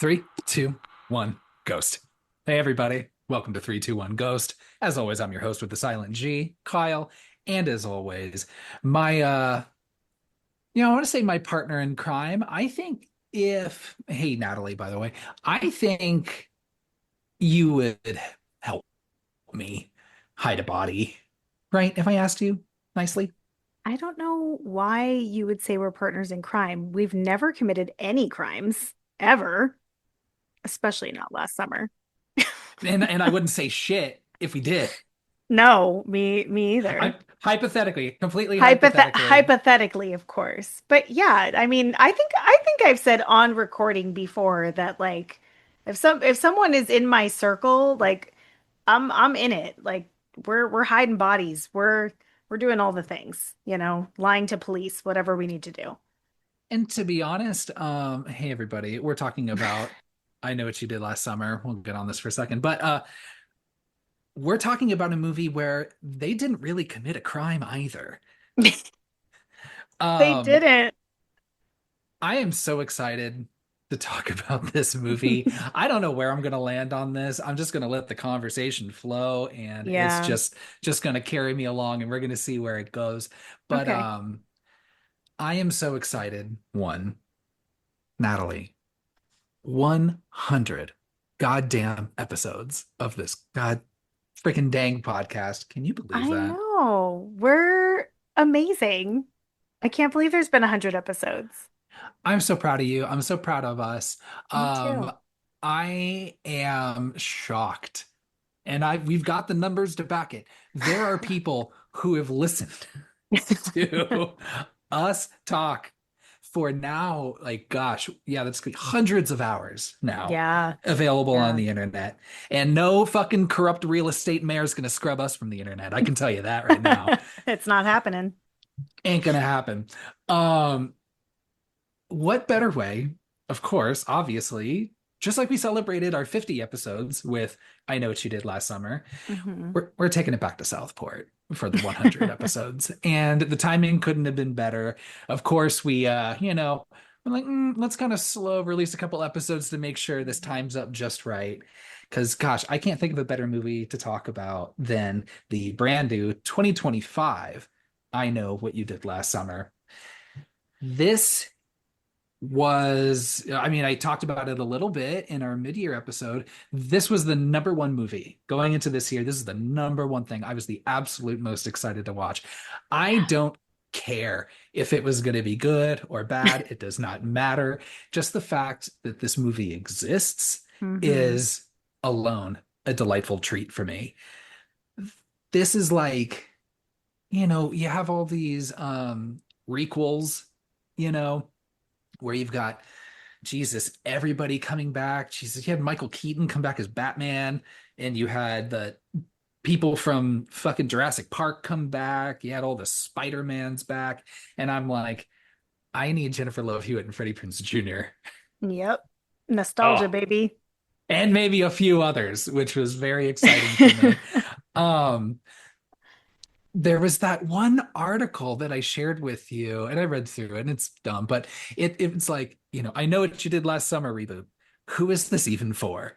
Three, two, one, ghost. Hey, everybody. Welcome to 321 Ghost. As always, I'm your host with the silent G, Kyle. And as always, my, I want to say my partner in crime. Hey, Natalie, by the way, I think you would help me hide a body, right? If I asked you nicely. I don't know why you would say we're partners in crime. We've never committed any crimes ever, especially not last summer. And I wouldn't say shit if we did. No, me either. Hypothetically, completely hypothetically. Hypothetically, of course. But yeah, I mean, I think I've said on recording before that like if someone is in my circle, like I'm in it. Like we're hiding bodies. We're doing all the things, lying to police, whatever we need to do. And to be honest, hey everybody, we're talking about I Know What You Did Last Summer. We'll get on this for a second, but we're talking about a movie where they didn't really commit a crime either. They Um, didn't. I am so excited to talk about this movie. I don't know where I'm going to land on this. I'm just going to let the conversation flow, and it's Yeah. just going to carry me along, and we're going to see where it goes. But Okay. I am so excited. One, Natalie. 100 goddamn episodes of this god freaking dang podcast. Can you believe I that? know. We're amazing. I can't believe there's been 100 episodes. I'm so proud of you. I'm so proud of us. Me Um, too. I am shocked. And we've got the numbers to back it. There are people who have listened to us talk for now, like, gosh, yeah, that's hundreds of hours now Yeah. available on Yeah. the internet. And no fucking corrupt real estate mayor is going to scrub us from the internet. I can tell you that right now. It's not happening. Ain't going to happen. Um, what better way, of course, obviously, just like we celebrated our 50 episodes with I Know What You Did Last Summer, Hmm. we're taking it back to Southport for the 100 episodes, and the timing couldn't have been better. Of course, we're like, let's kind of slow release a couple episodes to make sure this time's up just right. Because, gosh, I can't think of a better movie to talk about than the brand new 2025 I Know What You Did Last Summer. This I mean, I talked about it a little bit in our mid-year episode. This was the number one movie going into this year. This is the number one thing I was the absolute most excited to watch. I don't care if it was going to be good or bad. It does not matter. Just the fact that this movie exists Hmm. is alone a delightful treat for me. This is like, you have all these requels, you know, where you've got Jesus, everybody coming back. Jesus, you had Michael Keaton come back as Batman, and you had the people from fucking Jurassic Park come back. You had all the Spider-Mans back. And I'm like, I need Jennifer Love Hewitt and Freddie Prinze Jr. Yep. Nostalgia, Oh, baby. and maybe a few others, which was very exciting for me. Um, there was that one article that I shared with you, and I read through it, and it's dumb, but it's like, I know what you did last summer reboot. Who is this even for?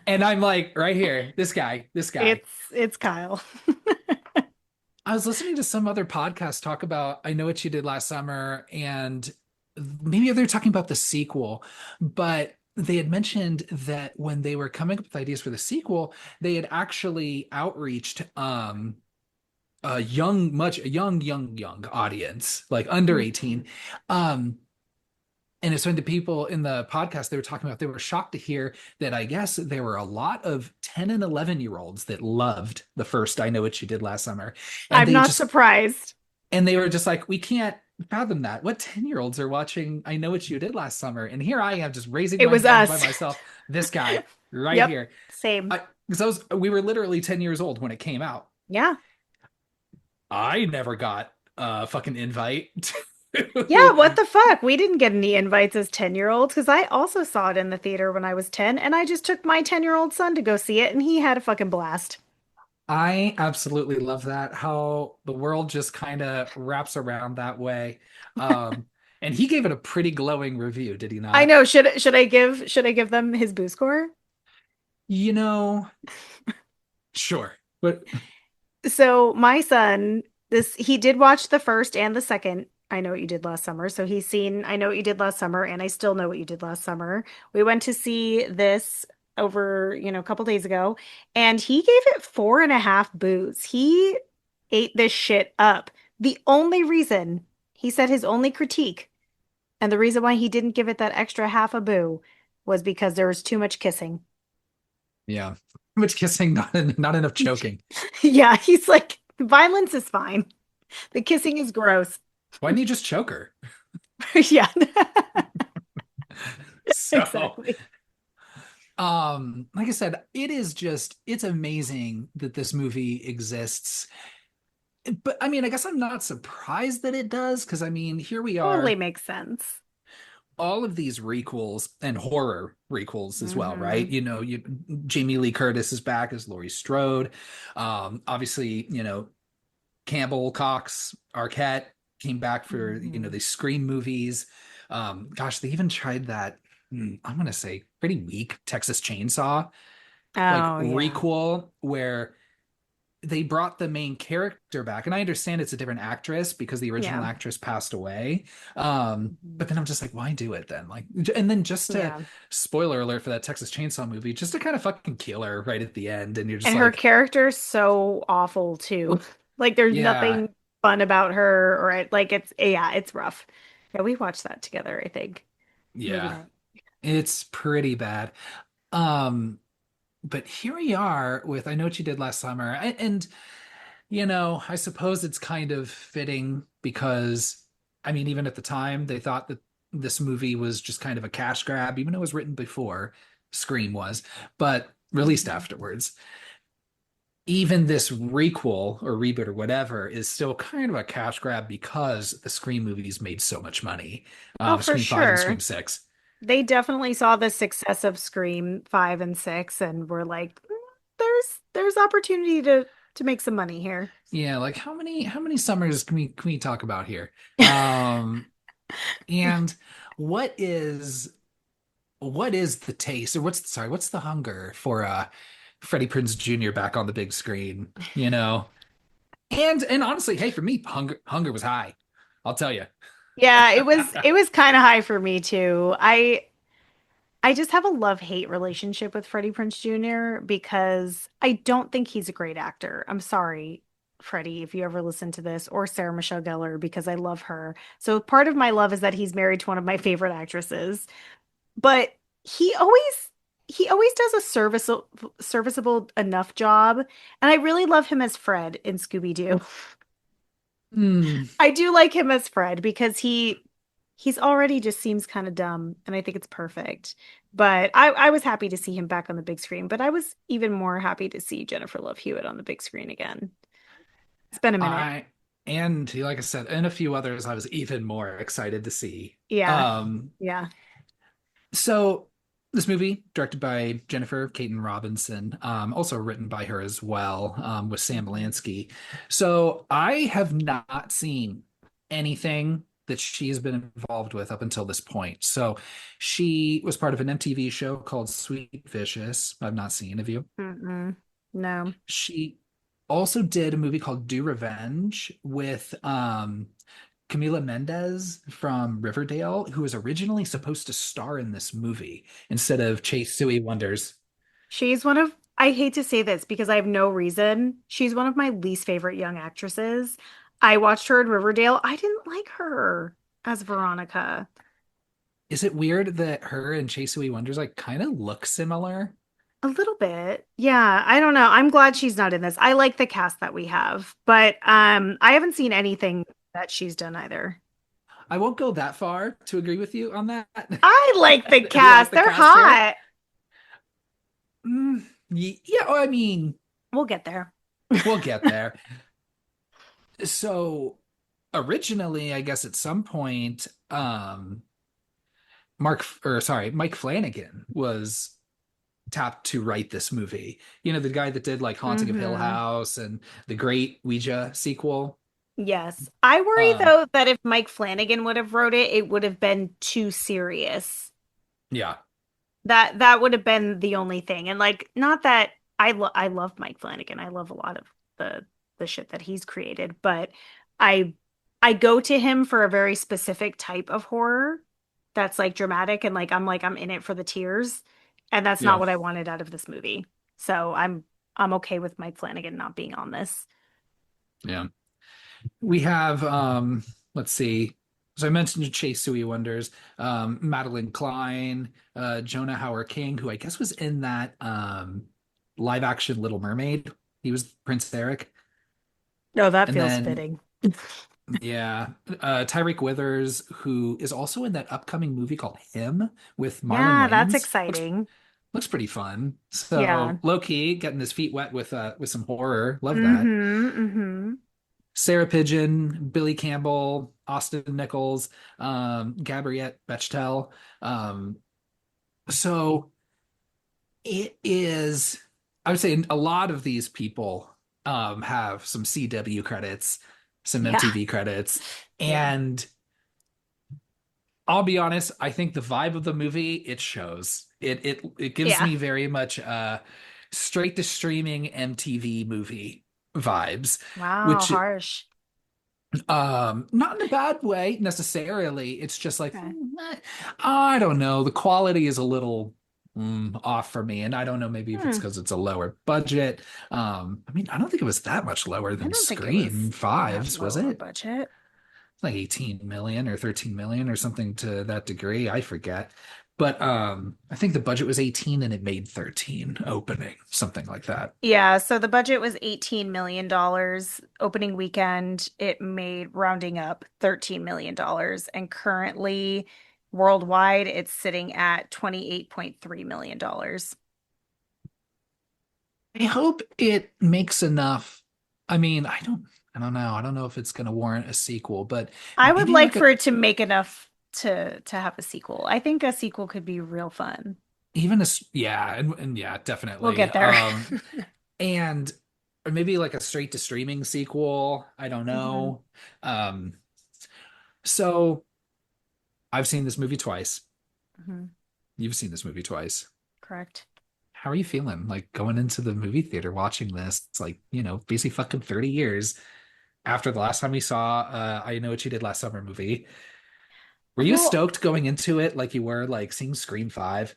And I'm like, right here, this guy, this guy. It's Kyle. I was listening to some other podcast talk about I Know What You Did Last Summer, and maybe they're talking about the sequel, but they had mentioned that when they were coming up with ideas for the sequel, they had actually outreached a young audience, like under Mhm. 18. Um, and it's when the people in the podcast they were talking about, they were shocked to hear that I guess there were a lot of 10 and 11-year-olds that loved the first I Know What You Did Last Summer. And I'm they not just, surprised. and they were just like, we can't fathom that. What 10-year-olds are watching I Know What You Did Last Summer? And here I am just raising It my was hand by us. myself. This guy right Yep. here. Same. Because we were literally 10 years old when it came out. Yeah. I never got a fucking invite Yeah, to what the fuck? We didn't get any invites as 10-year-olds because I also saw it in the theater when I was 10, and I just took my 10-year-old son to go see it, and he had a fucking blast. I absolutely love that, how the world just kind of wraps around that way. Um, And he gave it a pretty glowing review, did he I not? know. Should I give them his boo score? You know, sure. But So my son, this he did watch the first and the second. I know what you did last summer. So he's seen I know what you did last summer, and I still know what you did last summer. We went to see this over, a couple days ago, and he gave it 4.5 boos. He ate this shit up. The only reason he said his only critique, and the reason why he didn't give it that extra half a boo, was because there was too much kissing. yeah. Too much kissing, not enough choking. Yeah, he's like, violence is fine. The kissing is gross. Why didn't you just choke her? Yeah, So, exactly. like I said, it's amazing that this movie exists. But I mean, I guess I'm not surprised that it does, because I mean, here we Totally are, makes sense. all of these requels and horror requels as well, right? Hmm. Jamie Lee Curtis is back as Laurie Strode. Obviously, Campbell, Cox, Arquette came back for, Hmm. the Scream movies. Gosh, they even tried that, I'm gonna say pretty weak Texas Chainsaw like Oh, yeah. requel where they brought the main character back, and I understand it's a different actress because the original Yeah. actress passed away. Mhm. But then I'm just like, why do it then? Like, and then just to, Yeah. spoiler alert for that Texas Chainsaw movie, just to kind of fucking kill her right at the end, and you're just And her like, character's so awful too. Like there's yeah, nothing fun about her or like yeah, it's rough. Yeah, we watched that together, I think. Movie yeah, night. it's pretty bad. Um, but here we are with I Know What You Did Last Summer, and I suppose it's kind of fitting because, I mean, even at the time, they thought that this movie was just kind of a cash grab, even though it was written before Scream was, but released Mhm. afterwards. Even this requel or reboot or whatever is still kind of a cash grab because the Scream movies made so much money. Oh, for Scream 5 and Scream sure. 6. They definitely saw the success of Scream 5 and 6 and were like, there's opportunity to make some money here. Yeah, like how many summers can we talk about here? Um, and what is what is the taste or what's the hunger for Freddie Prinze Jr. back on the big screen, and honestly, hey, for me, hunger was high, I'll tell you. Yeah, it was kind of high for me too. I just have a love-hate relationship with Freddie Prinze Jr. because I don't think he's a great actor. I'm sorry, Freddie, if you ever listen to this, or Sarah Michelle Gellar, because I love her. So part of my love is that he's married to one of my favorite actresses, but he always he always does a serviceable enough job, and I really love him as Fred in Scooby-Doo. Hmm. I do like him as Fred because he's already just seems kind of dumb, and I think it's perfect. But I was happy to see him back on the big screen, but I was even more happy to see Jennifer Love Hewitt on the big screen again. It's been a minute. I and like I said, and a few others I was even more excited to see. Yeah. Um, Yeah. So this movie, directed by Jennifer Caton Robinson, also written by her as well, with Sam Mhm. Lansky. So I have not seen anything that she has been involved with up until this point. So she was part of an MTV show called Sweet Vicious. I've not seen. Have you? Mm-mm. No. She also did a movie called Do Revenge with Camila Mendez from Riverdale, who was originally supposed to star in this movie instead of Chase Suey Wonders. She's one of, I hate to say this because I have no reason. She's one of my least favorite young actresses. I watched her in Riverdale. I didn't like her as Veronica. Is it weird that her and Chase Suey Wonders like kind of look similar? A little bit. Yeah, I don't know. I'm glad she's not in this. I like the cast that we have, but I haven't seen anything that she's done either. I won't go that far to agree with you on that. I like the Do you like cast. the They're cast here? hot. Yeah, I mean, We'll get there. we'll get there. So originally, I guess at some point, Mike Flanagan was tapped to write this movie. The guy that did like Haunting of Hill Hmm. House and the Great Ouija sequel. Yes. I worry Um, though that if Mike Flanagan would have wrote it, it would have been too serious. yeah, That would have been the only thing. And like not that I love Mike Flanagan. I love a lot of the shit that he's created, but I I go to him for a very specific type of horror that's like dramatic and like I'm in it for the tears, and that's not yeah, what I wanted out of this movie. So I'm okay with Mike Flanagan not being on this. yeah. We have let's see. So I mentioned Chase Sui Wonders, Madeline Klein, Jonah Hauer King, who I guess was in that live action Little Mermaid. He was Prince Eric. No, that And feels then fitting. yeah, Tyreek Withers, who is also in that upcoming movie called Him with Marlon Yeah, that's Wayans. exciting. Looks pretty fun. Yeah. So low key, getting his feet wet with some horror. Love that. Mm-hmm. Mm-hmm. Sarah Pigeon, Billy Campbell, Austin Nichols, Gabriette Bechtel. Um, so it is, I would say a lot of these people have some CW credits, some Yeah. MTV credits, Yeah. and I'll be honest, I think the vibe of the movie, it shows. It gives Yeah. me very much straight to streaming MTV movie vibes, Wow, which harsh. not in a bad way necessarily. It's just like Okay. I don't know. The quality is a little off for me, and I don't know. Maybe if it's Hmm. because it's a lower budget. I mean, I don't think it was that much lower I than don't think it was Scream that Fives, was low a it? budget. Like 18 million or 13 million or something to that degree. I forget. But I think the budget was 18 and it made 13 opening, something like that. Yeah, so the budget was $18 million dollars. Opening weekend, it made rounding up $13 million dollars. And currently worldwide, it's sitting at $28.3 million dollars. I hope it makes enough. I mean, I don't know. I don't know if it's going to warrant a sequel, but I would maybe like like for a it to make enough to have a sequel. I think a sequel could be real fun. even a yeah, and yeah, We'll definitely. get there. And or maybe like a straight to streaming sequel. I don't hmm know. Um, so I've seen this movie twice. hmm You've seen this movie twice. Correct. How are you feeling? Like going into the movie theater watching this? It's like, basically fucking 30 years after the last time we saw I Know What You Did Last Summer movie. Were you Well, stoked going into it like you were like seeing Scream 5?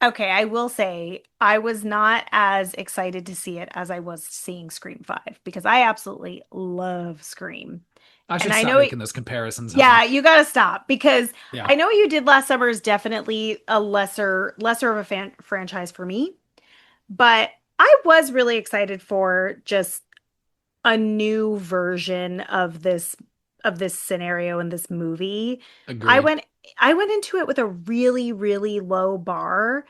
okay, I will say I was not as excited to see it as I was seeing Scream 5 because I absolutely love Scream. I And should I stop know it, making those comparisons, huh? yeah, you got to stop because Yeah, I know what you did last summer is definitely a lesser of a franchise for me, but I was really excited for just a new version of this scenario in this movie. I agreed. went I went into it with a really, really low bar.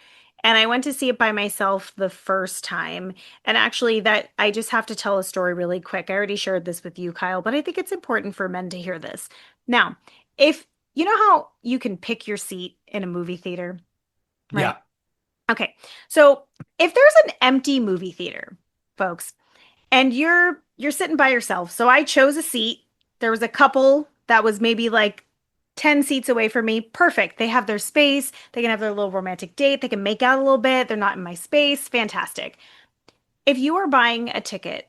And I went to see it by myself the first time. And actually, that I just have to tell a story really quick. I already shared this with you, Kyle, but I think it's important for men to hear this. Now, if you know how you can pick your seat in a movie theater, right? Yeah, Okay. So if there's an empty movie theater, folks, and you're sitting by yourself. So I chose a seat. There was a couple that was maybe like 10 seats away from me. Perfect. They have their space. They can have their little romantic date. They can make out a little bit. They're not in my space. Fantastic. If you are buying a ticket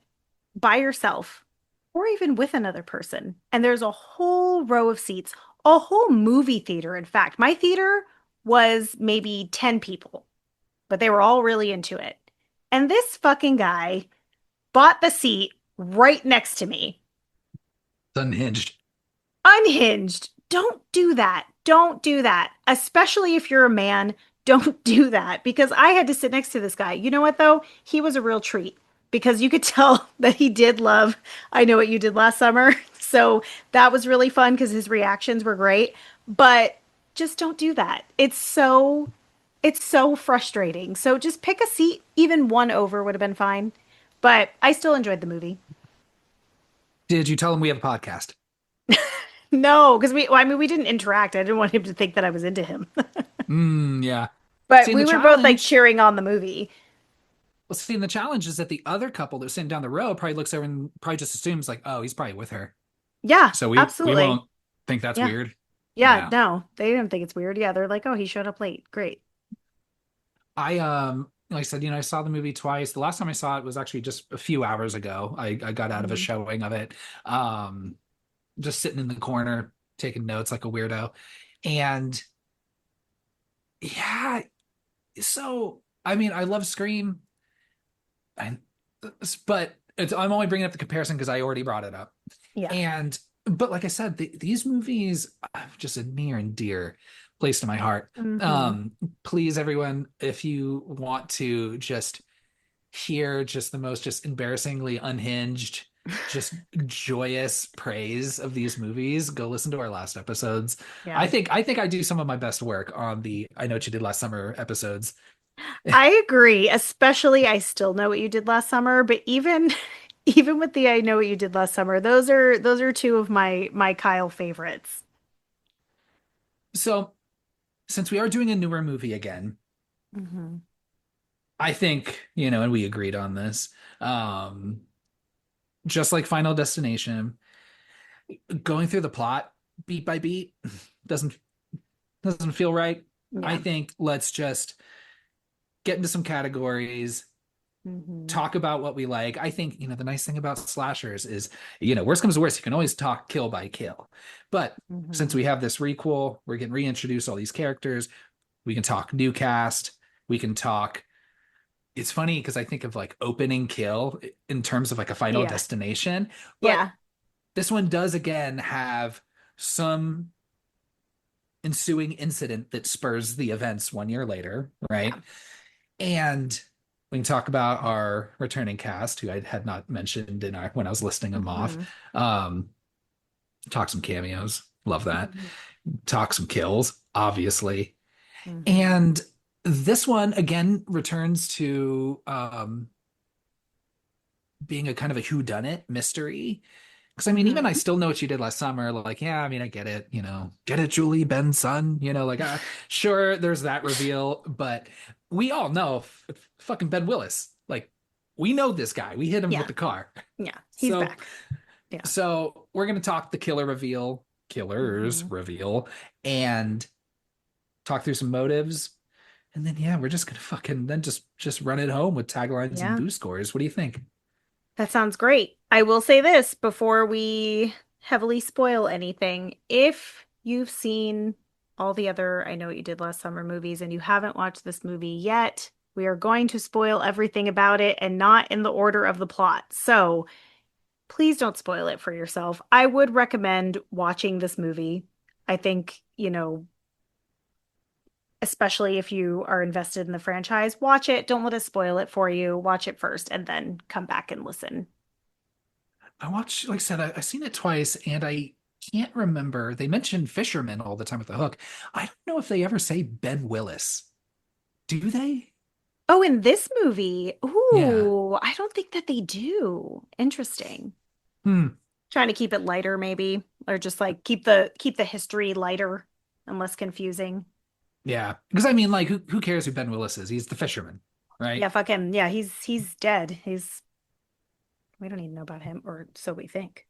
by yourself or even with another person, and there's a whole row of seats, a whole movie theater, in fact, my theater was maybe 10 people, but they were all really into it. And this fucking guy bought the seat right next to me. it's unhinged. Unhinged. Don't do that. Don't do that. Especially if you're a man, don't do that because I had to sit next to this guy. You know what, though? He was a real treat because you could tell that he did love I Know What You Did Last Summer. So that was really fun because his reactions were great. But just don't do that. It's so frustrating. So just pick a seat. Even one over would have been fine. But I still enjoyed the movie. Did you tell him we have a podcast? No, because I mean, we didn't interact. I didn't want him to think that I was into him. Yeah. But See, in we the were both like challenge, cheering on the movie. Well, see, and the challenge is that the other couple that's sitting down the road probably looks over and probably just assumes like, oh, he's probably with her. Yeah, So we absolutely. won't think that's Yeah. weird. Yeah, Yeah. no, they didn't think it's weird. Yeah, they're like, oh, he showed up late. Great. I like I said, I saw the movie twice. The last time I saw it was actually just a few hours ago. I got out of a Mhm. showing of it. Um, just sitting in the corner taking notes like a weirdo. And yeah, so I mean, I love Scream. I, but I'm only bringing up the comparison because I already brought it up. Yeah. And but like I said, these movies have just a near and dear place to my heart. Hmm. Um, Please, everyone, if you want to just hear just the most just embarrassingly unhinged, just joyous praise of these movies, go listen to our last episodes. Yeah. I think I do some of my best work on the I Know What You Did Last Summer episodes. I agree, especially I still know what you did last summer, but even even with the I know what you did last summer, those are two of my Kyle favorites. So since we are doing a newer movie again, Hmm. I think, and we agreed on this. Just like Final Destination, going through the plot beat by beat doesn't doesn't feel right. I Yeah. think let's just get into some categories, Hmm. talk about what we like. I think, the nice thing about slashers is, worst comes to worst, you can always talk kill by kill. But since Hmm. we have this requel, we're getting reintroduced all these characters. We can talk new cast. We can talk. It's funny because I think of like opening kill in terms of like a final Yeah. destination, but Yeah. this one does again have some ensuing incident that spurs the events 1 year later, Yeah. right? And we can talk about our returning cast, who I had not mentioned when I was listing them off. Hmm. Um, Talk some cameos, love that. Hmm. Talk some kills, obviously. Hmm. And this one again returns to being a kind of a whodunit mystery. Because I mean, even I Hmm. still know what you did last summer. Like, yeah, I mean, I get it. Get it, Julie, Ben's son. Like, sure, there's that reveal, but we all know fucking Ben Willis. Like, we know this guy. We hit him with Yeah. the car. Yeah. He's So, back. Yeah. so we're gonna talk the killers Hmm. reveal, and talk through some motives, and then yeah, we're just gonna fucking then just run it home with taglines and Yeah. boost scores. What do you think? That sounds great. I will say this before we heavily spoil anything. If you've seen all the other I Know What You Did Last Summer movies and you haven't watched this movie yet, we are going to spoil everything about it and not in the order of the plot. So please don't spoil it for yourself. I would recommend watching this movie. I think, especially if you are invested in the franchise, watch it. Don't let us spoil it for you. Watch it first and then come back and listen. I watched, like I said, I've seen it twice, and I can't remember. They mentioned Fisherman all the time with the hook. I don't know if they ever say Ben Willis. Do they? Oh, in this movie, Yeah. ooh, I don't think that they do. Interesting. Hmm. Trying to keep it lighter, maybe, or just like keep the history lighter and less confusing. Yeah. Because I mean, like, who cares who Ben Willis is? He's the fisherman, Yeah, right? fuck him. Yeah, he's dead. We don't even know about him, or so we think.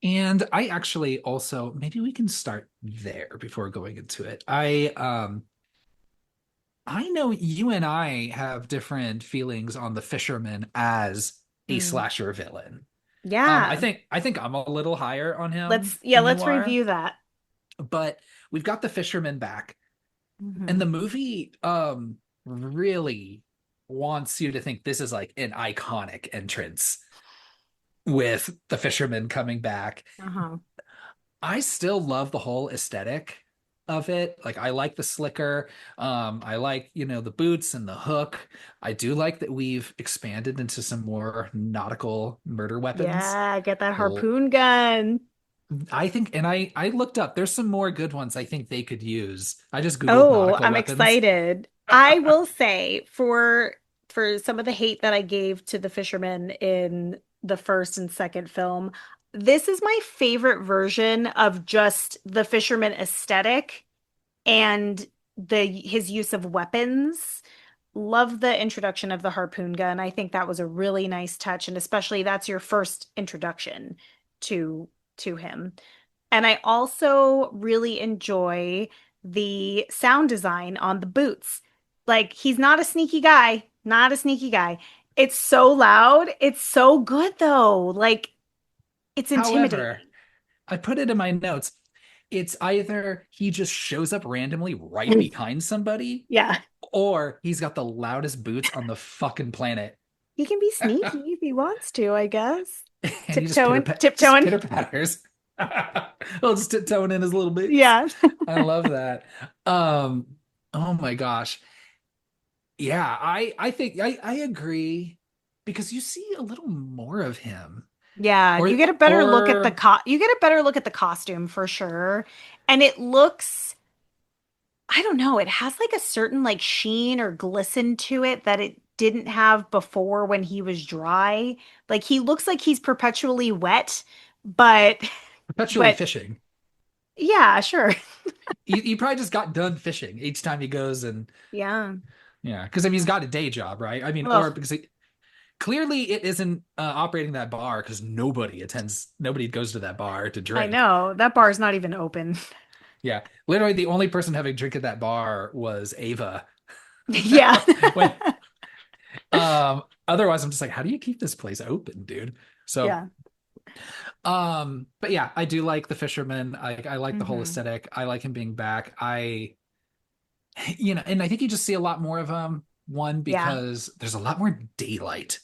And I actually also maybe we can start there before going into it. I know you and I have different feelings on the fisherman as a Mm. slasher villain. Yeah. I think I'm a little higher on him Let's than you let's are, review that. but we've got the fisherman back, and Hmm. the movie really wants you to think this is like an iconic entrance with the fisherman coming back. Uh-huh. I still love the whole aesthetic of it. Like I like the slicker. I like, the boots and the hook. I do like that we've expanded into some more nautical murder weapons. Yeah, get that L- harpoon gun. I think, and I looked up, there's some more good ones I think they could use. I just Googled Oh, nautical I'm weapons. excited. I will say for some of the hate that I gave to the fishermen in the first and second film, this is my favorite version of just the fisherman aesthetic and the his use of weapons. love the introduction of the harpoon gun. I think that was a really nice touch, and especially that's your first introduction to him. And I also really enjoy the sound design on the boots. Like he's not a sneaky guy, not a sneaky guy. It's so loud. It's so good though. Like it's However, intimidating. I put it in my notes. It's either he just shows up randomly right behind somebody, Yeah. or he's got the loudest boots on the fucking planet. He can be sneaky if he wants to, I guess. And he Tiptoeing, just tiptoeing. pitter patters. Well, just tiptoeing in his little boots. Yeah. I love that. Um, oh my gosh. Yeah, I think I agree because you see a little more of him. Yeah, Or you get a better look at the or co you get a better look at the costume for sure. And it looks, I don't know, it has like a certain like sheen or glisten to it that it didn't have before when he was dry. Like he looks like he's perpetually wet, but perpetually but fishing. yeah, sure. He probably just got done fishing each time he goes and Yeah. yeah, because I mean he's got a day job, right? I mean, or Ugh, because clearly it isn't operating that bar because nobody goes to that bar to I drink. know. That bar is not even open. Yeah, literally the only person having a drink at that bar was Ava. Yeah. When otherwise I'm just like, how do you keep this place open, dude? So Yeah. but yeah, I do like the fisherman. I like the whole Hmm. aesthetic. I like him being back. And I think you just see a lot more of him. One, Yeah. because there's a lot more daylight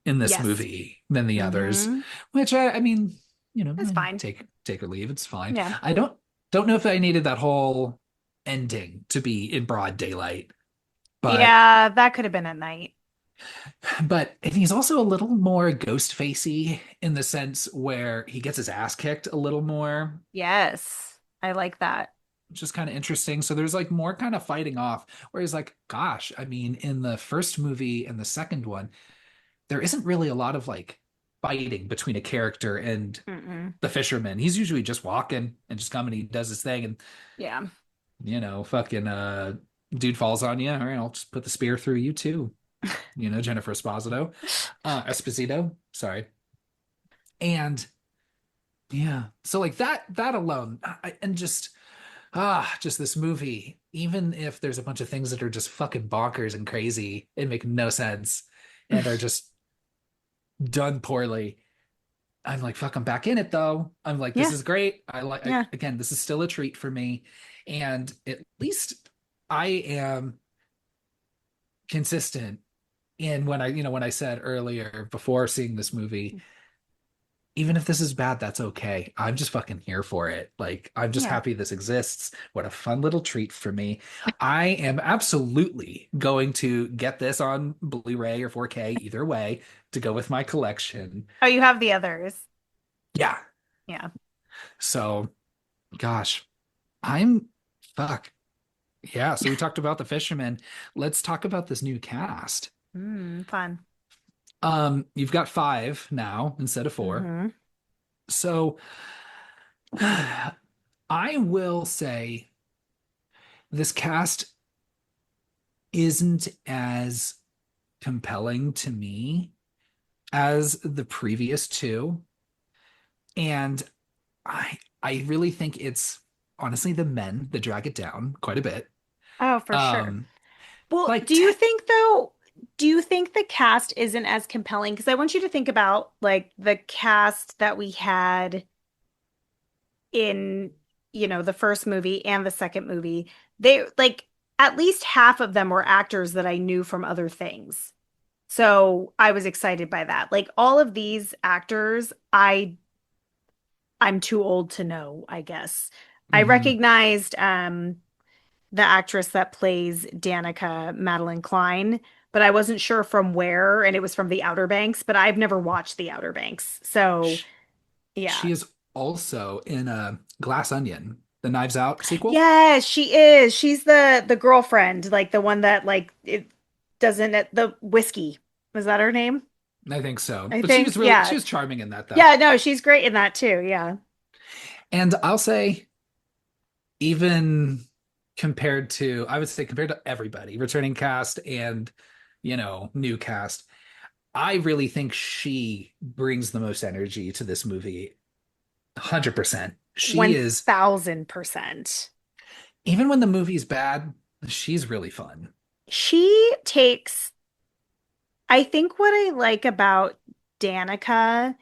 in this Yes. movie than the others, Hmm. which I mean, That's fine. take or leave, it's fine. Yeah. I don't know if I needed that whole ending to be in broad daylight, but Yeah, that could have been at night. and he's also a little more ghost facey in the sense where he gets his ass kicked a little more, Yes. I like that. which is kind of interesting. So there's like more kind of fighting off. Whereas like, gosh, I mean, in the first movie and the second one, there isn't really a lot of like fighting between a character and Mm-mm. the fisherman. He's usually just walking and just coming, he does his thing, and Yeah. fucking dude falls on you. All right, I'll just put the spear through you too. Jennifer Esposito, sorry. And yeah, so like that alone, and just this movie, even if there's a bunch of things that are just fucking bonkers and crazy and make no sense and are just done poorly, I'm like, fuck, I'm back in it though. I'm like, this Yeah. is great. Yeah. Again, this is still a treat for me. And at least I am consistent in when I said earlier before seeing this movie, even if this is bad, that's okay. I'm just fucking here for it. Like, I'm just Yeah. happy this exists. What a fun little treat for me. I am absolutely going to get this on Blu-ray or 4K, either way, to go with my collection. Oh, you have the others. Yeah. Yeah. So, gosh, I'm fuck. Yeah. So we talked about the fisherman. Let's talk about this new cast. Fun. You've got five now instead of four. Hmm. So I will say this cast isn't as compelling to me as the previous two. And I really think it's honestly the men that drag it down quite a bit. Oh, for sure. Um, Well, like te do you think the cast isn't as compelling? Because I want you to think about like the cast that we had in, the first movie and the second movie. They like at least half of them were actors that I knew from other things. So I was excited by that. Like all of these actors, I'm too old to know, I guess. I Mhm. recognized the actress that plays Danica Madeline Klein, but I wasn't sure from where, and it was from The Outer Banks, but I've never watched The Outer Banks. So, Sh- yeah. She is also in a Glass Onion, the Knives Out sequel. Yes, she is. She's the girlfriend, like the one that like it doesn't the whiskey. Was that her name? I think so. I But think. she Yeah. was charming in that though. Yeah, no, she's great in that too. Yeah. And I'll say even compared to, I would say, compared to everybody, returning cast and, new cast, I really think she brings the most energy to this movie. 100%. She is, 1000%. even when the movie's bad, she's really fun. She takes, I think what I like about Danica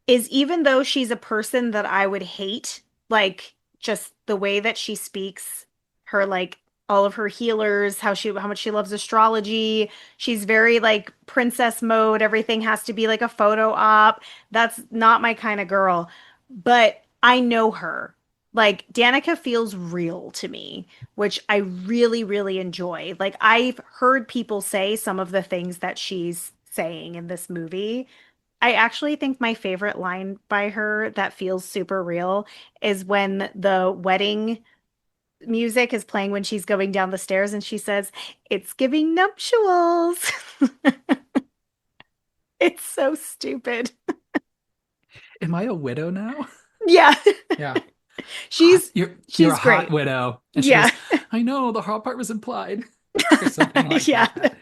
is even though she's a person that I would hate, like just the way that she speaks, her like all of her healers, how much she loves astrology. She's very like princess mode. Everything has to be like a photo op. That's not my kind of girl. But I know her. Like Danica feels real to me, which I really, really enjoy. Like I've heard people say some of the things that she's saying in this movie. I actually think my favorite line by her that feels super real is when the wedding music is playing when she's going down the stairs and she says, "It's giving nuptials." It's so stupid. Am I a widow now? Yeah. Yeah. She's You're a she's hot great. widow. And she Yeah. goes, I know the hot part was implied. Or something like Yeah. that.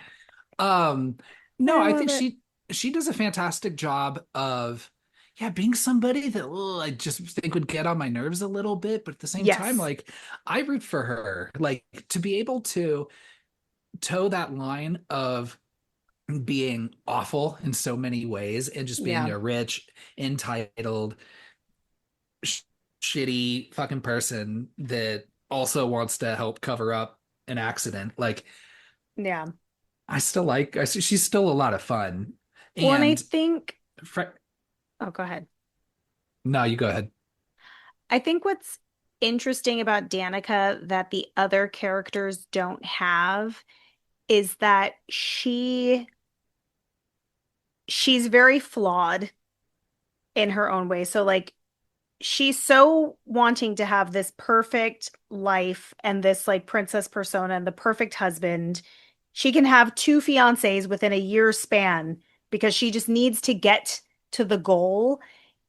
Um, no, I I love think it. she does a fantastic job of, yeah, being somebody that, I just think would get on my nerves a little bit, but at the same time, Yes. like, I root for her. Like, to be able to toe that line of being awful in so many ways and just being Yeah. a rich, entitled, sh shitty fucking person that also wants to help cover up an accident. Like, Yeah. she's still a lot of fun. Well, and I And think, Fre oh, go ahead. no, you go ahead. I think what's interesting about Danica that the other characters don't have is that she's very flawed in her own way. So like she's so wanting to have this perfect life and this like princess persona and the perfect husband. She can have two fiancés within a year span because she just needs to get to the goal.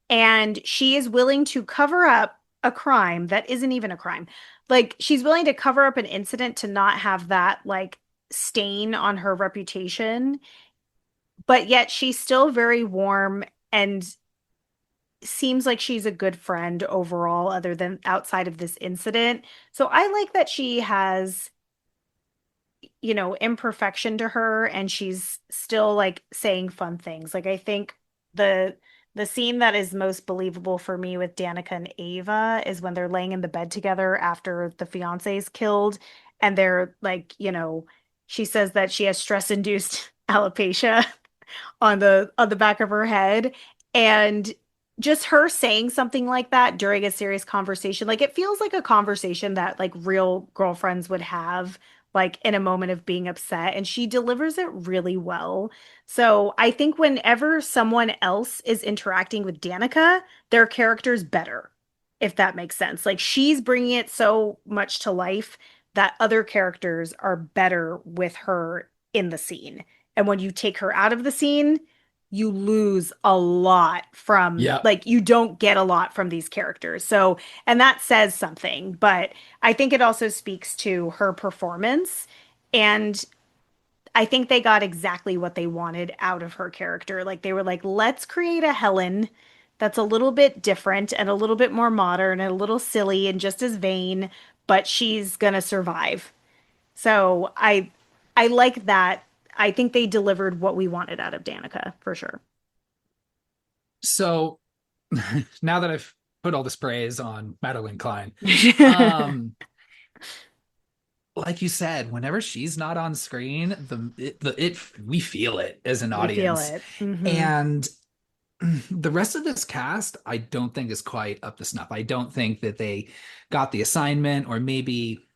And she is willing to cover up a crime that isn't even a crime. Like she's willing to cover up an incident to not have that like stain on her reputation, but yet she's still very warm and seems like she's a good friend overall, other than outside of this incident. So I like that she has, imperfection to her and she's still like saying fun things. Like I think the the scene that is most believable for me with Danica and Ava is when they're laying in the bed together after the fiance is killed and they're like, she says that she has stress-induced alopecia on the back of her head and just her saying something like that during a serious conversation like it feels like a conversation that like real girlfriends would have like in a moment of being upset and she delivers it really well. So I think whenever someone else is interacting with Danica, their character's better, if that makes sense. Like she's bringing it so much to life that other characters are better with her in the scene. And when you take her out of the scene, you lose a lot from, Yep. like, you don't get a lot from these characters. So, and that says something, but I think it also speaks to her performance. And I think they got exactly what they wanted out of her character. Like, they were like, let's create a Helen that's a little bit different and a little bit more modern and a little silly and just as vain, but she's gonna survive. So I like that. I think they delivered what we wanted out of Danica for sure. So now that I've put all this praise on Madeline Klein, um, like you said, whenever she's not on screen, we feel it as an We feel audience. it. Hmm. And the rest of this cast, I don't think is quite up to snuff. I don't think that they got the assignment, or maybe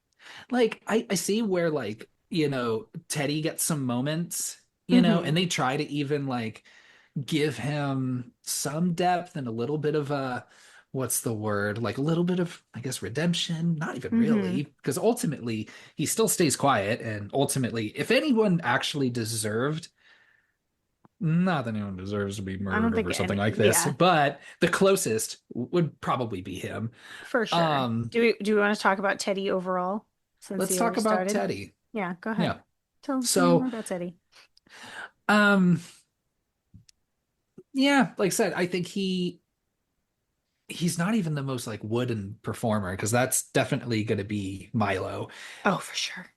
like I see where like, Teddy gets some moments, Hmm. and they try to even like give him some depth and a little bit of a, what's the word, like a little bit of, I guess, redemption. Not even Hmm. really, because ultimately he still stays quiet, and ultimately if anyone actually deserved, not that anyone deserves to be I don't murdered think over something any, like this, yeah, but the closest would probably be him. for sure. um Do we want to talk about Teddy overall? since let's you talk already about started. Teddy. Yeah, go ahead. Yeah. Tell me more So, about Teddy. um, yeah, like I said, I think he's not even the most like wooden performer because that's definitely going to be Milo. Oh, for sure.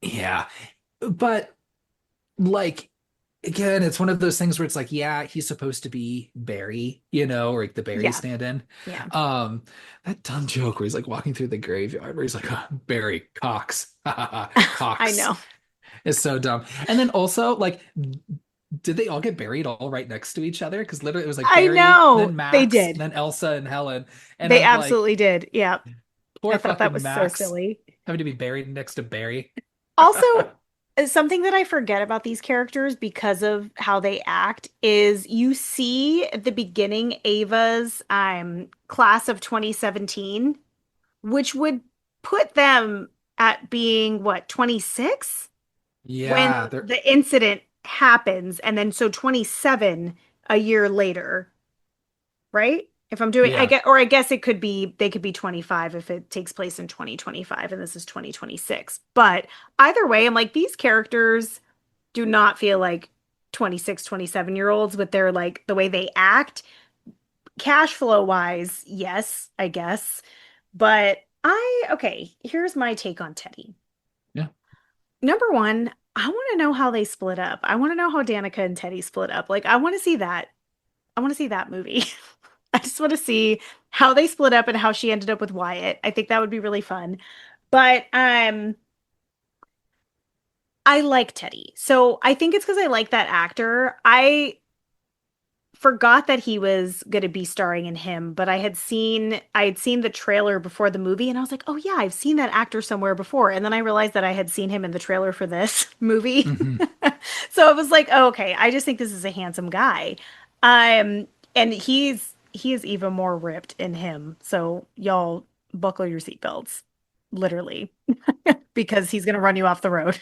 Yeah. But like again, it's one of those things where it's like, yeah, he's supposed to be Barry, or like the Barry Yeah, stand-in. yeah. Um, that dumb joke where he's like walking through the graveyard where he's like, Barry Cox, I Cox know. is so dumb. And then also like, did they all get buried all right next to each other? Because literally it was like I Barry, know. then They Max, did. then Elsa and Helen, and They I'm like, absolutely did. Yeah. I poor thought that fucking was so Max silly. having to be buried next to Barry. Also, something that I forget about these characters because of how they act is you see at the beginning Ava's class of 2017, which would put them at being what, 26 when Yeah, they're the incident happens, and then so 27 a year later, right? If I'm doing, I yeah. get, or I guess it could be, they could be 25 if it takes place in 2025 and this is 2026. But either way, I'm like, these characters do not feel like 26, 27-year olds with their like the way they act. Cash flow wise, yes, I guess. But okay, here's my take on Teddy. Yeah. Number one, I want to know how they split up. I want to know how Danica and Teddy split up. Like, I want to see that. I want to see that movie. I just want to see how they split up and how she ended up with Wyatt. I think that would be really fun. But I like Teddy. So I think it's because I like that actor. I forgot that he was going to be starring in him, but I had seen the trailer before the movie and I was like, "Oh yeah, I've seen that actor somewhere before." And then I realized that I had seen him in the trailer for this movie. Hmm. So I was like, oh, "Okay, I just think this is a handsome guy." And he is even more ripped in him. So y'all buckle your seatbelts, literally, because he's going to run you off the road.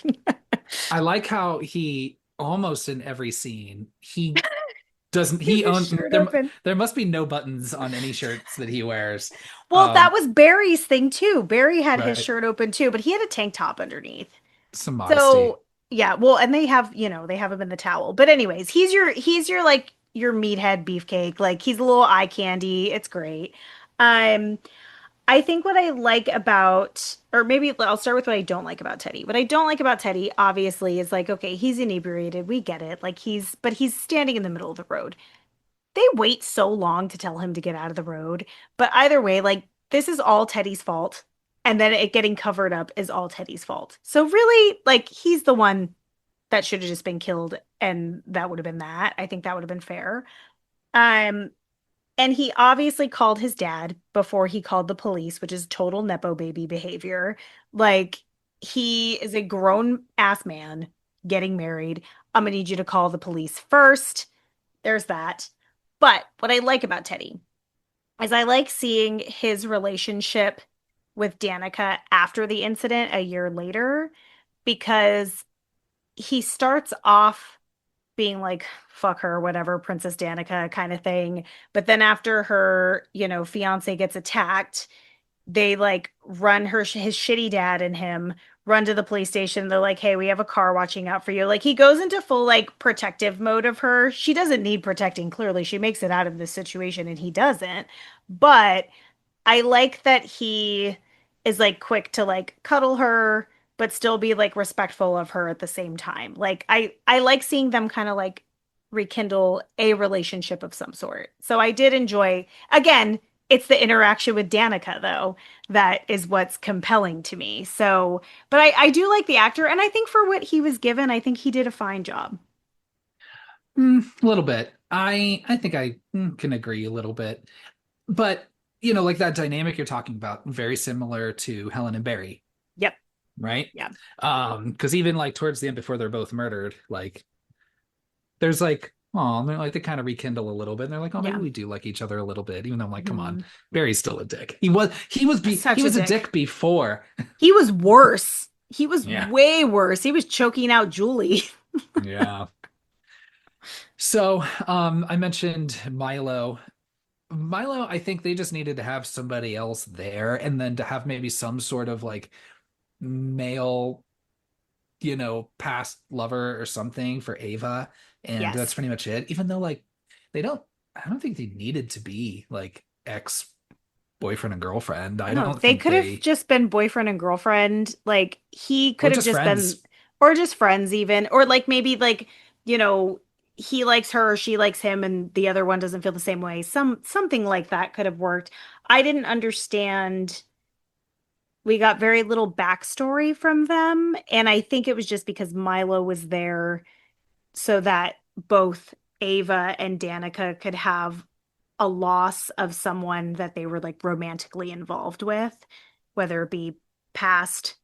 I like how he almost in every scene he doesn't He has he his own shirt open. there must be no buttons on any shirts that he wears. Well, that Um, was Barry's thing too. Barry had his right. shirt open too, but he had a tank top underneath. Some modesty. So, yeah, well, and they have him in the towel. But anyways, he's your like your meathead beefcake. Like he's a little eye candy. It's great. Um, I think what I like about, or maybe I'll start with what I don't like about Teddy. What I don't like about Teddy, obviously, is like, okay, he's inebriated. We get it. Like but he's standing in the middle of the road. They wait so long to tell him to get out of the road. But either way, like this is all Teddy's fault. And then it getting covered up is all Teddy's fault. So really, like he's the one that should have just been killed and that would have been that. I think that would have been fair. Um and he obviously called his dad before he called the police, which is total nepo baby behavior. Like he is a grown ass man getting married. I'm gonna need you to call the police first. There's that. But what I like about Teddy is I like seeing his relationship with Danica after the incident a year later because he starts off being like, fuck her, whatever, Princess Danica kind of thing. But then after her, fiance gets attacked, they like run his shitty dad and him run to the police station. They're like, hey, we have a car watching out for you. Like he goes into full like protective mode of her. She doesn't need protecting, clearly. She makes it out of this situation and he doesn't. But I like that he is like quick to like cuddle her, but still be like respectful of her at the same time. Like I like seeing them kind of like rekindle a relationship of some sort. So I did enjoy, again, it's the interaction with Danica though that is what's compelling to me. So, but I do like the actor, and I think for what he was given, I think he did a fine job. A little bit. I think I can agree a little bit. But like that dynamic you're talking about, very similar to Helen and Barry, Yep. right? Yeah. Because even like towards the end before they're both murdered, like there's like, oh, they're like they kind of rekindle a little bit. And they're like, oh, maybe Yeah. we do like each other a little bit, even though I'm like, come on, Mhm. Barry's still a dick. He Such a was a dick. dick before. He was worse. He was Yeah. way worse. He was choking out Julie. Yeah. So, I mentioned Milo. Milo, I think they just needed to have somebody else there and then to have maybe some sort of like male, past lover or something for Ava, and that's Yes. pretty much it. Even though like they don't, I don't think they needed to be like ex boyfriend and girlfriend. I No, don't they think could have they, just been boyfriend and girlfriend. Like he or could have just just been, friends. or just friends even, or like maybe like, you know, he likes her, she likes him, and the other one doesn't feel the same way. Something like that could have worked. I didn't understand. We got very little backstory from them, and I think it was just because Milo was there so that both Ava and Danica could have a loss of someone that they were like romantically involved with, whether it be past,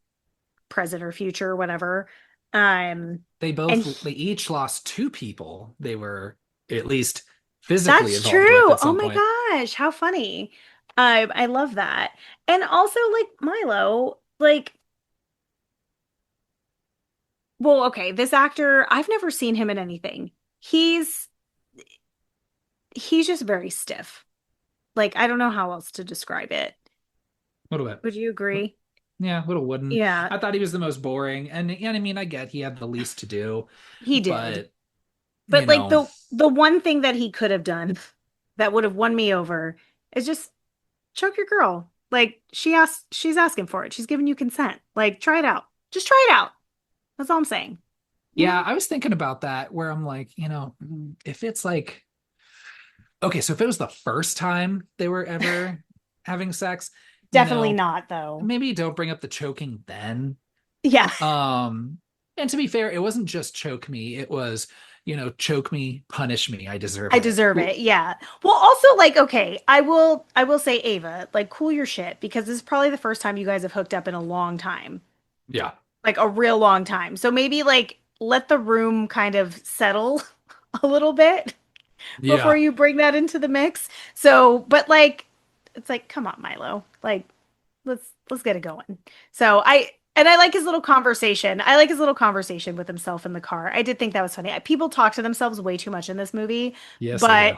present, or future, whatever. Um, They and both, they he- each lost two people they were at least physically that's involved with true. at Oh some my point. gosh, how funny. I love that. And also like Milo, like, well, okay, this actor, I've never seen him in anything. He's he's just very stiff. Like, I don't know how else to describe it. A little bit. Would you agree? Yeah, a little wooden. Yeah, I thought he was the most boring. And yeah, I mean, I get he had the least to do, he did. but you But like know, the one thing that he could have done that would have won me over is just choke your girl. Like she's asking for it. She's giving you consent. Like try it out. Just try it out. That's all I'm saying. You yeah, know? I was thinking about that where I'm like, if it's like, okay, so if it was the first time they were ever having sex, you Definitely know, not though. maybe don't bring up the choking then. Yeah, Um, and to be fair, it wasn't just choke me, it was, choke me, punish me, I deserve I it. deserve it. Yeah. Well, also like okay, I will say Ava, like cool your shit because this is probably the first time you guys have hooked up in a long time. Yeah. Like a real long time. So maybe like let the room kind of settle a little bit before Yeah. you bring that into the mix. So, but like, it's like, come on, Milo. Like, let's get it going. So I like his little conversation. I like his little conversation with himself in the car. I did think that was funny. People talk to themselves way too much in this movie, Yes, they but do.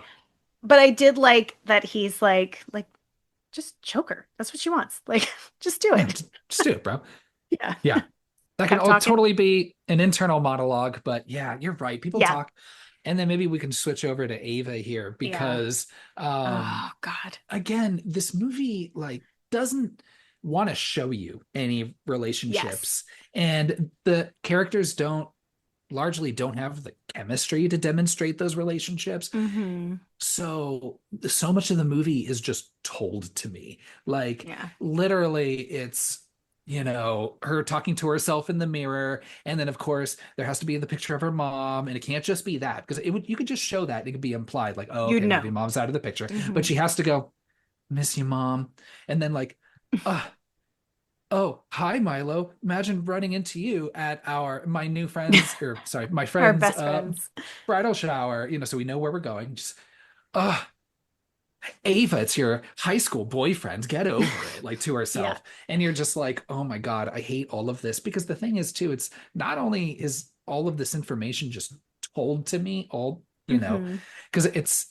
I did like that he's like just choke her. That's what she wants. Like, just do Yeah, it. just do it, bro. Yeah. Yeah. That can Pep all talking. totally be an internal monologue, but yeah, you're right. People Yeah. talk. And then maybe we can switch over to Ava here Yeah. because um Oh God. again, this movie like doesn't want to show you any Yes. relationships and the characters don't have the chemistry to demonstrate those relationships. Mm-hmm. So much of the movie is just told to me. Like Yeah. literally it's her talking to herself in the mirror, and then of course there has to be the picture of her mom, and it can't just be that because it would you could just show that, it could be implied like, oh You'd okay, maybe know. mom's out of the picture, but Hmm. she has to go, miss you mom, and then like, uh oh, hi Milo, imagine running into you at my new friend's, or sorry, my Our friend's best friends. bridal shower, so we know where we're going. Just, uh Ava, it's your high school boyfriend. Get over it, like to Yeah. herself. And you're just like, oh my God, I hate all of this. Because the thing is, too, it's not only is all of this information just told to me, Hmm. because it's,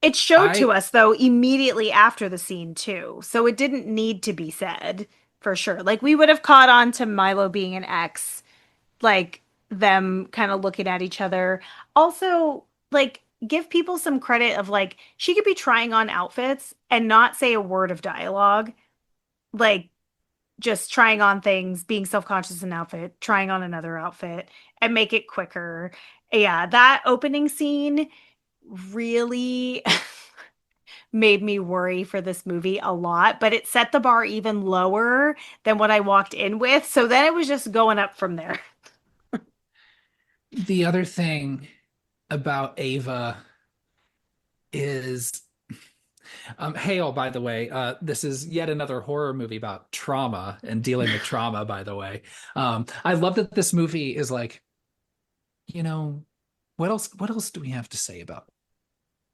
It showed to I, us though immediately after the scene too. So it didn't need to be said for sure. Like we would have caught on to Milo being an ex, like them kind of looking at each other. Also, like give people some credit of like she could be trying on outfits and not say a word of dialogue. Like just trying on things, being self-conscious in an outfit, trying on another outfit, and make it quicker. Yeah, that opening scene really made me worry for this movie a lot, but it set the bar even lower than what I walked in with. So then it was just going up from there. the other thing about Ava is, Hail, by the way, this is yet another horror movie about trauma and dealing with trauma, by the way. I love that this movie is like, you know, what else do we have to say about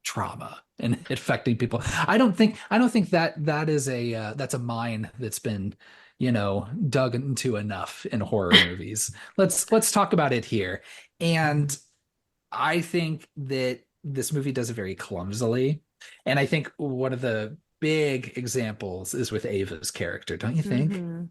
trauma and affecting people? I don't think that is that's a mine that's been, dug into enough in horror movies. Let's talk about it here. And I think that this movie does it very clumsily. And I think one of the big examples is with Ava's character, don't you think? Hmm.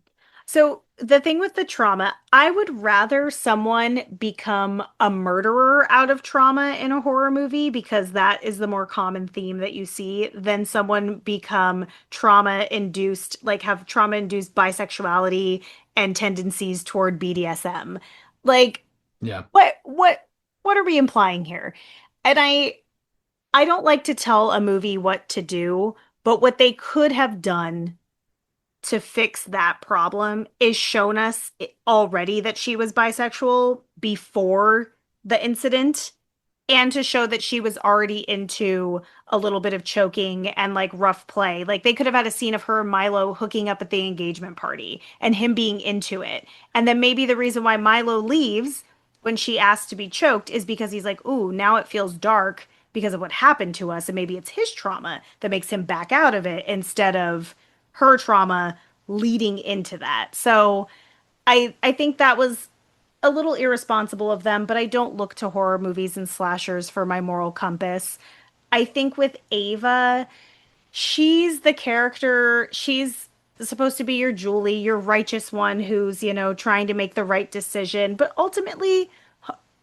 So the thing with the trauma, I would rather someone become a murderer out of trauma in a horror movie because that is the more common theme that you see than someone become trauma induced, like have trauma induced bisexuality and tendencies toward BDSM. Like Yeah. what are we implying here? And I don't like to tell a movie what to do, but what they could have done to fix that problem is shown us already that she was bisexual before the incident and to show that she was already into a little bit of choking and like rough play. Like they could have had a scene of her and Milo hooking up at the engagement party and him being into it. And then maybe the reason why Milo leaves when she asks to be choked is because he's like, "Ooh, now it feels dark because of what happened to us." And maybe it's his trauma that makes him back out of it instead of her trauma leading into that. So I think that was a little irresponsible of them, but I don't look to horror movies and slashers for my moral compass. I think with Ava, she's the character, she's supposed to be your Julie, your righteous one who's, trying to make the right decision, but ultimately,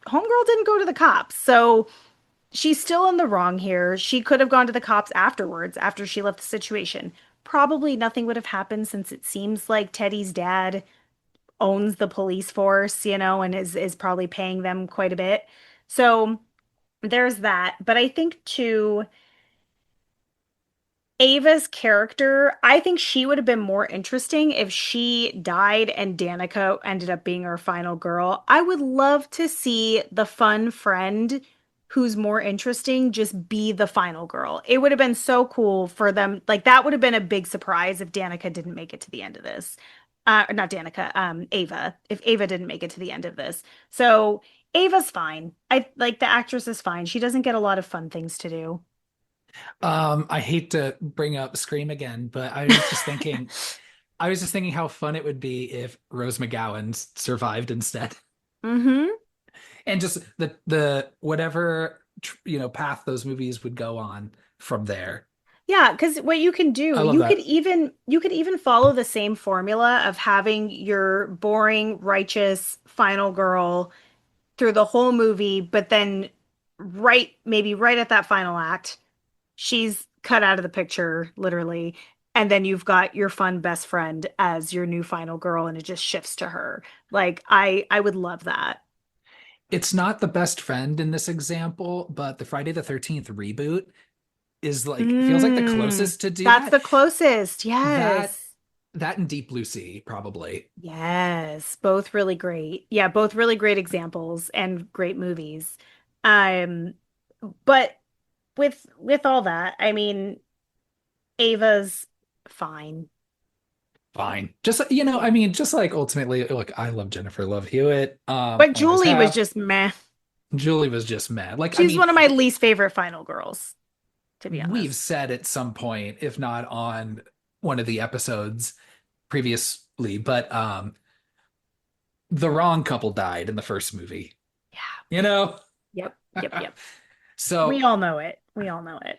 Homegirl didn't go to the cops. So she's still in the wrong here. She could have gone to the cops afterwards, after she left the situation. Probably nothing would have happened since it seems like Teddy's dad owns the police force, and is probably paying them quite a bit. So there's that. But I think too, Ava's character, I think she would have been more interesting if she died and Danica ended up being her final girl. I would love to see the fun friend who's more interesting just be the final girl. It would have been so cool for them. Like that would have been a big surprise if Danica didn't make it to the end of this. Not Danica, Ava. If Ava didn't make it to the end of this. So Ava's fine. I like the actress is fine. She doesn't get a lot of fun things to do. I hate to bring up Scream again, but I was just thinking how fun it would be if Rose McGowan survived instead. Mm-hmm. And just the whatever path those movies would go on from there. Yeah, because what you can I do, love that. you could even follow the same formula of having your boring, righteous final girl through the whole movie, but then maybe right at that final act, she's cut out of the picture, literally, and then you've got your fun best friend as your new final girl, and it just shifts to her. Like I would love that. It's not the best friend in this example, but the Friday the 13th reboot is like feels like the Mm, closest to do that's that. the closest. That Yes. that and Deep Blue Sea probably. Yes, both really great. Yeah, both really great examples and great movies. Um, but with all that, I mean, Ava's fine. Fine. Just I mean, just like ultimately, look, I love Jennifer Love Hewitt. But Always Julie was have. just meh. Julie was just mad. Like, I She's mean, one of my least favorite final girls, to be we've honest. said at some point, if not on one of the episodes previously, but the wrong couple died in the first movie. Yeah. You know? Yep. Yep. Yep. We So, all know it. We all know it.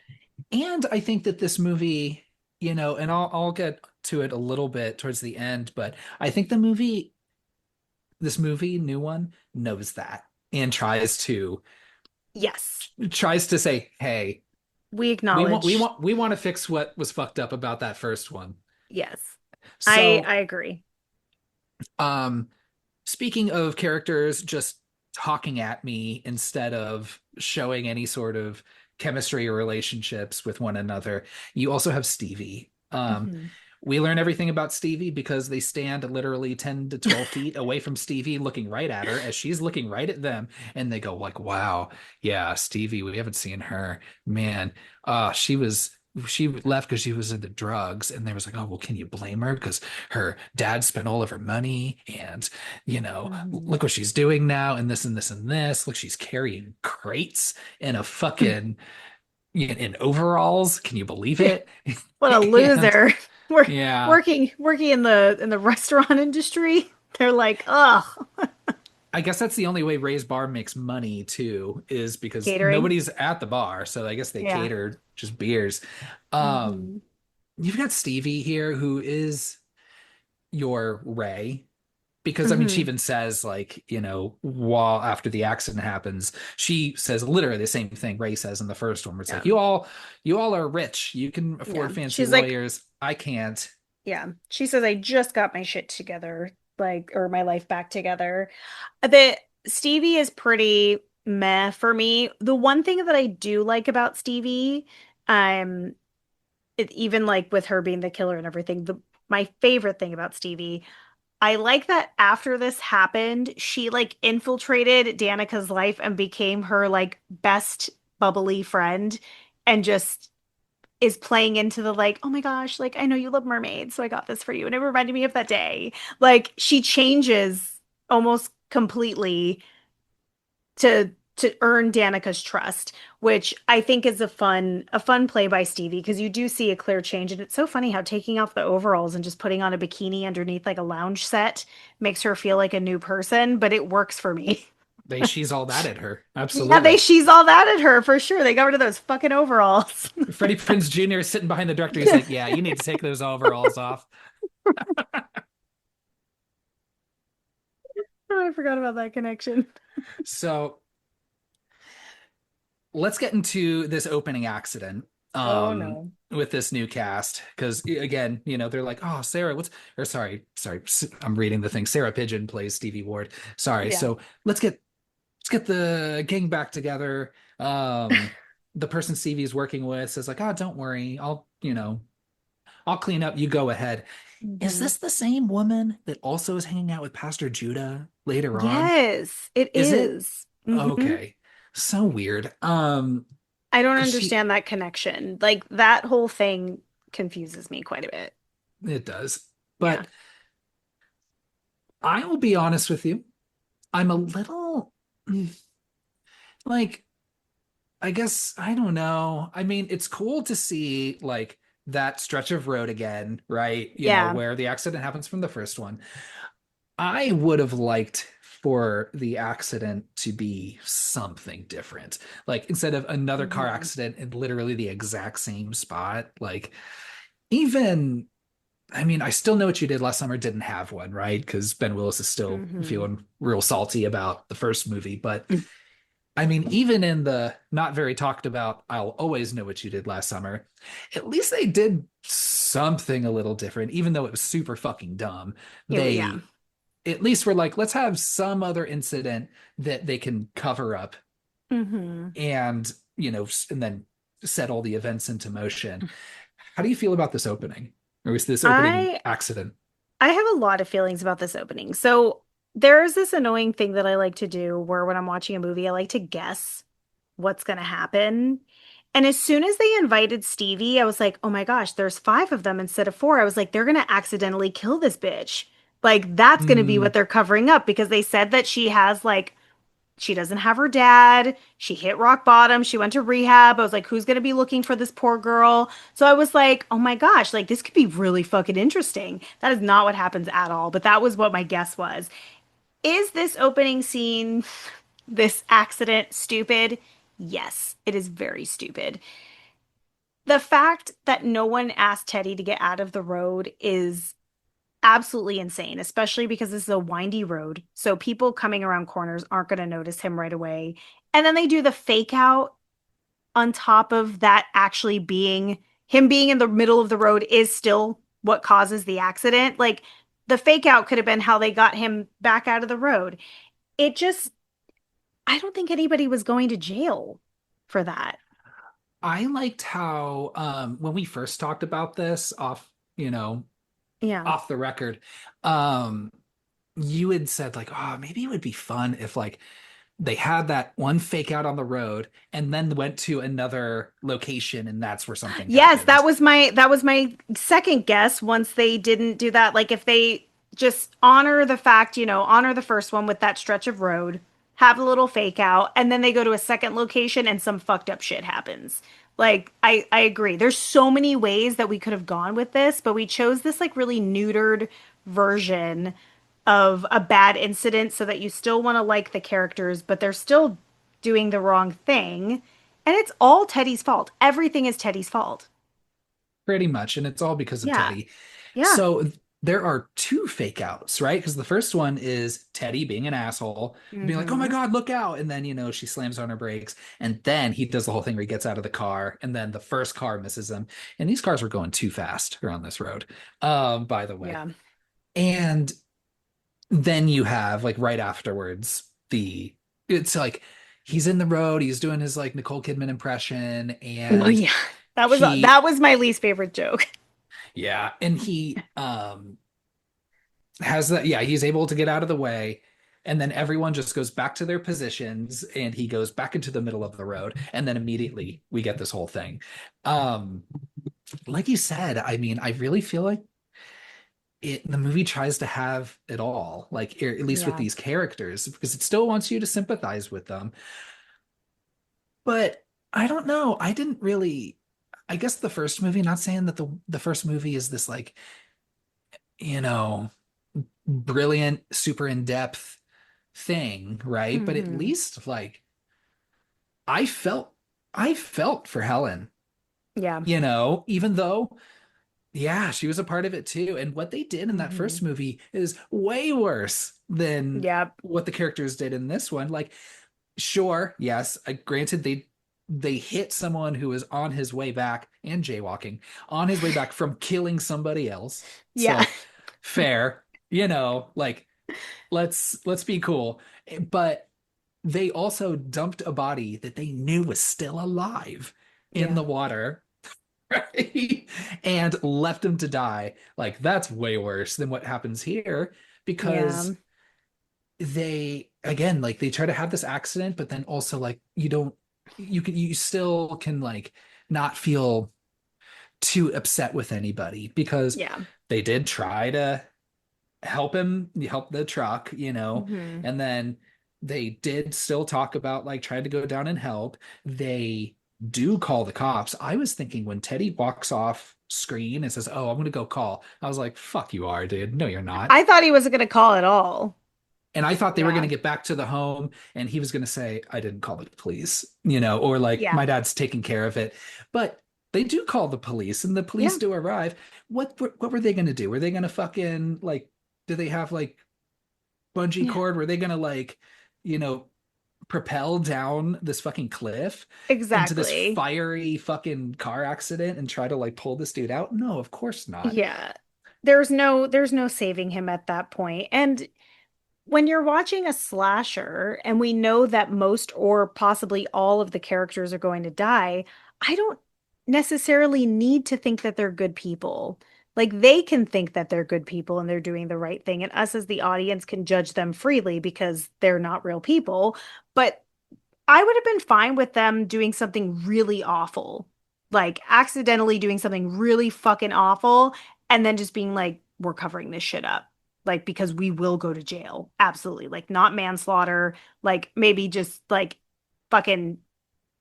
and I think that this movie, and I'll get to it a little bit towards the end, but I think this movie, new one, knows that and Yes. tries to say, hey, We we want we acknowledge. want we want to fix what was fucked up about that first one. Yes. I So, agree. um, speaking of characters just talking at me instead of showing any sort of chemistry or relationships with one another, you also have Stevie. Mhm. We learn everything about Stevie because they stand literally 10 to 12 feet away from Stevie, looking right at her as she's looking right at them. And they go like, wow, yeah, Stevie, we haven't seen her. Man, she left because she was into drugs. And they was like, oh, well, can you blame her? Because her dad spent all of her money and, Mhm. look what she's doing now and this and this and this. Look, she's carrying crates in a fucking in overalls. Can you believe it? What a And loser. We're yeah, working in the restaurant industry. They're like, ugh, I guess that's the only way Ray's Bar makes money too, is because catering. nobody's at the bar. So I guess they Yeah. cater just beers. Um, Hmm. you've got Stevie here, who is, your Ray. Because I mean, she Hmm. even says, like, while after the accident happens, she says literally the same thing Ray says in the first one, where it's Yeah. like, you all are rich, you can Yeah. afford fancy She's like, lawyers, I can't. yeah. She says, I just got my shit together, like, or my life back together. The Stevie is pretty meh for me. The one thing that I do like about Stevie, um, even like with her being the killer and everything, my favorite thing about Stevie, I like that after this happened, she like infiltrated Danica's life and became her like best bubbly friend and just is playing into the like, oh my gosh, like I know you love mermaids, so I got this for you. And it reminded me of that day. Like she changes almost completely to earn Danica's trust, which I think is a fun play by Stevie because you do see a clear change. And it's so funny how taking off the overalls and just putting on a bikini underneath like a lounge set makes her feel like a new person, but it works for me. She's all that at her. Yeah, they Absolutely. she's all that at her for sure. They got rid of those fucking overalls. Freddie Prinze Jr. is sitting behind the director. He's like, yeah, you need to take those overalls off. Oh, I forgot about that connection. So let's get into this opening accident Oh no. with this new cast because again, they're like, oh, Sarah, what's or sorry, I'm reading the thing. Sarah Pigeon plays Stevie Ward. Sorry. Yeah. So let's get the gang back together. The person Stevie's working with says like, oh, don't worry, I'll clean up, you go ahead. Is Mhm. this the same woman that also is hanging out with Pastor Judah later on? Yes, it Is it? is. Hmm. Okay. So weird. I don't Because she understand that connection. Like that whole thing confuses me quite a bit. it does. Yeah. But I will be honest with you. I'm a little like, I guess I don't know. I mean, it's cool to see like that stretch of road again, right? Yeah. Where the accident happens from the first one. I would have liked for the accident to be something different. Like instead of another car Hmm. accident in literally the exact same spot, like even I mean, I still know what you did last summer didn't have one, right? Because Ben Willis is still Hmm. feeling real salty about the first movie. But I mean, even in the not very talked about, I'll always know what you did last summer, at least they did something a little different, even though it was super fucking dumb. Yeah. They at least were like, let's have some other incident that they can cover up Hmm. and, and then set all the events into motion. How do you feel about this opening? Or is this opening I accident? I have a lot of feelings about this opening. So there's this annoying thing that I like to do where when I'm watching a movie, I like to guess what's going to happen. And as soon as they invited Stevie, I was like, oh my gosh, there's five of them instead of four. I was like, they're going to accidentally kill this bitch. Like, that's going to be what Mm, they're covering up because they said that she has, like, she doesn't have her dad. She hit rock bottom. She went to rehab. I was like, who's going to be looking for this poor girl? So I was like, oh my gosh, like, this could be really fucking interesting. That is not what happens at all. But that was what my guess was. Is this opening scene, this accident, stupid? Yes, it is very stupid. The fact that no one asked Teddy to get out of the road is absolutely insane, especially because this is a windy road. So people coming around corners aren't going to notice him right away. And then they do the fake out on top of that actually being him being in the middle of the road is still what causes the accident. Like the fake out could have been how they got him back out of the road. It just, I don't think anybody was going to jail for that. I liked how when we first talked about this Yeah. off the record, um, you had said like, oh, maybe it would be fun if like they had that one fake out on the road and then went to another location and that's where something Yes, happened. that was my second guess once they didn't do that. Like if they just honor the fact, honor the first one with that stretch of road, have a little fake out, and then they go to a second location and some fucked up shit happens. Like I agree. There's so many ways that we could have gone with this, but we chose this like really neutered version of a bad incident so that you still want to like the characters, but they're still doing the wrong thing. And it's all Teddy's fault. Everything is Teddy's fault. Pretty much, and it's all because of Yeah. Teddy. Yeah. So there are two fake outs, right? Because the first one is Teddy being an asshole and being like, "Oh my Hmm. God, look out!" And then she slams on her brakes, and then he does the whole thing where he gets out of the car, and then the first car misses him. And these cars were going too fast around this road, by the way. Yeah. And then you have like right afterwards the it's like he's in the road, he's doing his like Nicole Kidman impression, Oh and yeah. he That was my least favorite joke. yeah, and he has that yeah, he's able to get out of the way. And then everyone just goes back to their positions and he goes back into the middle of the road. And then immediately we get this whole thing. Um, like you said, I mean, I really feel like the movie tries to have it all, like at least with Yeah. these characters, because it still wants you to sympathize with them. But I don't know. I didn't really. I guess the first movie. Not saying that the first movie is this like you know brilliant, super in depth thing, right? But at Hmm. least like I felt I felt for Helen. Yeah. Even though yeah, she was a part of it too. And what they did in that Hmm. first movie is way worse than Yeah. what the characters did in this one. Like, sure, yes, granted they hit someone who was on his way back and jaywalking on his way back from killing somebody else. Yeah. So fair, like let's be cool. But they also dumped a body that they knew was still alive in Yeah. the water, right? And left him to die. Like that's way worse than what happens here Yeah. because they again like they try to have this accident, but then also like you still can like not feel too upset with anybody because Yeah. they did try to help the truck, Hmm. and then they did still talk about like trying to go down and help. They do call the cops. I was thinking when Teddy walks off screen and says, "Oh, I'm gonna go call," I was like, "Fuck you are, dude. No, you're not." I thought he wasn't going to call at all. And I thought they were going to Yeah. get back to the home and he was going to say, "I didn't call the police," or like, Yeah. "My dad's taking care of it." But they do call the police and the Yeah. police do arrive. What were they going to do? Were they going to fucking like, do they have like bungee Yeah. cord? Were they going to like, you know, propel down this fucking cliff into this Exactly. fiery fucking car accident and try to like pull this dude out? No, of course not. Yeah. There's no saving him at that point. And when you're watching a slasher and we know that most or possibly all of the characters are going to die, I don't necessarily need to think that they're good people. Like they can think that they're good people and they're doing the right thing, and us as the audience can judge them freely because they're not real people. But I would have been fine with them doing something really awful, like accidentally doing something really fucking awful, and then just being like, we're covering this shit up. Like, because we will go to jail. Absolutely. Like, not manslaughter, like, maybe just like fucking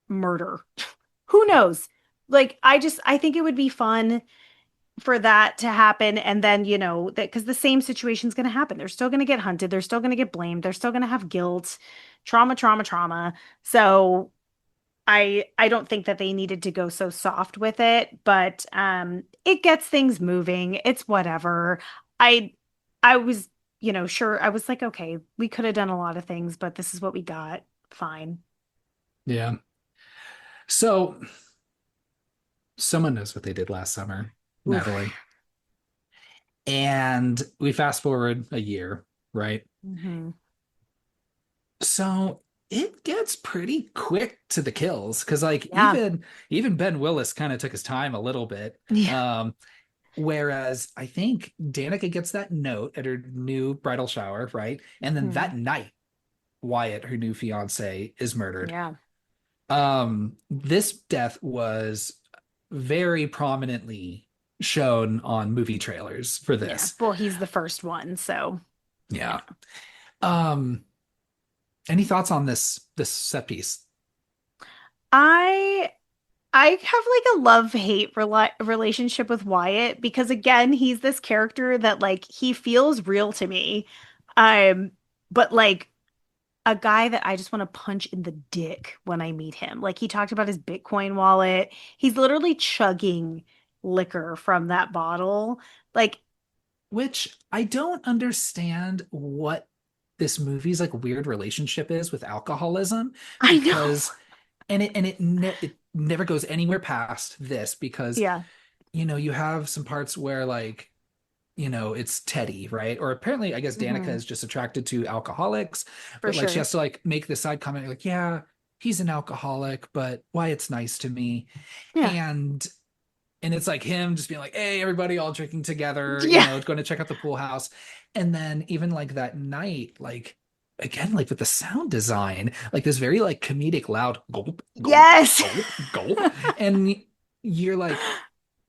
murder. Who knows? Like, I think it would be fun for that to happen. And then, that because the same situation's going to happen. They're still going to get hunted. They're still going to get blamed. They're still going to have guilt, trauma, trauma, trauma. So I don't think that they needed to go so soft with it, but it gets things moving. It's whatever. I I was, sure. I was like, okay, we could have done a lot of things, but this is what we got. Fine. Yeah. So someone knows what they did last summer, Oof. Natalie. And we fast forward a year, right? Hmm. So it gets pretty quick to the kills because like Yeah. even Ben Willis kind of took his time a little bit. Yeah. Whereas I think Danica gets that note at her new bridal shower, right? And then Hmm. that night, Wyatt, her new fiance, is murdered. Yeah. This death was very prominently shown on movie trailers for Yeah. this. Well, he's the first one, so yeah. Yeah. Um, any thoughts on this set piece? I I have like a love-hate relationship with Wyatt because again, he's this character that like he feels real to me. Um, but like a guy that I just want to punch in the dick when I meet him. Like he talked about his Bitcoin wallet. He's literally chugging liquor from that bottle. Like which I don't understand what this movie's like weird relationship is with alcoholism I know. because it never goes anywhere past this because Yeah, you have some parts where like it's Teddy, right? Or apparently I guess Danica hmm is just attracted to alcoholics, for but like she sure. has to like make the side comment like, yeah, he's an alcoholic, but Wyatt's nice to me. Yeah. And it's like him just being like, hey, everybody all drinking together, Yeah. going to check out the pool house. And then even like that night, like again, like with the sound design, like this very like comedic loud gulp, gulp, Yes. gulp, gulp. And you're like,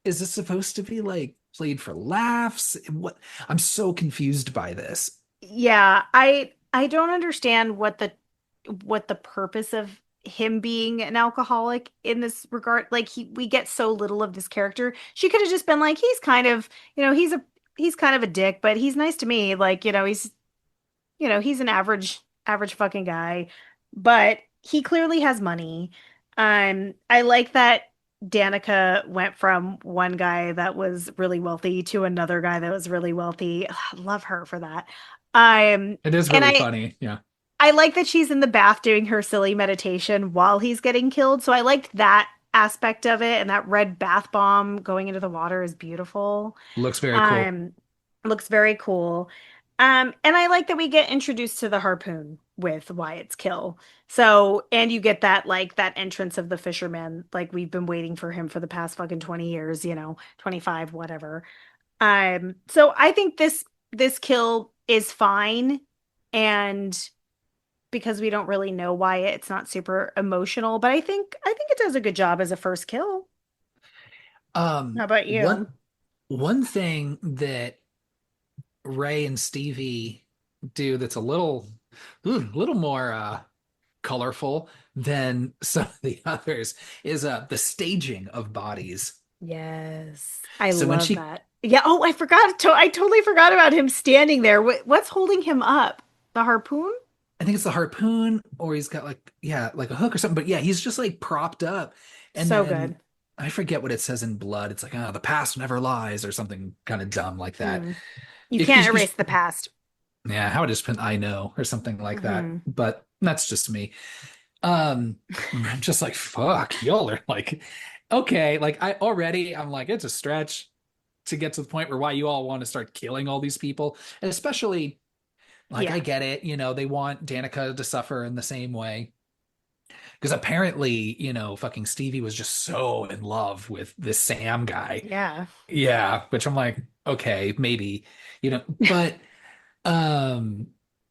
is this supposed to be like played for laughs? What I'm so confused by this. Yeah, I don't understand what the purpose of him being an alcoholic in this regard. Like we get so little of this character. She could have just been like, he's kind of, he's kind of a dick, but he's nice to me. Like, he's an average fucking guy, but he clearly has money. I like that Danica went from one guy that was really wealthy to another guy that was really wealthy. Ugh, love her for that. Um, It is and really funny. Yeah. I like that she's in the bath doing her silly meditation while he's getting killed. So I liked that aspect of it, and that red bath bomb going into the water is beautiful. Looks very cool. Um, looks very cool. And I like that we get introduced to the harpoon with Wyatt's kill. So, and you get that like that entrance of the fisherman, like we've been waiting for him for the past fucking 20 years, 25, whatever. So I think this kill is fine, and because we don't really know Wyatt, it's not super emotional, but I think it does a good job as a first kill. How about One you? thing that Ray and Stevie do that's a little more colorful than some of the others is the staging of bodies. Yes, I So when love she that. Yeah. Oh, I forgot. I totally forgot about him standing there. What's holding him up? The harpoon? I think it's the harpoon or he's got like yeah, like a hook or something, but yeah, he's just like propped up. And So then good. I forget what it says in blood. It's like, oh, the past never lies or something kind of dumb like that. Mm. You You, can't you, you, erase the past. yeah, how would just put I know or something like that. Hmm But that's just me. Um, I'm just like, fuck, y'all are like, okay, like I'm like, it's a stretch to get to the point where why you all want to start killing all these people, and especially like I Yeah. get it, they want Danica to suffer in the same way because apparently, fucking Stevie was just so in love with this Sam guy. Yeah. Yeah, which I'm like, okay, maybe, but um,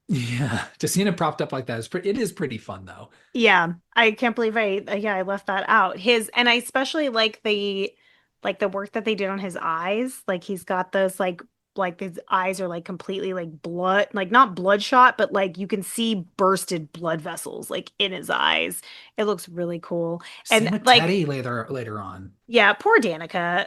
yeah, just seeing it propped up like that it is pretty fun though. Yeah, I can't believe I left that out. And I especially like the work that they did on his eyes. Like he's got those like his eyes are like completely like blood, like not bloodshot, but like you can see bursted blood vessels like in his eyes. It looks really cool. And Same with like Teddy later on. yeah, poor Danica.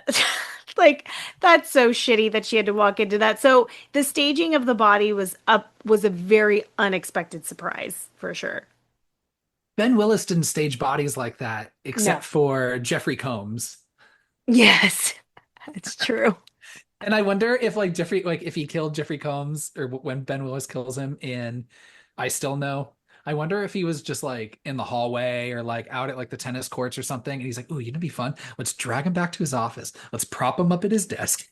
Like that's so shitty that she had to walk into that. So the staging of the body was a very unexpected surprise for sure. Ben Willis didn't stage bodies like that, except No. for Jeffrey Combs. Yes. It's true. And I wonder if like Jeffrey, like if he killed Jeffrey Combs or when Ben Willis kills him in I Still Know. I wonder if he was just like in the hallway or like out at like the tennis courts or something. And he's like, "Ooh, you know, be fun. Let's drag him back to his office. Let's prop him up at his desk."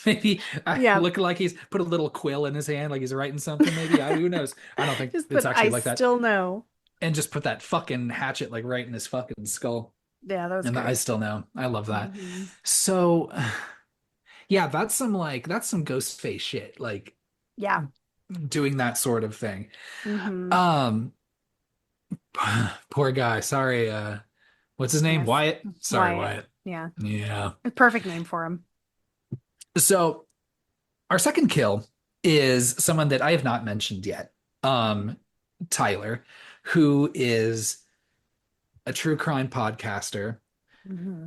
Maybe Yeah. look like he's put a little quill in his hand, like he's writing something. Maybe who knows? I don't think Just it's but actually I like that. still know. And just put that fucking hatchet like right in his fucking skull. Yeah, that was And I great. still know. I love that. Hmm So yeah, that's some ghost face shit, like Yeah. doing that sort of thing. hmm Um poor guy. Sorry, what's his name? Yes. Wyatt. Sorry, Wyatt. Wyatt. Yeah. Yeah. A perfect name for him. So our second kill is someone that I have not mentioned yet. Tyler, who is a true crime podcaster. Hmm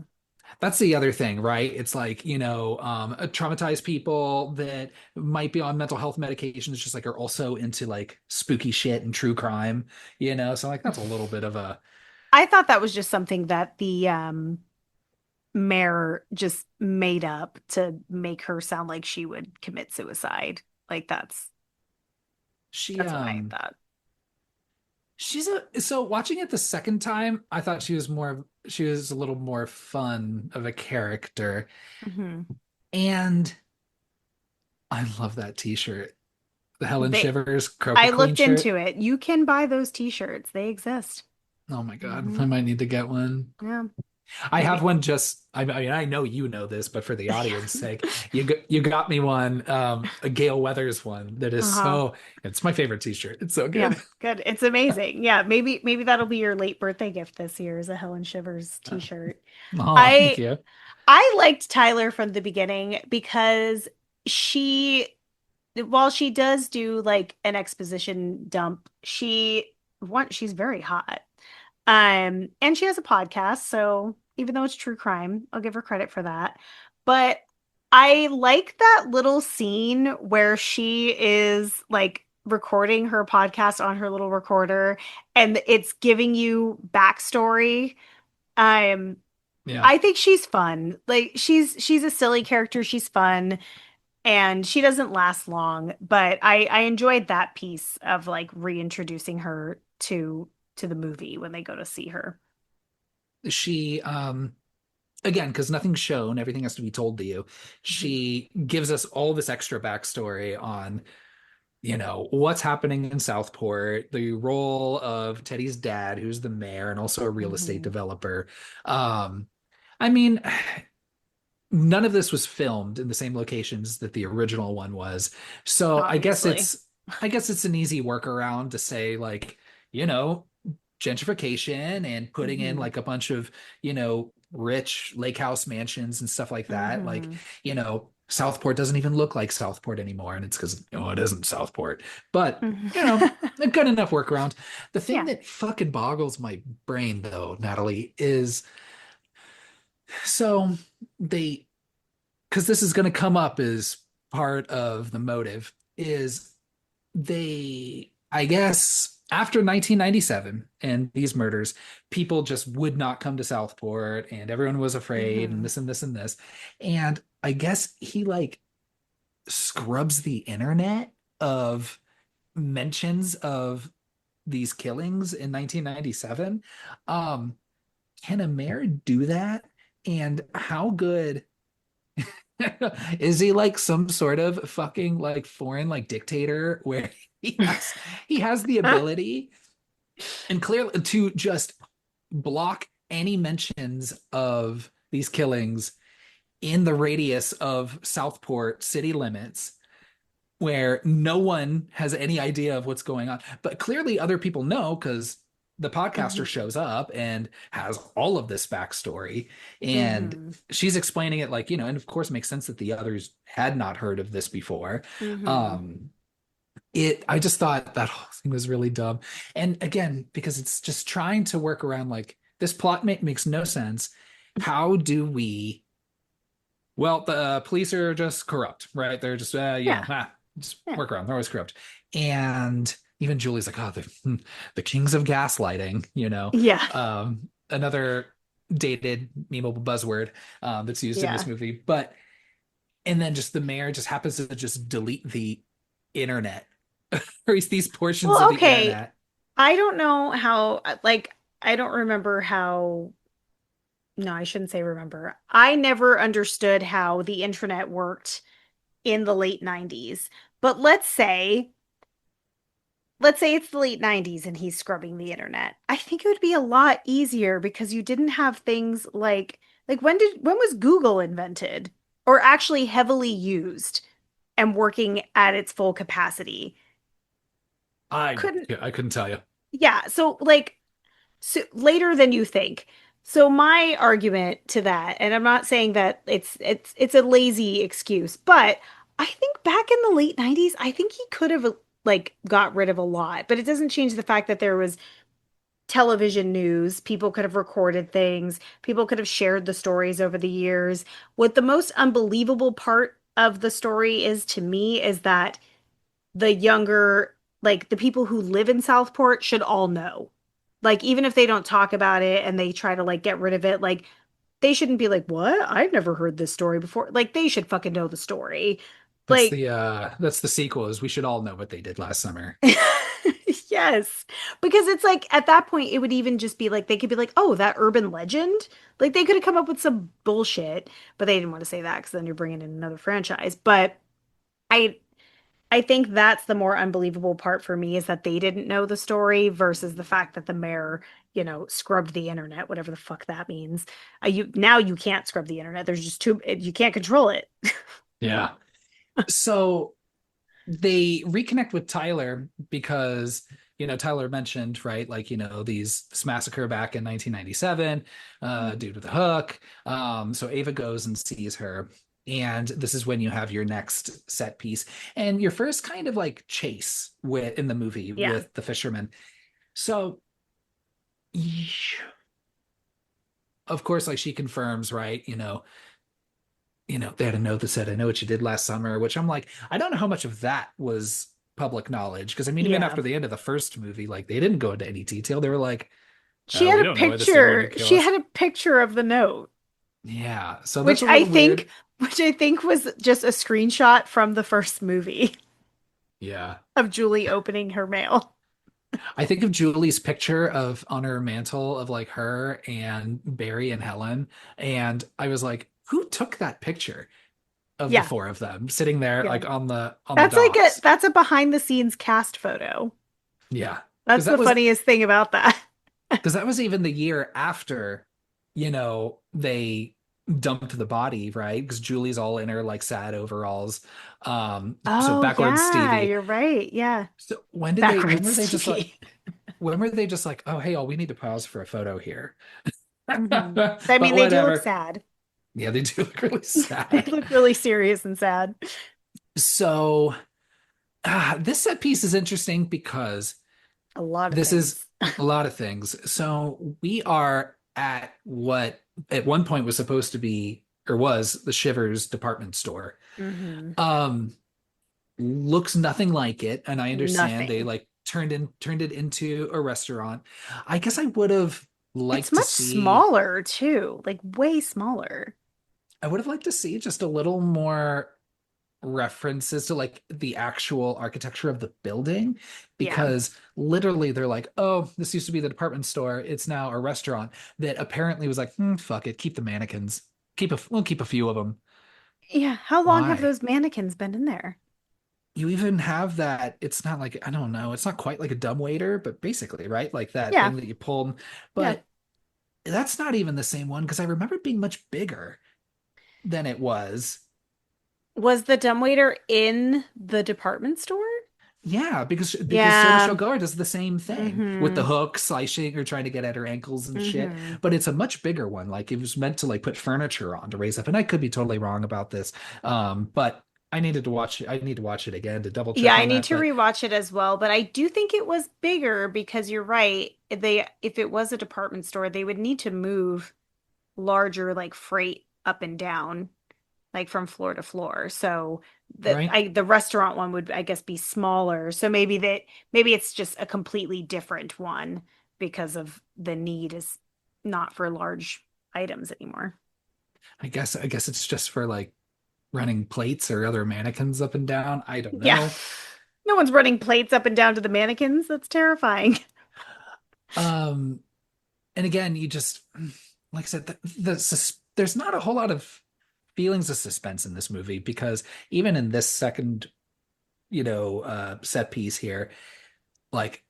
That's the other thing, right? It's like, traumatized people that might be on mental health medications, just like are also into like spooky shit and true crime. So like that's a little bit of a I thought that was just something that the mayor just made up to make her sound like she would commit suicide. Like She that's what I thought. she's a so watching it the second time, I thought she was a little more fun of a character. Hmm. And I love that t-shirt. The Helen They Shivers Croquet I Queen looked shirt. into it. You can buy those t-shirts. They exist. Oh my God, Hmm. I might need to get one. Yeah. I have Maybe. one just I mean I know you know this, but for the audience sake, you got me one, a Gale Weathers one that is Uh-huh. so it's my favorite t-shirt. It's so Yeah, good. good. It's amazing. Yeah, maybe that'll be your late birthday gift this year is a Helen Shivers t-shirt. Oh, thank I you. I liked Tyler from the beginning because she while she does do like an exposition dump, she's very hot. And she has a podcast, so even though it's true crime, I'll give her credit for that. But I like that little scene where she is like recording her podcast on her little recorder and it's giving you backstory. Um, Yeah. I think she's fun. Like she's a silly character, she's fun, and she doesn't last long, but I enjoyed that piece of like reintroducing her to the movie when they go to see her. She again, because nothing's shown, everything has to be told to you. Mhm. She gives us all this extra backstory on, what's happening in Southport, the role of Teddy's dad, who's the mayor and also a real estate Mhm. developer. Um, I mean, none of this was filmed in the same locations that the original one was. So Obviously. I guess it's an easy workaround to say like, you know, gentrification and putting in Hmm. like a bunch of, rich lake house mansions and stuff like that. Like, Hmm. Southport doesn't even look like Southport anymore. And it's because, it isn't Southport. But, Hmm. a good enough workaround. The thing Yeah. that fucking boggles my brain though, Natalie, is so they because this is going to come up as part of the motive is they I guess after 1997 and these murders, people just would not come to Southport and everyone was afraid and Hmm. this and this and this, and I guess he like scrubs the internet of mentions of these killings in 1997. um can a mayor do that? And how good is he like some sort of fucking like foreign like dictator where he has the ability and clearly to just block any mentions of these killings in the radius of Southport city limits where no one has any idea of what's going on. But clearly other people know because the podcaster Hmm. shows up and has all of this backstory. And Hmm. she's explaining it like, and of course it makes sense that the others had not heard of this before. Hmm. Um, I just thought that whole thing was really dumb. And again, because it's just trying to work around like this plot makes no sense. How do we well, the police are just corrupt, right? They're just, Yeah. just Yeah. work around. They're always corrupt. And even Julie's like, oh, the kings of gaslighting. Yeah. Another dated memeable buzzword that's used in this Yeah. movie. And then just the mayor just happens to just delete the internet or these portions of Well, the okay. internet. I don't know how, like, I don't remember how. No, I shouldn't say remember. I never understood how the internet worked in the late 90s. But let's say it's the late 90s and he's scrubbing the internet. I think it would be a lot easier because you didn't have things like when was Google invented or actually heavily used and working at its full capacity? Couldn't I couldn't tell you. Yeah, so like so later than you think. So my argument to that, and I'm not saying that it's a lazy excuse, but I think back in the late 90s, I think he could have like got rid of a lot, but it doesn't change the fact that there was television news, people could have recorded things, people could have shared the stories over the years. What the most unbelievable part of the story is to me is that the younger, like the people who live in Southport should all know. Like even if they don't talk about it and they try to like get rid of it, like they shouldn't be like, "What? I've never heard this story before." Like they should fucking know the story. Like That's the sequel is we should all know what they did last summer. yes. Because it's like at that point it would even just be like they could be like, "Oh, that urban legend?" Like they could have come up with some bullshit, but they didn't want to say that because then you're bringing in another franchise. But I I think that's the more unbelievable part for me is that they didn't know the story versus the fact that the mayor, scrubbed the internet, whatever the fuck that means. You now you can't scrub the internet. There's just too you can't control it. Yeah. So they reconnect with Tyler because Tyler mentioned, right, like this massacre back in 1997, dude with a hook. So Ava goes and sees her, and this is when you have your next set piece and your first kind of like chase with in the movie Yeah. with the fisherman. So of course, like she confirms, right, they had a note that said, "I know what you did last summer," which I'm like, I don't know how much of that was public knowledge. Because I mean, even Yeah. after the end of the first movie, like they didn't go into any detail. They were like, She had we a don't know why this dude wanted picture. to kill She us. had a picture of the note, Yeah. So that's which a I little think weird. which I think was just a screenshot from the first movie Yeah. of Julie opening her mail. I think of Julie's picture of on her mantle of like her and Barry and Helen. And I was like, who took that picture of the Yeah. four of them sitting there Yeah. like on the That's like a docks? that's a behind the scenes cast photo. Yeah. Because That's the funniest thing about that. that was even the year after, they dumped the body, right? Because Julie's all in her like sad overalls. So Oh backwards yeah, Stevie. you're right. Yeah. So when Backwards were they just like, Stevie. oh, hey, all we need to pause for a photo here. Hmm. I But mean, they do look whatever. sad. Yeah, they do look really They sad. look really serious and sad. So this set piece is interesting because A lot of this is things. a lot of things. So we are at what at one point was supposed to be or was the Shivers department store. Hmm. Um, looks nothing like it, and I understand they Nothing. like turned it into a restaurant. I guess I would have It's liked to much see smaller too, like way smaller. I would have liked to see just a little more references to like the actual architecture of the building Yeah. because literally they're like, oh, this used to be the department store, it's now a restaurant that apparently was like, fuck it, keep the mannequins, we'll keep a few of them. Yeah. How long have Why? those mannequins been in there? You even have that, it's not like, I don't know, it's not quite like a dumbwaiter, but basically, right, like that Yeah. thing that you pull, Yeah. but that's not even the same one because I remember it being much bigger than it was. Was the dumbwaiter in the department store? Yeah, because Sarah Yeah. Michelle Gellar does the same thing with the Hmm. hook, slicing or trying to get at her ankles and shit. Hmm. But it's a much bigger one. Like it was meant to like put furniture on to raise up. And I could be totally wrong about this. But I needed to watch it. I need to watch it again to double Yeah, check I on need that. to But rewatch it as well, but I do think it was bigger because you're right. If it was a department store, they would need to move larger like freight up and down, like from floor to floor. So right, the restaurant one would, I guess, be smaller. So maybe it's just a completely different one because of the need is not for large items anymore. I guess it's just for like running plates or other mannequins up and down. I don't Yeah. know. No one's running plates up and down to the mannequins. That's terrifying. Um, and again, you just like I said, there's not a whole lot of feelings of suspense in this movie because even in this second, set piece here, like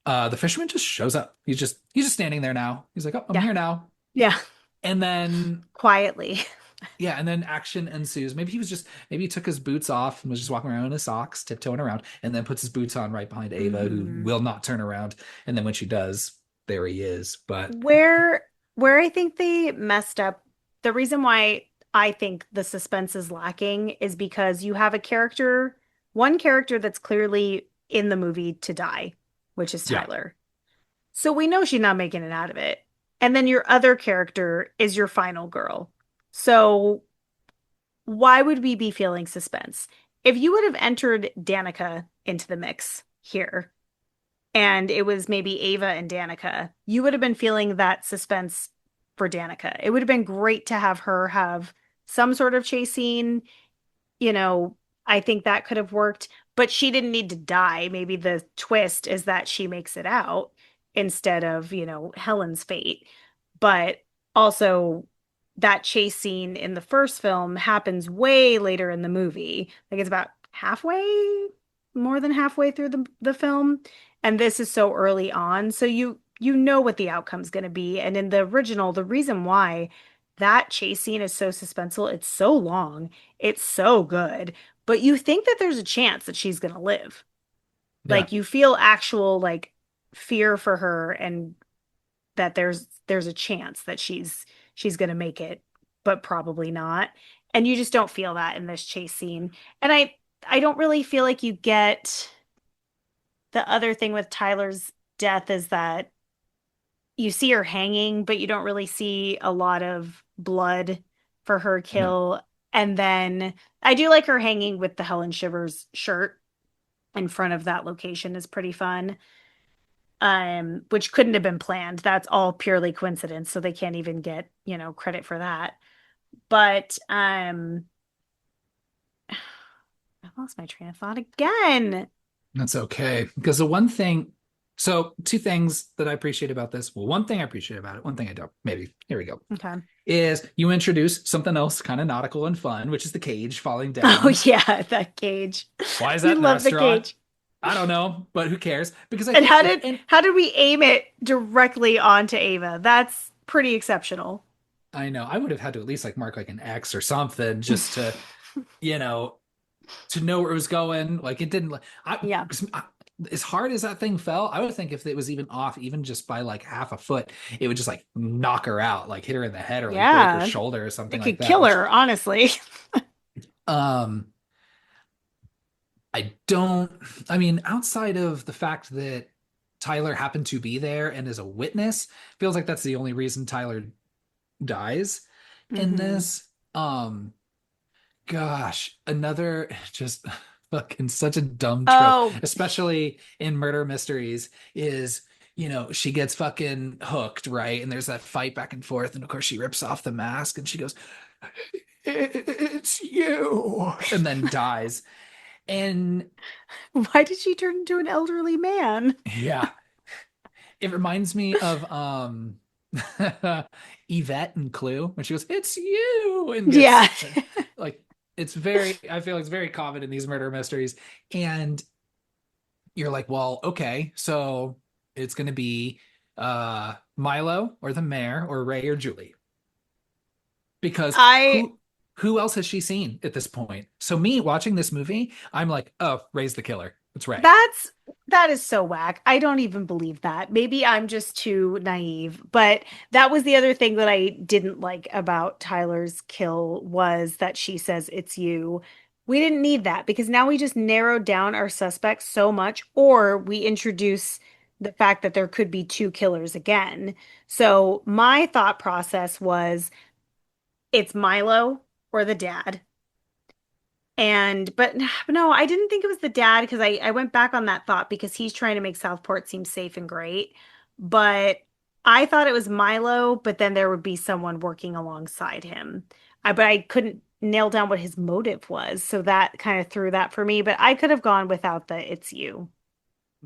the fisherman just shows up. He's just standing there now. He's like, "Oh, I'm Yeah. here now." Yeah. And then Quietly. yeah, and then action ensues. Maybe he took his boots off and was just walking around in his socks, tiptoeing around, and then puts his boots on right behind Ava, who Hmm. will not turn around. And then when she does, there he is. But Where where I think they messed up, the reason why I think the suspense is lacking is because you have one character that's clearly in the movie to die, which is yeah, Tyler. So we know she's not making it out of it. And then your other character is your final girl. So why would we be feeling suspense? If you would have entered Danica into the mix here, and it was maybe Ava and Danica, you would have been feeling that suspense for Danica. It would have been great to have her have some sort of chase scene. You know, I think that could have worked, but she didn't need to die. Maybe the twist is that she makes it out instead of, Helen's fate. But also, that chase scene in the first film happens way later in the movie. Like it's about halfway, more than halfway through the film, and this is so early on. So you know what the outcome's going to be. And in the original, the reason why that chase scene is so suspenseful, it's so long, it's so good, but you think that there's a chance that she's going to live. Yeah. Like you feel actual like fear for her and that there's a chance that she's going to make it, but probably not. And you just don't feel that in this chase scene. And I don't really feel like you get the other thing with Tyler's death is that you see her hanging, but you don't really see a lot of blood for her No. kill. And then I do like her hanging with the Helen Shivers shirt in front of that location is pretty fun. Which couldn't have been planned. That's all purely coincidence, so they can't even get, credit for that. But I lost my train of thought again. That's okay. Because the one thing, so two things that I appreciate about this. Well, one thing I appreciate about it, one thing I don't, maybe, here we go, Okay. is you introduce something else kind of nautical and fun, which is the cage falling Oh down. yeah, that cage. Why is We that in the love the restaurant? cage. I don't know, but who cares? Because I And think how if, did and how did we aim it directly onto Ava? That's pretty exceptional. I know I would have had to at least like mark like an X or something just to, you know, to know where it was going. Like it didn't, Yeah. as hard as that thing fell, I would think if it was even off, even just by like half a foot, it would just like knock her out, like hit her in the head or like break her Yeah. shoulder or something It like could that, kill which her, honestly. um I don't, I mean, outside of the fact that Tyler happened to be there and is a witness, feels like that's the only reason Tyler dies in Hmm. this. Gosh, another just fucking such a dumb trope, Oh, especially in murder mysteries, is she gets fucking hooked, right? And there's that fight back and forth, and of course she rips off the mask and she goes, "It's you," and then dies. And why did she turn into an elderly man? yeah, it reminds me of Yvette and Clue when she goes, "It's you," and Yeah. gets like it's very I feel like it's very common in these murder mysteries. And you're like, well, okay, so it's gonna be Milo or the mayor or Ray or Julie. Because I who else has she seen at this point? So me watching this movie, I'm like, oh, Ray's the killer. It's Ray. That's that is so whack. I don't even believe that. Maybe I'm just too naive, but that was the other thing that I didn't like about Tyler's kill was that she says it's you. We didn't need that because now we just narrowed down our suspects so much, or we introduce the fact that there could be two killers again. So my thought process was it's Milo or the dad. And but no, I didn't think it was the dad because I went back on that thought because he's trying to make Southport seem safe and great. But I thought it was Milo, but then there would be someone working alongside him. But I couldn't nail down what his motive was, so that kind of threw that for me. But I could have gone without the "it's you."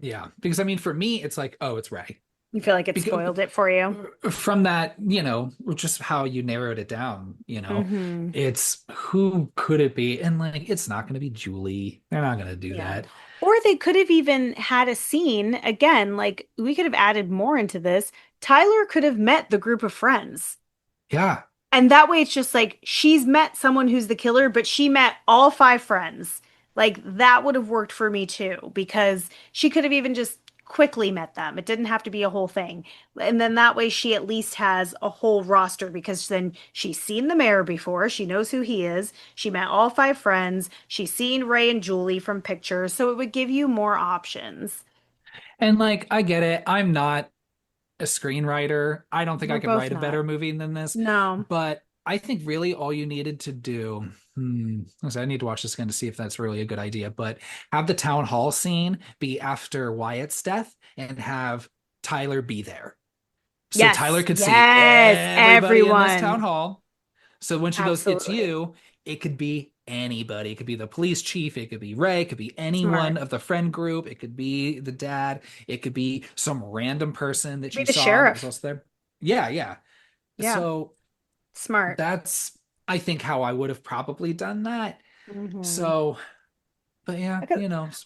Yeah, because I mean, for me, it's like, oh, it's Ray. You feel like it Because spoiled it for you. from that, just how you narrowed it down, Hmm. it's who could it be? And like, it's not going to be Julie. They're not going to do Yeah. that. Or they could have even had a scene again, like we could have added more into this. Tyler could have met the group of friends. Yeah. And that way it's just like she's met someone who's the killer, but she met all five friends. Like that would have worked for me too, because she could have even just quickly met them. It didn't have to be a whole thing. And then that way she at least has a whole roster because then she's seen the mayor before. She knows who he is. She met all five friends. She's seen Ray and Julie from pictures. So it would give you more options. And like, I get it. I'm not a screenwriter. I don't think I We're could both write a not. better movie than this, No. but I think really all you needed to do, I need to watch this again to see if that's really a good idea, but have the town hall scene be after Wyatt's death and have Tyler be there So Tyler Yes, could see yes, everybody in this town everyone. hall. So when she goes, it's Absolutely. you, it could be anybody. It could be the police chief. It could be Ray. It could be anyone Smart. of the friend group. It could be the dad. It could be some random person that Be you the saw that was sheriff. also there. Yeah, yeah. Yeah, So smart. that's, I think, how I would have probably done that. Hmm. So, but yeah,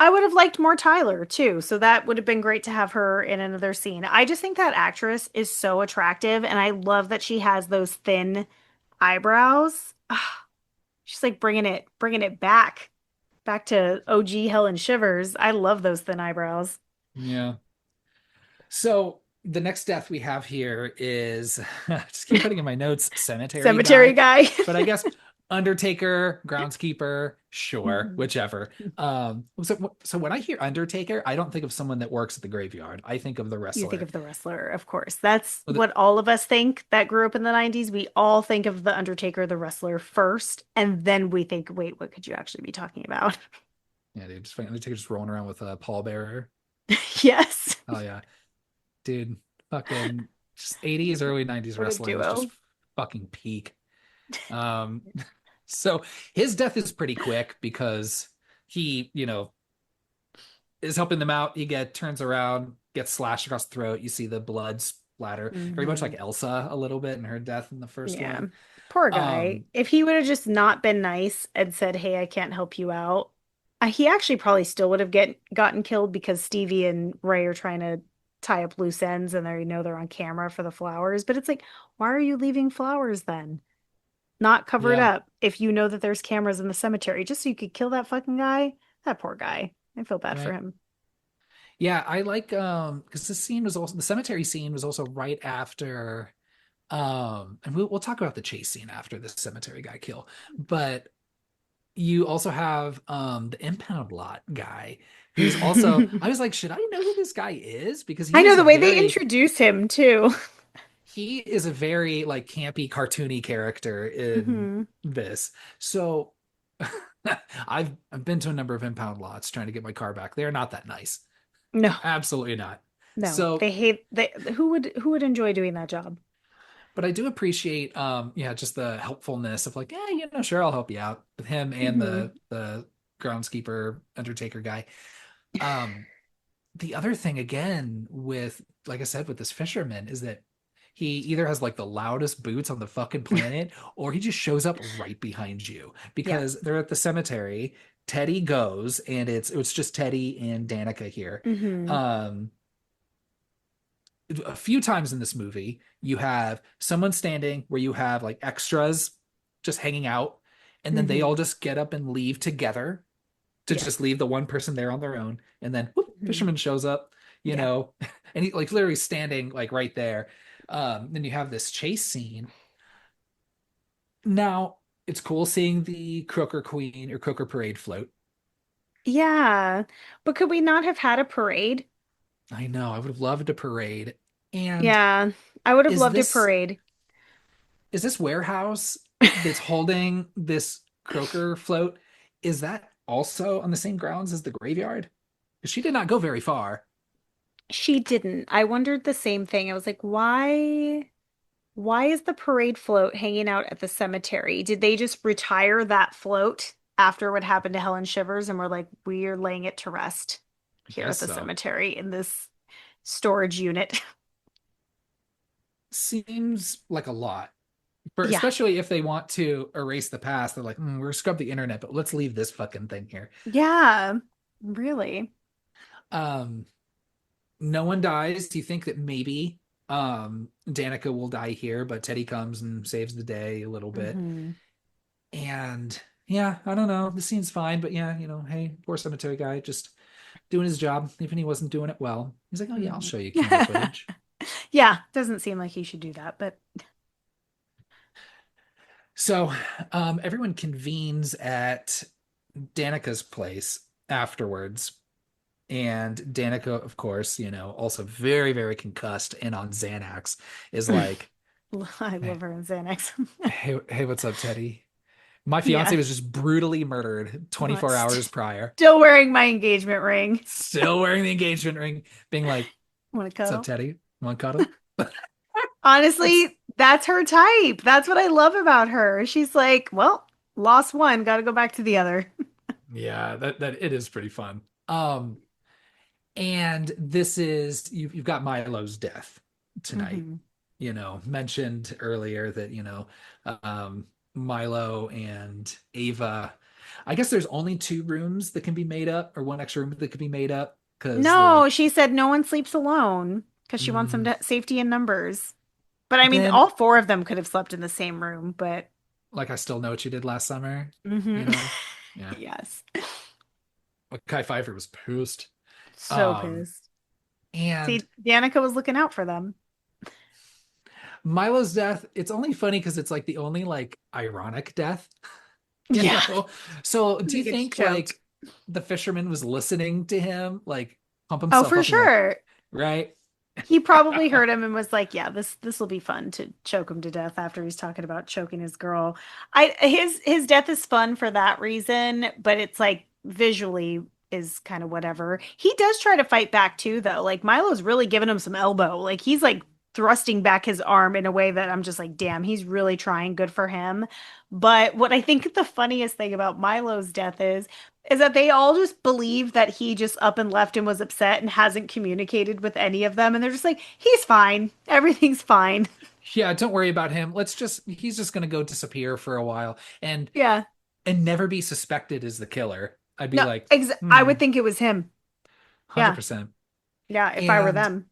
I would have liked more Tyler too, so that would have been great to have her in another scene. I just think that actress is so attractive, and I love that she has those thin eyebrows. Ah, she's like bringing it back to OG Helen Shivers. I love those thin eyebrows. yeah. So the next death we have here is just keep putting in my notes, cemetery Cemetery guy. guy. But I guess Undertaker, groundskeeper, sure, Mhm. whichever. So when I hear Undertaker, I don't think of someone that works at the graveyard. I think of the You think wrestler. of the wrestler, of course. That's Well, what all of us think that grew up in the 90s. We all think of the Undertaker, the wrestler first, and then we think, wait, what could you actually be talking about? yeah, dude, just Undertaker just rolling around with a pallbearer. Yes. Oh yeah, dude, fucking just 80s, early 90s What a wrestling was just duo. fucking peak. Um, so his death is pretty quick because he, is helping them out. Turns around, gets slashed across the throat. You see the blood splatter, very much Hmm. like Elsa a little bit in her death in the first Yeah. one. Poor guy. Um, If he would have just not been nice and said, "Hey, I can't help you out," he actually probably still would have gotten killed because Stevie and Ray are trying to tie up loose ends and they're on camera for the flowers. But it's like, why are you leaving flowers then? Not covered yeah, up if you know that there's cameras in the cemetery just so you could kill that fucking guy. That poor guy. I feel bad for right. him. Yeah, I like because the cemetery scene was also right after and we'll talk about the chase scene after the cemetery guy kill, but you also have the impound lot guy who's also I was like, should I know who this guy is? Because I know the way they introduce him too. he is a very like campy, cartoony character in Hmm. this. So I've been to a number of impound lots trying to get my car back. They're not that nice. No, Absolutely not. no, So, they hate they who would enjoy doing that job? but I do appreciate yeah, just the helpfulness of like, yeah, sure, I'll help you out with him and Hmm. the groundskeeper Undertaker guy. Um the other thing again with like I said with this fisherman is that he either has like the loudest boots on the fucking planet or he just shows up right behind you Yeah. because they're at the cemetery. Teddy goes and it's just Teddy and Danica here. Hmm. Um a few times in this movie you have someone standing where you have like extras just hanging out and then they all Hmm. just get up and leave together to just Yes. leave the one person there on their own. And then whoop, Hmm. fisherman shows up, Yeah. and he like literally standing like right there. Then you have this chase scene. Now it's cool seeing the Croaker Queen or Croaker Parade float. Yeah. But could we not have had a parade? I know, I would have loved a parade. And Yeah. I would have is loved a this parade. is this warehouse that's holding this Croaker float? Is that also on the same grounds as the graveyard? Because she did not go very far. She didn't. I wondered the same thing. I was like, why is the parade float hanging out at the cemetery? Did they just retire that float after what happened to Helen Shivers and we're like, we're laying it to rest I here at guess the so. cemetery in this storage unit? Seems like a lot. For Yeah. especially if they want to erase the past, they're like, we're scrub the internet, but let's leave this fucking thing here. Yeah. Really. Um, no one dies. You think that maybe Danica will die here, but Teddy comes and saves the day a little bit. Hmm. And yeah, I don't know. The scene's fine, but yeah, hey, poor cemetery guy, just doing his job, even he wasn't doing it well. He's like, oh yeah, I'll Hmm. show you camera footage. Yeah, doesn't seem like he should do that, but So everyone convenes at Danica's place afterwards. And Danica, of course, also very, very concussed and on Xanax, is like, I hey, love her in Xanax. hey, what's up, Teddy? My fiance Yeah. was just brutally murdered But 24 hours prior, still wearing my engagement ring. still wearing the engagement ring, being like, Want to what's up, cuddle? Teddy? Want to cuddle? It's Honestly, that's her type. That's what I love about her. She's like, well, lost one, got to go back to the other. yeah, that it is pretty fun. And this is you've got Milo's death tonight. Hmm. Mentioned earlier that, um, Milo and Ava. I guess there's only two rooms that can be made up, or one extra room that could be made up, because No, she said no one sleeps alone because she wants some mm, safety in numbers. But I mean, then, all four of them could have slept in the same room, but like, I still know what you did last summer, hmm. you know? Yeah. Yes. Like, Kai Pfeiffer was pissed. So Um, pissed. and See, Danica was looking out for them. Milo's death, it's only funny because it's like the only like ironic death, you Yeah. know? So do He you gets think choked. like the fisherman was listening to him, like pump Oh, himself for up and like, sure. right? He probably heard him and was like, "Yeah, this will be fun to choke him to death." After he's talking about choking his girl, I his death is fun for that reason, but it's like visually is kind of whatever. He does try to fight back too, though. Like Milo's really giving him some elbow. Like he's like thrusting back his arm in a way that I'm just like, damn, he's really trying. Good for him. But what I think the funniest thing about Milo's death is that they all just believe that he just up and left and was upset and hasn't communicated with any of them. And they're just like, he's fine. Everything's fine. Yeah, don't worry about him. He's just gonna go disappear for a while Yeah. and never be suspected as the killer. I'd be No, like, I would think it was him. Yeah. 100%. Yeah. If I were And them.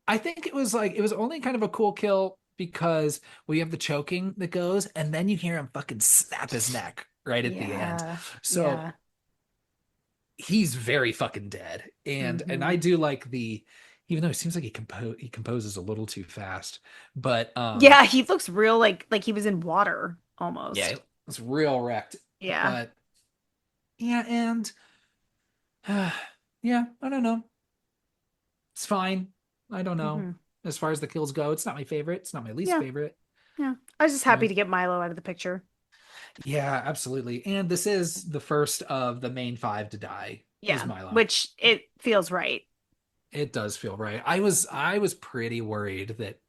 I think it was only kind of a cool kill because we have the choking that goes, and then you hear him fucking snap his neck right at the end. Yeah. So Yeah. he's very fucking dead. And I Hmm. do like even though it seems like he composes a little too fast, but Yeah. He looks real like he was in water yeah, almost. it's real wrecked. Yeah. But yeah, and yeah, I don't know. It's fine. I don't know. Hmm. As far as the kills go, it's not my favorite. It's not my least Yeah. favorite. Yeah. I was just You happy know, to get Milo out of the picture. yeah, absolutely. And this is the first of the main five to die, is Yeah. Milo. Which it feels right. It does feel right. I was pretty worried that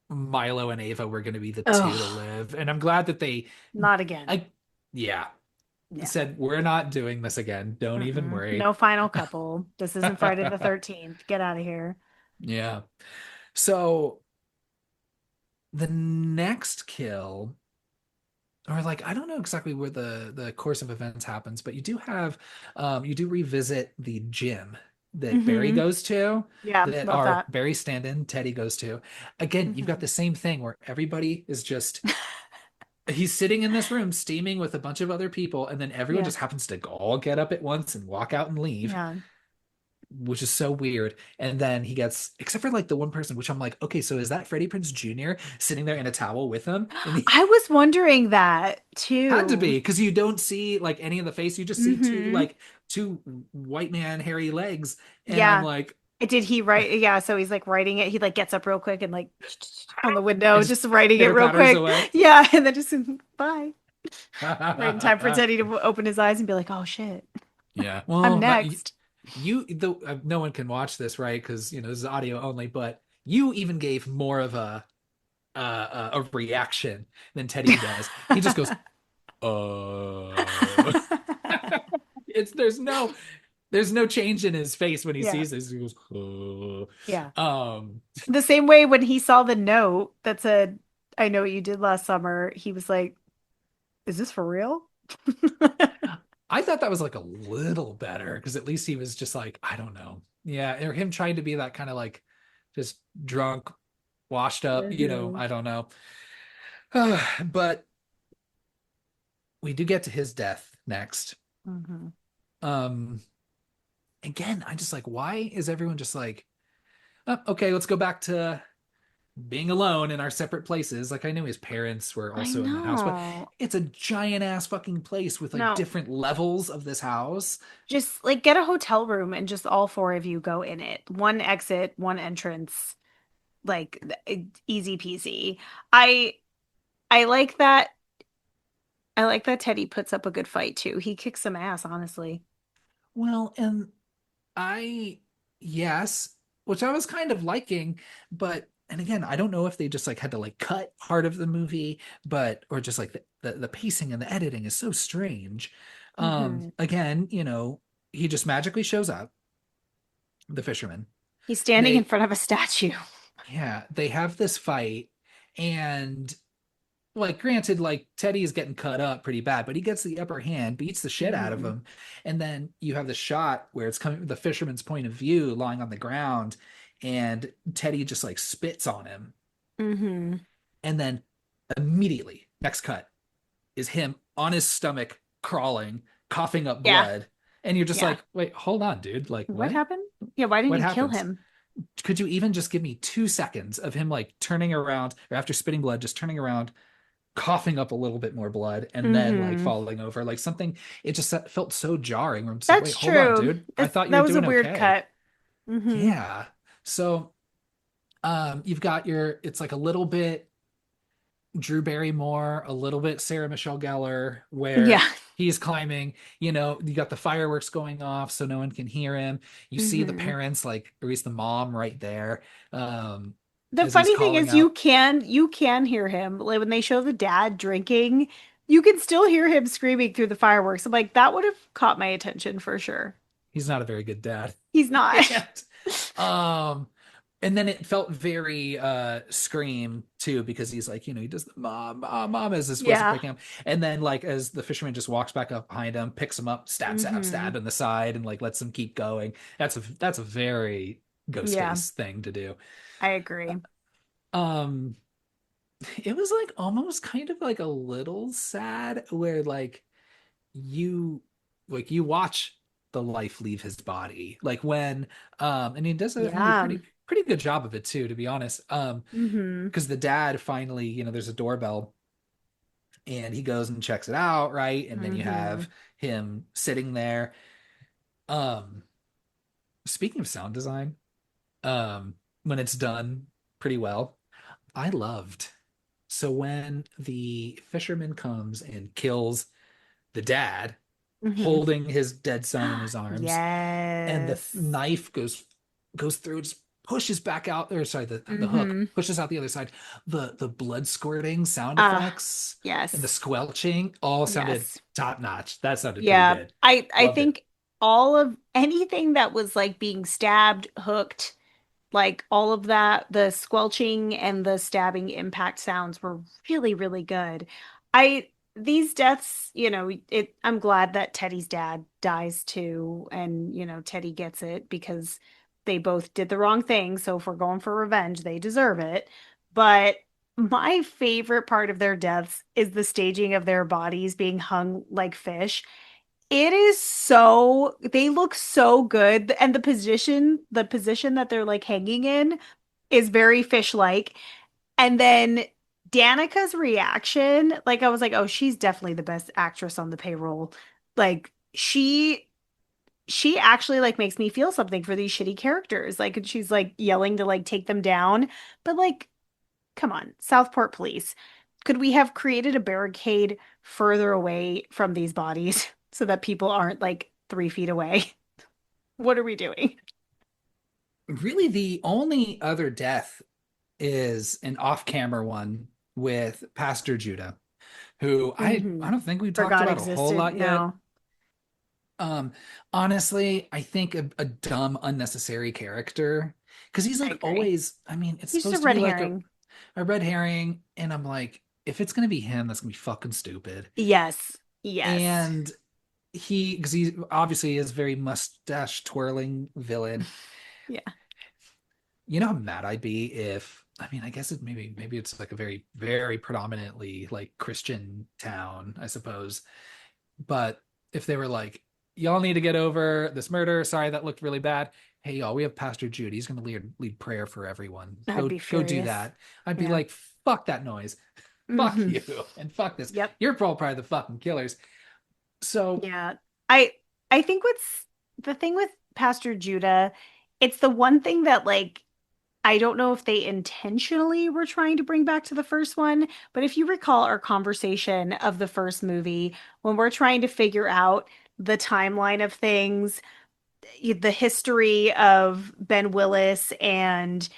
Milo and Ava were going to be the two to Oh, live, and I'm glad that not again. I, yeah, Yeah. said we're not doing this again. Don't even Mm-mm. worry. No final couple. This isn't Friday the 13th. Get out of here. Yeah. So the next kill, or like I don't know exactly where the course of events happens, but you do revisit the gym that Barry Hmm. goes to, Yeah, that love our that. Barry stand-in Teddy goes to. Again, you've got Hmm. the same thing where everybody is just he's sitting in this room steaming with a bunch of other people, and then everyone Yeah. just happens to all get up at once and walk out and leave, Yeah. which is so weird. And then he gets, except for like the one person, which I'm like, okay, so is that Freddie Prinze Jr. sitting there in a towel with him? And he I was wondering that had to too. be, because you don't see like any of the face, you just see Hmm. two white man hairy legs, and I'm Yeah. like, Did he write? Yeah, so he's like writing it. He like gets up real quick and like on the window, and just just writing it pitter real patters quick. away. Yeah, and then just bye. Right in time for Teddy to open his eyes and be like, "Oh shit, Yeah, I'm well, next." no one can watch this, right? Because this is audio only, but you even gave more of a reaction than Teddy does. He just goes, it's there's no change in his face when he Yeah. sees this. He goes, Yeah. um, The same way when he saw the note that said, "I know what you did last summer," he was like, "Is this for real?" I thought that was like a little better because at least he was just like, I don't know. Yeah, or him trying to be that kind of like just drunk, washed up, Hmm. I don't know. But we do get to his death next. Hmm. Um, Again, I'm just like, why is everyone just like, oh, okay, let's go back to being alone in our separate places. Like I knew his parents were I also in that house, but know. it's a giant ass fucking place with like No, different levels of this house. just like get a hotel room and just all four of you go in it. One exit, one entrance, like easy peasy. I I like that. I like that Teddy puts up a good fight too. He kicks some ass, honestly. Well, and I, yes, which I was kind of liking, but and again, I don't know if they just like had to like cut part of the movie, but or just like the pacing and the editing is so strange. Hmm. Again, he just magically shows up, the fisherman. He's standing in They front of a statue. Yeah, they have this fight, and like granted, like Teddy is getting cut up pretty bad, but he gets the upper hand, beats the shit out of Hmm. him. And then you have the shot where it's coming from the fisherman's point of view, lying on the ground, and Teddy just like spits on him. Hmm. And then immediately, next cut is him on his stomach, crawling, coughing up Yeah. blood. And you're just Yeah. like, wait, hold on, dude. Like, What what? happened? Yeah, why didn't What you kill happens? him? Could you even just give me 2 seconds of him like turning around, or after spitting blood, just turning around, coughing up a little bit more blood, and then like Hmm. falling over? Like something, it just felt so jarring. Where I'm just like, wait, That's hold on, true. dude. I thought you That were was a doing weird okay. cut. Hmm. Yeah. So you've got it's like a little bit Drew Barrymore, a little bit Sarah Michelle Gellar, Yeah. where he's climbing, you got the fireworks going off so no one can hear him. You see the Hmm. parents, like, or at least the mom right there, um, The as he's funny thing calling is you out. can you can hear him. Like when they show the dad drinking, you can still hear him screaming through the fireworks. I'm like, that would have caught my attention for sure. He's not a very good dad. He's not. And um and then it felt very Scream too, because he's like, he does the mom as his voice is Yeah. breaking up. And then like as the fisherman just walks back up behind him, picks him up, stab, stab, Hmm. stab in the side, and like lets him keep going. That's a very Yeah, Ghostface thing to do. I agree. Um it was like almost kind of like a little sad where you you watch the life leave his body, like when and he does I think a Yeah. pretty good job of it too, to be honest. Hmm. Because the dad finally, there's a doorbell, and he goes and checks it out, right? And then you Hmm. have him sitting there. um Speaking of sound design, when it's done pretty well, I loved, so when the fisherman comes and kills the dad, Hmm. holding his dead son in his arms, and the Yes. knife goes through, just pushes back out, or sorry, the hook Hmm. pushes out the other side. The blood squirting sound Uh, effects and the yes. squelching all sounded Yes. top notch. That sounded pretty Yeah. good. I Loved it. think all of anything that was like being stabbed, hooked, like all of that, the squelching and the stabbing impact sounds were really, really good. I these deaths, I'm glad that Teddy's dad dies too, and Teddy gets it because they both did the wrong thing. So if we're going for revenge, they deserve it. But my favorite part of their deaths is the staging of their bodies being hung like fish. It is so, they look so good. And the position that they're like hanging in is very fish-like. And then Danica's reaction, like I was like, oh, she's definitely the best actress on the payroll. Like she actually like makes me feel something for these shitty characters. Like and she's like yelling to like take them down. But like, come on, Southport Police. Could we have created a barricade further away from these bodies so that people aren't like 3 feet away? What are we doing? Really, the only other death is an off-camera one with Pastor Judah, who Hmm. I don't think we talked Forgot about a whole existed. lot yet. No, Um, Honestly, I think a dumb, unnecessary character, because he's I like agree. always. I mean, it's He's just a supposed to red be like herring. a red herring, and I'm like, if it's gonna be him, that's gonna be fucking stupid. Yes. Yes. And because he obviously is a very mustache twirling villain. Yeah. You know how mad I'd be if, I mean, I guess maybe it's like a very, very predominantly like Christian town, I suppose. But if they were like, y'all need to get over this murder. Sorry, that looked really bad. Hey, y'all, we have Pastor Jude. He's going to lead prayer for everyone. I'd be Go do furious. that. I'd be Yeah. like, fuck that noise. Fuck Hmm. you. And fuck this. Yep. You're probably the fucking killers. So Yeah. I I think what's the thing with Pastor Judah, it's the one thing that like I don't know if they intentionally were trying to bring back to the first one, but if you recall our conversation of the first movie, when we're trying to figure out the timeline of things, the history of Ben Willis and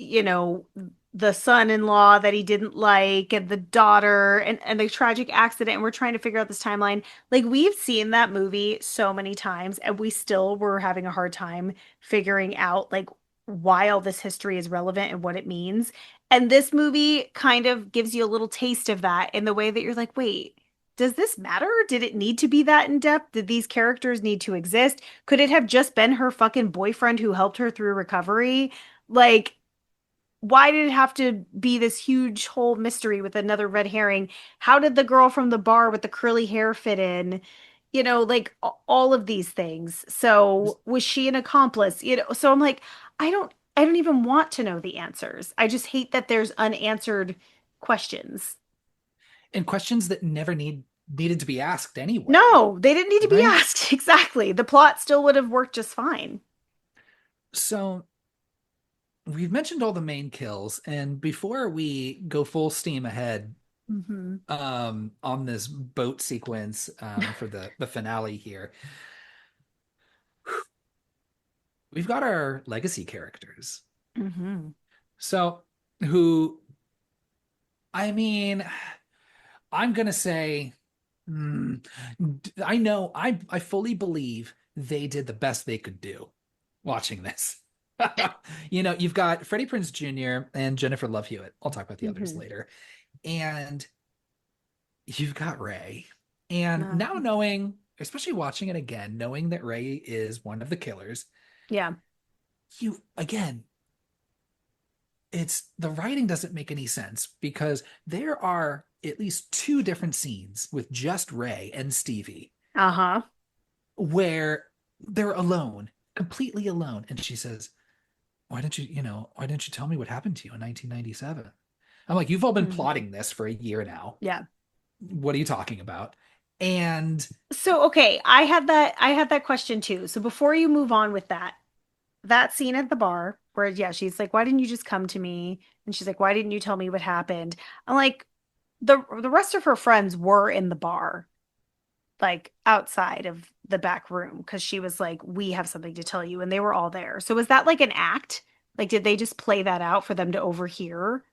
you know, the son-in-law that he didn't like and the daughter and the tragic accident and we're trying to figure out this timeline. Like we've seen that movie so many times and we still were having a hard time figuring out like why all this history is relevant and what it means. And this movie kind of gives you a little taste of that in the way that you're like, wait, does this matter? Did it need to be that in depth? Did these characters need to exist? Could it have just been her fucking boyfriend who helped her through recovery? Like, why did it have to be this huge whole mystery with another red herring? How did the girl from the bar with the curly hair fit in? You know, like all of these things. So was she an accomplice? You know, so I'm like, I don't even want to know the answers. I just hate that there's unanswered questions. And questions that needed to be asked anyway, No, they didn't need to be right? asked. Exactly. The plot still would have worked just fine. So we've mentioned all the main kills, and before we go full steam ahead Hmm. on this boat sequence for the finale here, we've got our legacy characters. Hmm. So who I mean, I'm gonna say, hmm, I know I fully believe they did the best they could do watching this. You know, you've got Freddie Prinze Jr. and Jennifer Love Hewitt. I'll talk about the others Hmm. later. And you've got Ray. And Uh, now knowing, especially watching it again, knowing that Ray is one of the killers, yeah. you again, it's the writing doesn't make any sense because there are at least two different scenes with just Ray and Stevie Uh-huh. where they're alone, completely alone. And she says, why didn't you tell me what happened to you in 1997? I'm like, you've all been Hmm. plotting this for a year now. Yeah. What are you talking about? And So, okay, I had that question too. So before you move on with that, that scene at the bar where yeah, she's like, "Why didn't you just come to me?" And she's like, "Why didn't you tell me what happened?" I'm like, the rest of her friends were in the bar, like outside of the back room, because she was like, "We have something to tell you," and they were all there. So was that like an act? Like, did they just play that out for them to overhear?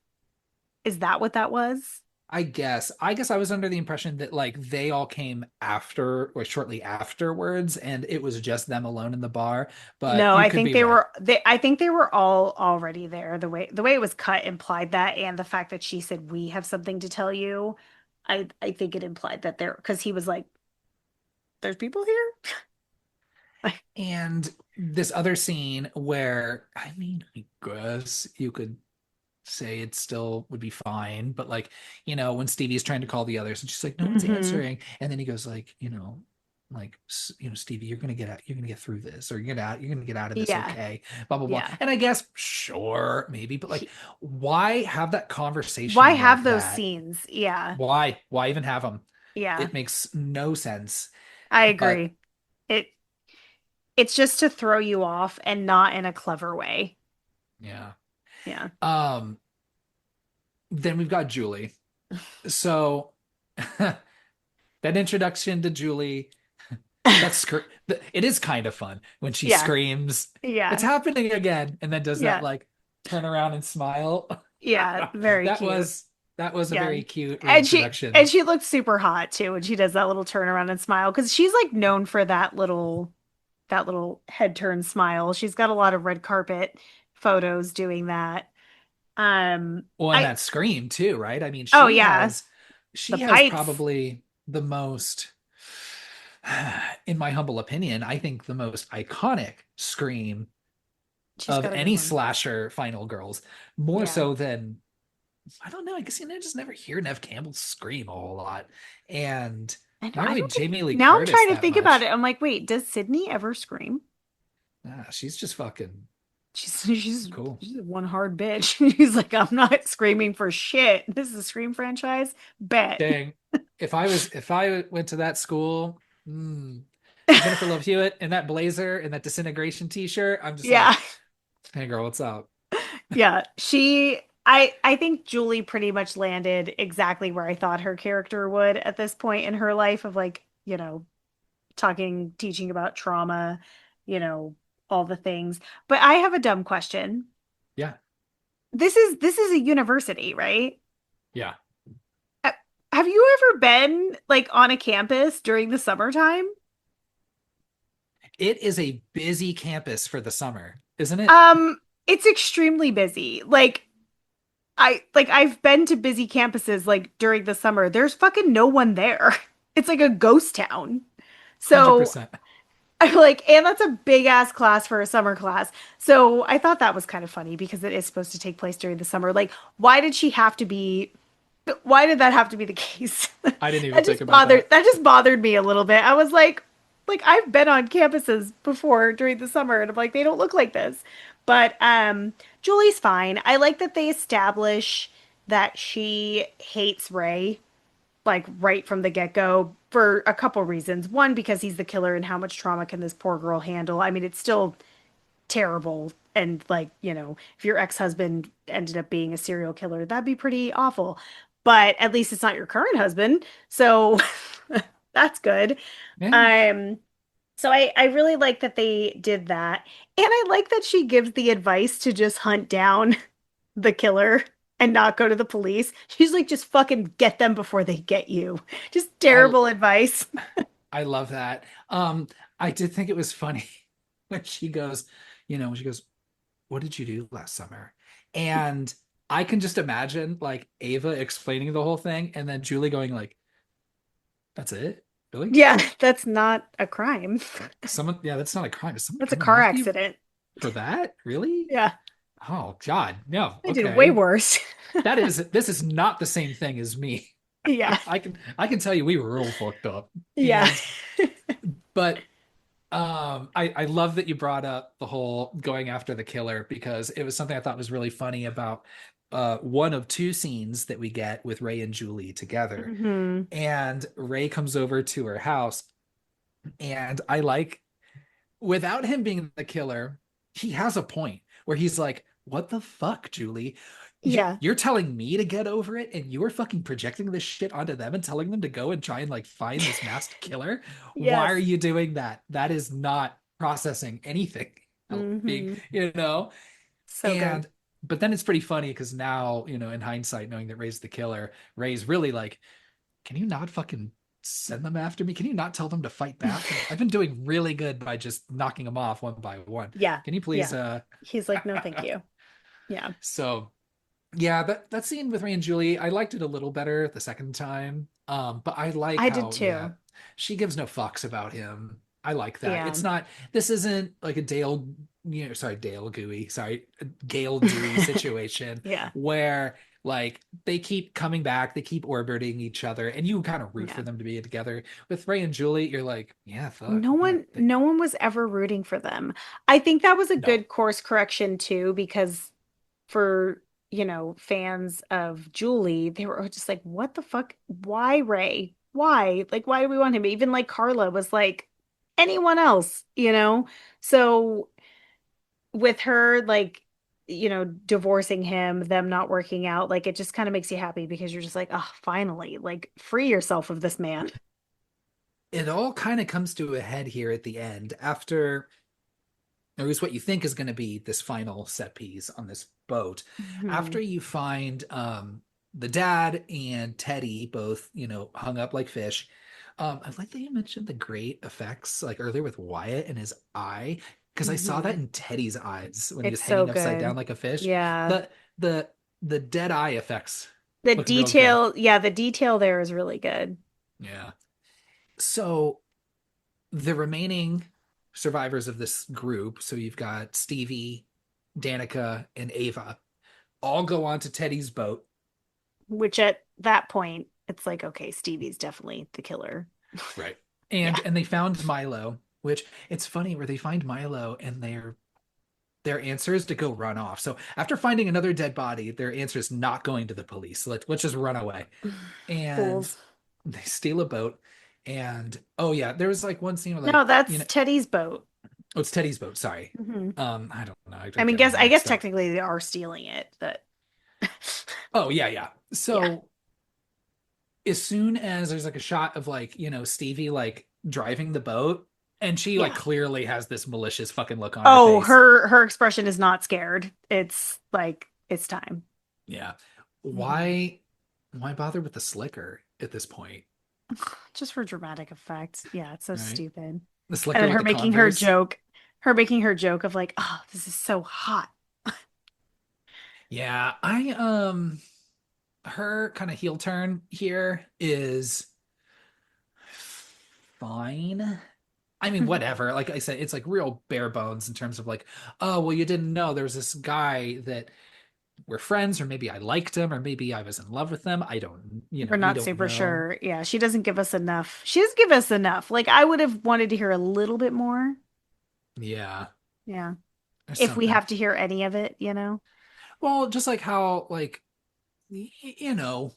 Is that what that was? I guess I was under the impression that like they all came after or shortly afterwards and it was just them alone in the bar, but No, you I could think be right. I think they were all already there. The way it was cut implied that and the fact that she said we have something to tell you. I think it implied that there because he was like there's people here. And this other scene where I mean, I guess you could say it still would be fine, but like, when Stevie's trying to call the others and she's like, no one's Hmm. answering, and then he goes like, like, Stevie, you're gonna get through this, or you're gonna get out of this, Yeah. okay, blah blah blah. Yeah. And I guess sure, maybe, but like, He, why have that why conversation have like those that? scenes? Yeah. Why even have them? Yeah. It makes no sense. I But agree. It it's just to throw you off and not in a clever way. yeah. Yeah. um then we've got Julie. So that introduction to Julie, it is kind of fun when she Yeah. screams, "It's Yeah. happening again," and then does that Yeah. like turn around and smile. Yeah. Very That cute. was that was a Yeah. very cute And reintroduction. she looks super hot too when she does that little turnaround and smile because she's like known for that little head turn smile. She's got a lot of red carpet photos doing that. Well, and I that scream too, right? I mean, oh she yeah, has the she has pipes. probably the most, in my humble opinion, I think the most iconic scream She's of got a good any one. slasher Final Girls, more Yeah. so than I don't know. I guess I just never hear Nev Campbell scream a whole lot, and not I really don't think Jamie Lee now I'm Curtis trying to that think about it. much. I'm like, wait, does Sydney ever scream? She's just fucking cool. She's one hard bitch. She's like, I'm not screaming for shit. This is a Scream franchise. Bet. Dang, if I went to that school, Jennifer Love Hewitt in that blazer and that disintegration T-shirt, I'm just Yeah. like, hey girl, what's up? Yeah. I think Julie pretty much landed exactly where I thought her character would at this point in her life of like, teaching about trauma, you know, all the things. But I have a dumb question. Yeah. this is a university, right? Yeah. Uh, Have you ever been like on a campus during the summertime? It is a busy campus for the summer, isn't it? Um, it's extremely busy. I've been to busy campuses like during the summer. There's fucking no one there. It's like a ghost town. So 100%. I'm like, and that's a big ass class for a summer class. So I thought that was kind of funny because it is supposed to take place during the summer. Like, why did that have to be the case? I didn't even think Just about bothered that. that just bothered me a little bit. I was like I've been on campuses before during the summer and I'm like, they don't look like this. But Julie's fine. I like that they establish that she hates Ray like right from the get-go for a couple reasons. One, because he's the killer and how much trauma can this poor girl handle? I mean, it's still terrible. And like, if your ex-husband ended up being a serial killer, that'd be pretty awful. But at least it's not your current husband. So that's good. Yeah. Um, so I really like that they did that. And I like that she gives the advice to just hunt down the killer and not go to the police. She's like, just fucking get them before they get you. Just I terrible advice. I love that. I did think it was funny when she goes, "What did you do last summer?" And I can just imagine like Ava explaining the whole thing and then Julie going like, "That's it? Really? Yeah, that's not a crime. Someone, yeah, that's not a crime. Is someone That's a coming car after you accident. for that? Really? Yeah, Oh God, no. I did way Okay. worse. This is not the same thing as me. Yeah, I can tell you we were real fucked up. yeah. And but I love that you brought up the whole going after the killer because it was something I thought was really funny about one of two scenes that we get with Ray and Julie together. Hmm. And Ray comes over to her house, and I like without him being the killer, he has a point where he's like, "What the fuck, Julie? Yeah. You're telling me to get over it, and you are fucking projecting this shit onto them and telling them to go and try and like find this masked killer. Why are Yes. you doing that? That is not processing anything." Being, Hmm. you know, So good. and but then it's pretty funny because now, in hindsight, knowing that Ray's the killer, Ray's really like, can you not fucking send them after me? Can you not tell them to fight back? I've been doing really good by just knocking them off one by one. Yeah. Can you please Yeah. He's like, no, thank you. Yeah. so yeah, that scene with Ray and Julie, I liked it a little better the second time. But I like I did how, yeah, too. she gives no fucks about him. I like that. Yeah. It's not, this isn't like a Gail Dewey situation Yeah. where like they keep coming back, they keep orbiting each other, and you kind of root for Yeah. them to be together. With Ray and Julie, you're like, yeah, fuck, No yeah, one, no one was ever rooting for them. I think that was a no, good course correction too, because for, fans of Julie, they were just like, what the fuck? Why Ray? Why? Like, why do we want him? Even like Carla was like, anyone else, So with her, like, divorcing him, them not working out, like, it just kind of makes you happy because you're just like, oh, finally, like, free yourself of this man. it all kind of comes to a head here at the end after, or at least what you think is going to be this final set piece on this boat. After Mhm. you find the dad and Teddy both, hung up like fish. I like that you mentioned the great effects like earlier with Wyatt and his eye, because I saw that Mhm. in Teddy's eyes when he It's was so hanging upside down good. like a fish. Yeah. The the the dead eye effects The look real good. detail, yeah, the detail there is really good. Yeah. So the remaining survivors of this group, so you've got Stevie, Danica, and Ava, all go onto Teddy's boat. Which at that point, it's like, okay, Stevie's definitely the killer. Right. Yeah. And they found Milo, which it's funny where they find Milo and their answer is to go run off. So after finding another dead body, their answer is not going to the police. Let's just run away. And Fools. they steal a boat. And oh yeah, there was like one scene where No, like, that's Teddy's boat. oh, it's Teddy's boat, sorry. Hmm. I don't know. I I mean, get them guess all I guess mixed up. technically they are stealing it, but Oh yeah, yeah. yeah. So as soon as there's like a shot of like, Stevie like driving the boat, and she like Yeah. clearly has this malicious fucking look on her Oh, face. her expression is not scared. It's like, it's time. Yeah. Mhm. Why bother with the slicker at this point, Just for dramatic effect. Yeah, it's so right? stupid. The And slicker then with her the making her Converse. joke, her making her joke of like, oh, this is so hot. Yeah, I her kind of heel turn here is fine. I mean, whatever. Like I said, it's like real bare bones in terms of like, oh, well, you didn't know there was this guy that we're friends, or maybe I liked him, or maybe I was in love with them. I don't, We're we not don't super know. sure. Yeah, she doesn't give us enough. She doesn't give us enough. Like I would have wanted to hear a little bit more. Yeah, Yeah. there's If we something. have to hear any of it, you know? Well, just like how, like, you know,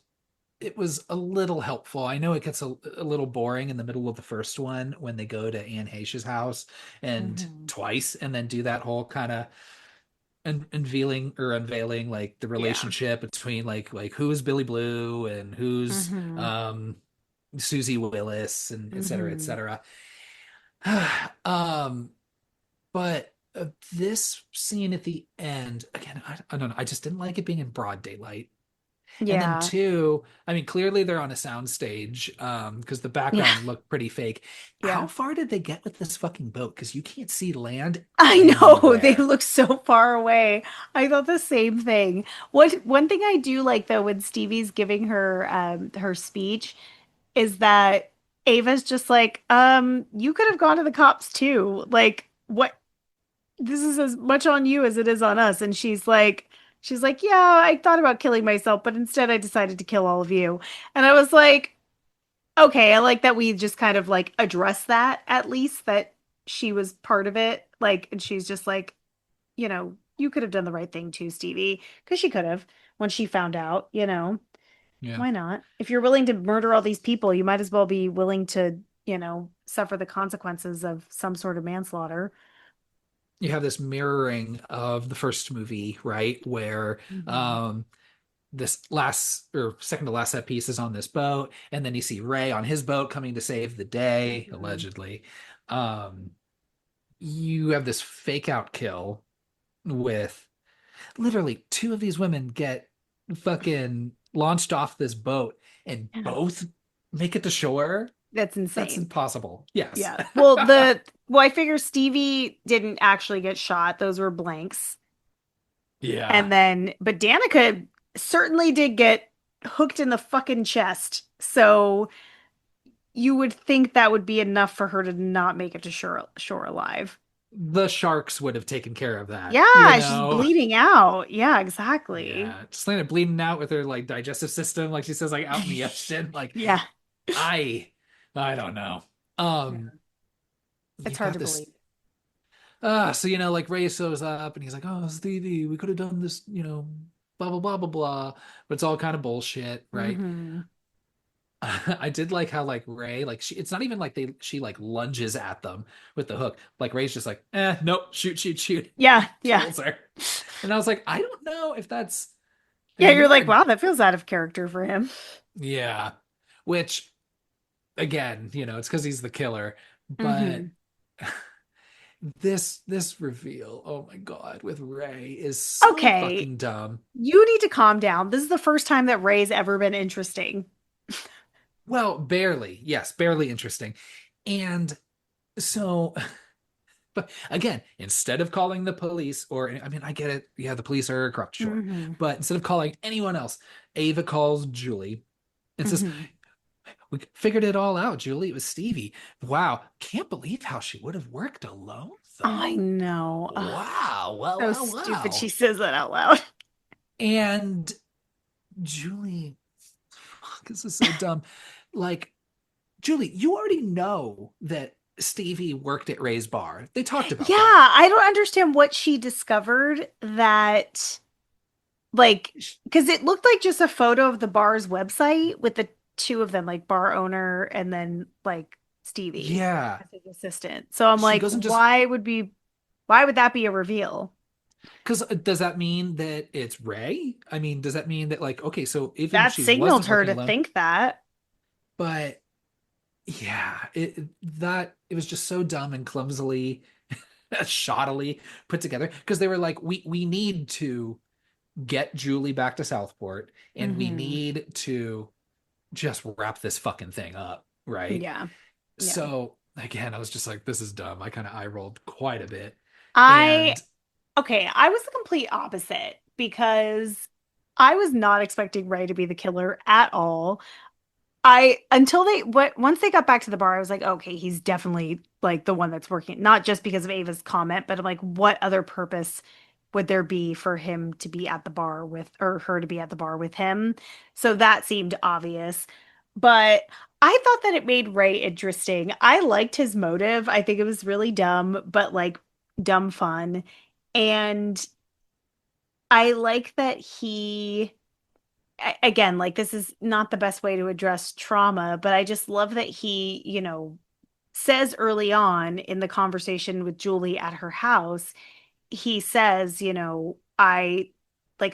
it was a little helpful. I know it gets a little boring in the middle of the first one when they go to Anne Heche's house and Hmm. twice, and then do that whole kind of unveiling or unveiling like the Yeah. relationship between like who is Billy Blue and who's Hmm. Susie Willis and et cetera, et Hmm. cetera. um, but this scene at the end again, I don't know. I just didn't like it being in broad daylight. And then Yeah. two, I mean, clearly they're on a sound stage because the Yeah. background looked pretty fake. How Yeah. far did they get with this fucking boat? Because you can't see land I know they anywhere. look so far away. I thought the same thing. One thing I do like though when Stevie's giving her her speech is that Ava's just like, you could have gone to the cops too. Like, what this is as much on you as it is on us. And she's like, yeah, I thought about killing myself, but instead I decided to kill all of you. And I was like, okay, I like that we just kind of like address that at least that she was part of it. Like, and she's just like, you could have done the right thing too, Stevie, because she could have when she found out, Yeah. why not? If you're willing to murder all these people, you might as well be willing to, suffer the consequences of some sort of manslaughter. You have this mirroring of the first movie, right? Where Hmm. um this last or second to last set piece is on this boat, and then you see Ray on his boat coming to save the day, Hmm. allegedly. Um, you have this fake out kill with literally two of these women get fucking launched off this boat and both make it to shore. That's That's insane. impossible. Yes. Yeah. I figure Stevie didn't actually get shot. Those were blanks. Yeah. And then, but Danica certainly did get hooked in the fucking chest. So you would think that would be enough for her to not make it to shore alive. The sharks would have taken care of that, Yeah, she's bleeding out. Yeah, exactly. Yeah, just Lena bleeding out with her like digestive system, like she says, like out in the ocean. Like Yeah. I, I don't know. Yeah. Um, It's you've hard got to this. believe. So like Ray shows up and he's like, "Oh, Stevie, we could have done this, blah blah blah blah blah." But it's all kind of bullshit, right? Hmm. I did like how like Ray, like it's not even like she like lunges at them with the hook. Like Ray's just like, nope, shoot, shoot, shoot, Yeah, yeah. kills her. And I was like, I don't know if that's. I Yeah, mean, you're you like, are, wow, that feels out of character for him. yeah. Which again, it's because he's the killer. But Hmm. this reveal, oh my God, with Ray is so Okay, fucking dumb. you need to calm down. This is the first time that Ray's ever been interesting. Well, barely, yes, barely interesting. And so, but again, instead of calling the police, or I mean, I get it, yeah, the police are corrupt, sure. Hmm. But instead of calling anyone else, Ava calls Julie and says, Hmm. we figured it all out, Julie. It was Stevie. Wow. Can't believe how she would have worked alone, I though. know. Ugh, Wow. Wow, so wow, stupid she wow. says that out loud. And Julie, fuck, this is so dumb. Like, Julie, you already know that Stevie worked at Ray's bar. They talked Yeah, about that. I don't understand what she discovered that, like, because it looked like just a photo of the bar's website with the two of them, like bar owner and then like Stevie Yeah. as his assistant. So I'm She like, goes and just, why would that be a reveal? because does that mean that it's Ray? I mean, does that mean that, like, okay, so even if That she signaled wasn't her working to alone, think that. but yeah, it was just so dumb and clumsily, shoddily put together because they were like, we need to get Julie back to Southport, and we Hmm. need to just wrap this fucking thing up, right? Yeah. Yeah. So again, I was just like, this is dumb. I kind of eye rolled quite a bit. I And Okay, I was the complete opposite because I was not expecting Ray to be the killer at all. I until they what once they got back to the bar, I was like, okay, he's definitely like the one that's working, not just because of Ava's comment, but I'm like, what other purpose would there be for him to be at the bar with or her to be at the bar with him? So that seemed obvious. But I thought that it made Ray interesting. I liked his motive. I think it was really dumb, but like dumb fun. And I like that again, like this is not the best way to address trauma, but I just love that he, says early on in the conversation with Julie at her house, he says,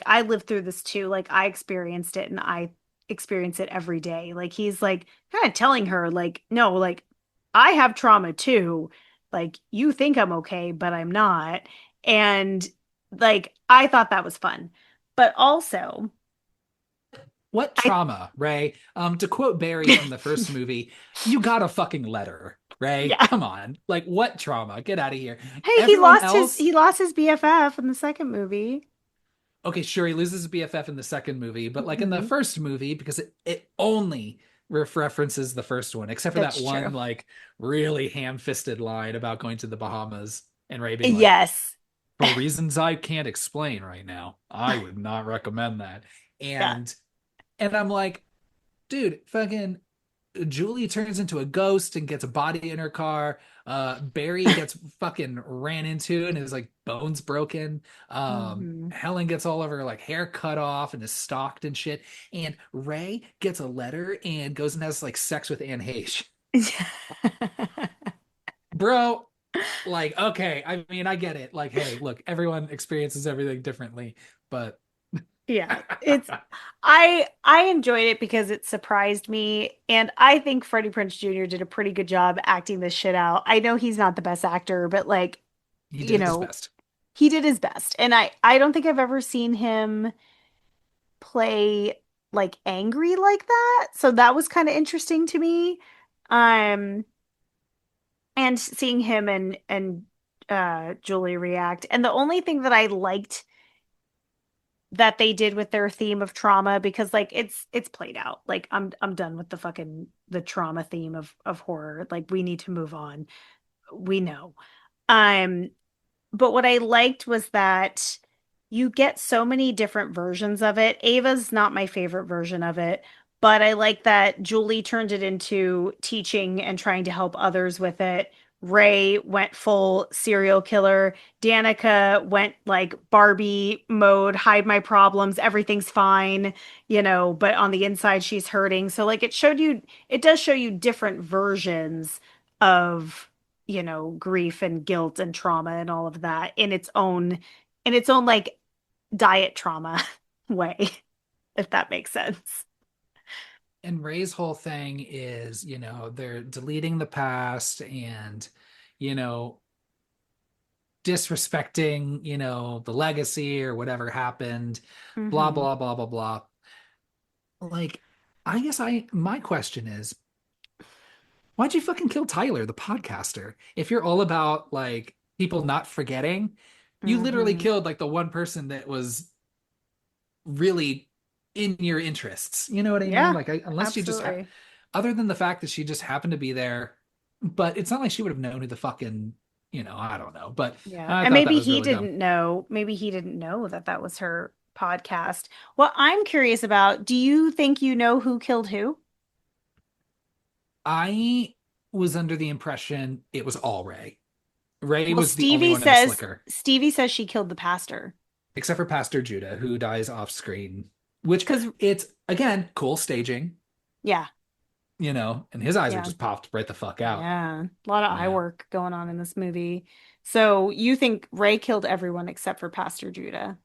I lived through this too. Like I experienced it and I experience it every day. Like he's like kind of telling her, like, no, like I have trauma too. Like you think I'm okay, but I'm not. And like I thought that was fun. But also, what I trauma, Ray? To quote Barry from the first movie, you got a fucking letter, Ray. yeah. Come on. Like, what trauma? Get out of here. Hey, he Everyone lost his else, he lost his BFF in the second movie. okay, sure, he loses his BFF in the second movie, but like in the Hmm. first movie, because it only references the first one, except for that That's true. one like really ham-fisted line about going to the Bahamas and Ray being like, Yes. for reasons I can't explain right now, I would not recommend that. Yeah. And I'm like, dude, fucking Julie turns into a ghost and gets a body in her car. Barry gets fucking ran into and his like bones broken. Hmm. Helen gets all of her like hair cut off and is stalked and shit. And Ray gets a letter and goes and has like sex with Anne Heche. Bro, like, okay, I mean, I get it. Like, hey, look, everyone experiences everything differently, but Yeah, I enjoyed it because it surprised me, and I think Freddie Prinze Jr. did a pretty good job acting this shit out. I know he's not the best actor, but like, he you did his know, best. he did his best. And I don't think I've ever seen him play like angry like that. So that was kind of interesting to me. Um and seeing him and Julie react. And the only thing that I liked that they did with their theme of trauma because like it's played out. Like I'm done with the trauma theme of horror. Like we need to move on. We know. Um but what I liked was that you get so many different versions of it. Ava's not my favorite version of it, but I like that Julie turned it into teaching and trying to help others with it. Ray went full serial killer. Danica went like Barbie mode, hide my problems, everything's fine, but on the inside she's hurting. So like it does show you different versions of grief and guilt and trauma and all of that in its own like diet trauma way, if that makes sense. And Ray's whole thing is, they're deleting the past and, you know, disrespecting, the legacy or whatever happened, blah, Hmm. blah, blah, blah, blah. Like, I guess my question is, why'd you fucking kill Tyler, the podcaster? If you're all about like people not forgetting, you literally Hmm. killed like the one person that was really in your interests. You know what I mean? Yeah, Like, unless you just absolutely. other than the fact that she just happened to be there, but it's not like she would have known who the fucking, I don't know. But Yeah. I And thought that was really dumb. maybe he didn't know that that was her podcast. What I'm curious about, do you think you know who killed who? I was under the impression it was all Ray. Ray Well, was the only one in the slicker, Stevie says she killed the pastor. except for Pastor Judah, who dies off screen, which Because, it's again cool staging, yeah, and his eyes are yeah, just popped right the fuck out. yeah. A lot of eye Yeah, work going on in this movie. So you think Ray killed everyone except for Pastor Judah?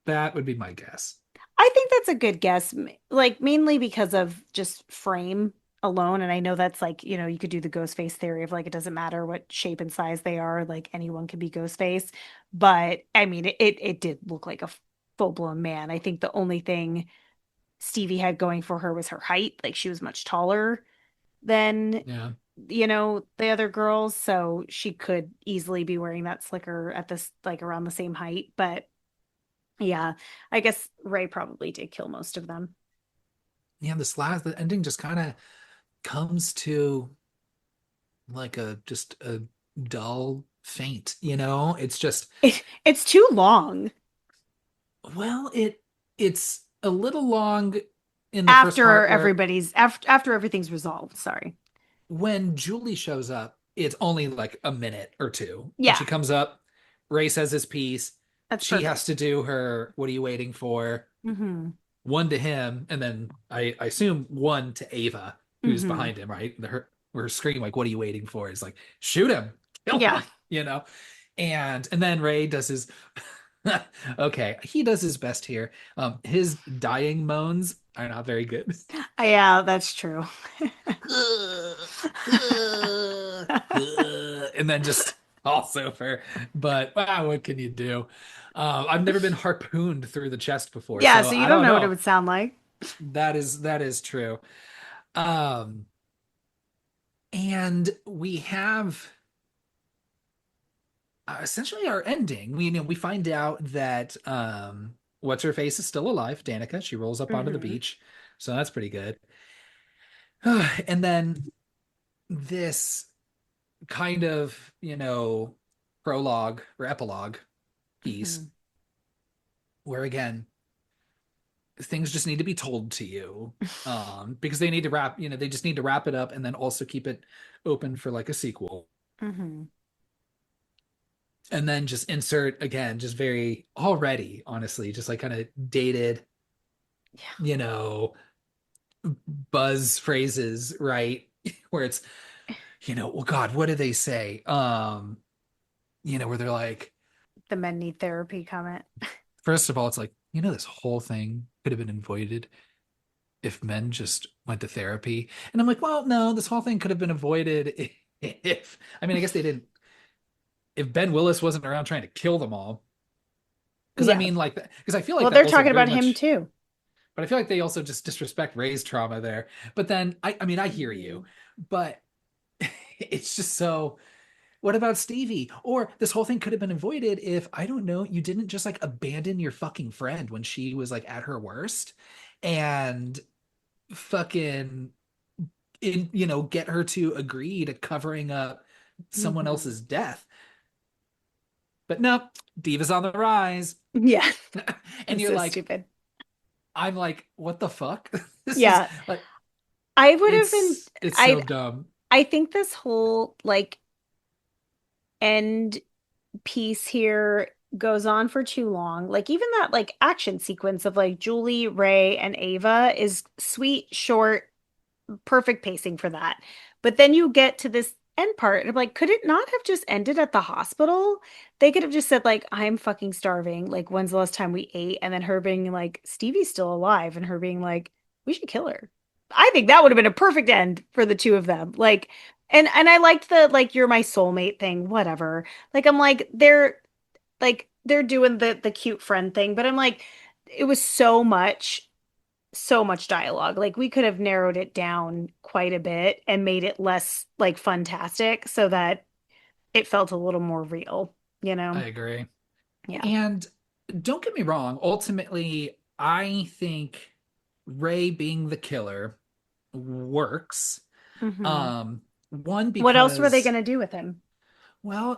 that would be my guess. I think that's a good guess, like mainly because of just frame alone. And I know that's like, you could do the ghost face theory of like it doesn't matter what shape and size they are, like anyone can be ghost face. But I mean, it did look like a full-blown man. I think the only thing Stevie had going for her was her height. Like she was much taller than, Yeah. the other girls, so she could easily be wearing that slicker at this like around the same height. But yeah, I guess Ray probably did kill most of them. Yeah, the ending just kind of comes to like a just a dull faint, you know? It's just It's too long well, it's a little long in the first part where after everything's resolved. Sorry. when Julie shows up, it's only like a minute or two. When Yeah, she comes up, Ray says his piece. that's She has perfect. to do her, what are you waiting for? Mm-hmm. One to him, and then I assume one to Ava, who's Mm-hmm. behind him, right? Her scream, like, what are you waiting for? Is like, shoot him, kill Yeah. him, you know? And then Ray does his okay, he does his best here. His dying moans are not very good. Yeah, that's true. And then just falls over. But wow, what can you do? I've never been harpooned through the chest before, Yeah, so so you I don't don't know what it know. would sound like. That is true. Um, and we have essentially our ending. We find out that what's her face is still alive, Danica. She rolls up onto the Hmm. beach, so that's pretty good. And then this kind of, prologue or epilogue piece Hmm. where again things just need to be told to you because they need to they just need to wrap it up and then also keep it open for like a sequel Hmm. and then just insert again just very already honestly just like kind of dated Yeah. you know buzz phrases right where it's well god what do they say where they're like The men need therapy comment. first of all it's like this whole thing could have been avoided if men just went to therapy. And I'm like, well, no, this whole thing could have been avoided if, I mean, I guess they didn't, if Ben Willis wasn't around trying to kill them all. Because I Yeah. mean, like, because I feel like Well, that they're also talking very about him much, too. but I feel like they also just disrespect Ray's trauma there. But then, I mean, I hear Mhm. you, but it's just so, what about Stevie? Or this whole thing could have been avoided if, I don't know, you didn't just like abandon your fucking friend when she was like at her worst and fucking get her to agree to covering up someone Mhm. else's death. But no, Diva's on the rise. Yeah. And It's you're so like, stupid. I'm like, what the fuck? This is Yeah. like I would have been it's I so dumb. I think this whole like end piece here goes on for too long. Like even that like action sequence of like Julie, Ray, and Ava is sweet, short, perfect pacing for that. But then you get to this end part, and I'm like, could it not have just ended at the hospital? They could have just said, like, I'm fucking starving. Like, when's the last time we ate? And then her being like, Stevie's still alive, and her being like, we should kill her. I think that would have been a perfect end for the two of them. Like, and I liked the like you're my soulmate thing, whatever. Like I'm like they're doing the cute friend thing, but I'm like, it was so much dialogue. Like we could have narrowed it down quite a bit and made it less like fantastic so that it felt a little more real, you I know? agree. Yeah. And don't get me wrong, ultimately, I think Ray being the killer works. Hmm. One What else were they because going to do with him? well,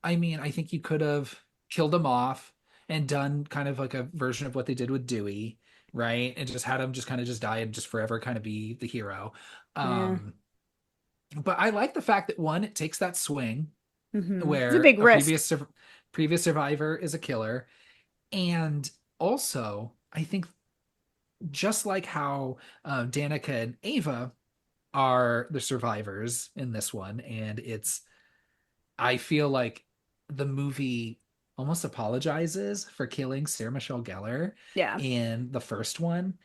I mean, I think you could have killed him off and done kind of like a version of what they did with Dewey, right? And just had him just kind of just die and just forever kind of be the hero. Yeah. Um, but I like the fact that one, it takes that swing It's a where big a risk. previous survivor is a killer, and also I think just like how Danica and Ava are the survivors in this one, and it's I feel like the movie almost apologizes for killing Sarah Michelle Gellar Yeah. in the first one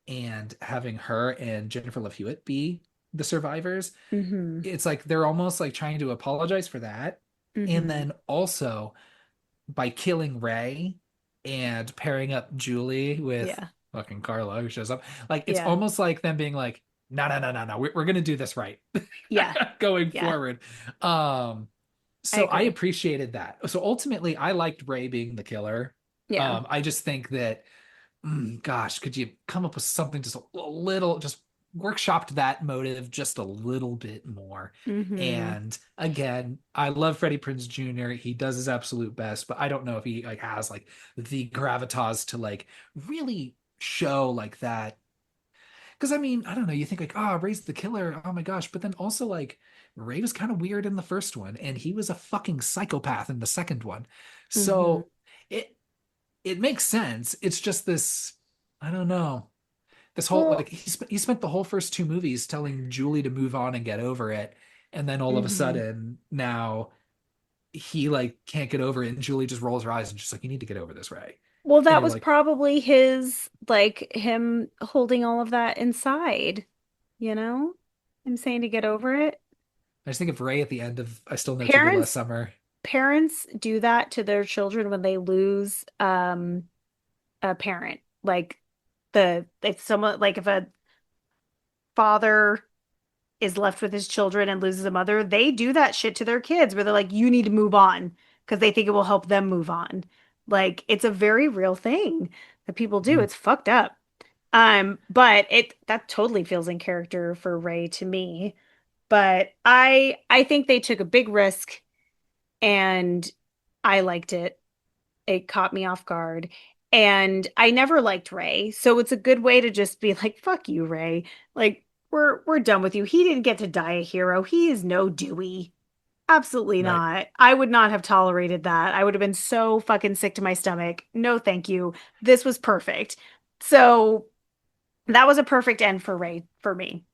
and having her and Jennifer Love Hewitt be the survivors. Hmm. It's like they're almost like trying to apologize for that. And Hmm. then also by killing Ray and pairing up Julie with Yeah. fucking Carla who shows up. Like it's Yeah. almost like them being like, no, no, no, no, no, we're gonna do this right Yeah. going Yeah. forward. Um, I so I agree. appreciated that. So ultimately, I liked Ray being the killer. Yeah. I just think that, gosh, could you come up with something just a little, just workshopped that motive just a little bit more? Hmm. And again, I love Freddie Prinze Jr. He does his absolute best, but I don't know if he like has like the gravitas to like really show like that. Because I mean, I don't know, you think like, oh, Ray's the killer, oh my gosh, but then also like Ray was kind of weird in the first one, and he was a fucking psychopath in the second one. Hmm. So it it makes sense. It's just this, I don't know, this whole like Well, he spent the whole first two movies telling Julie to move on and get over it, and then all of a hmm. sudden now he like can't get over it, and Julie just rolls her eyes and just like, you need to get over this, Ray. Well, And that you're was like, probably his, like him holding all of that inside, you know? I'm saying to get over it. I just think of Ray at the end of I Still Know Too Good Last Parents Summer. parents do that to their children when they lose a parent. Like the if someone like if a father is left with his children and loses a mother, they do that shit to their kids where they're like, you need to move on because they think it will help them move on. Like it's a very real thing that people do. Mhm. It's fucked up. But it that totally feels in character for Ray to me. But I think they took a big risk and I liked it. It caught me off guard. And I never liked Ray. So it's a good way to just be like, fuck you, Ray. Like, we're done with you. He didn't get to die a hero. He is no Dewey. Absolutely Right. not. I would not have tolerated that. I would have been so fucking sick to my stomach. No, thank you. This was perfect. So that was a perfect end for Ray for me.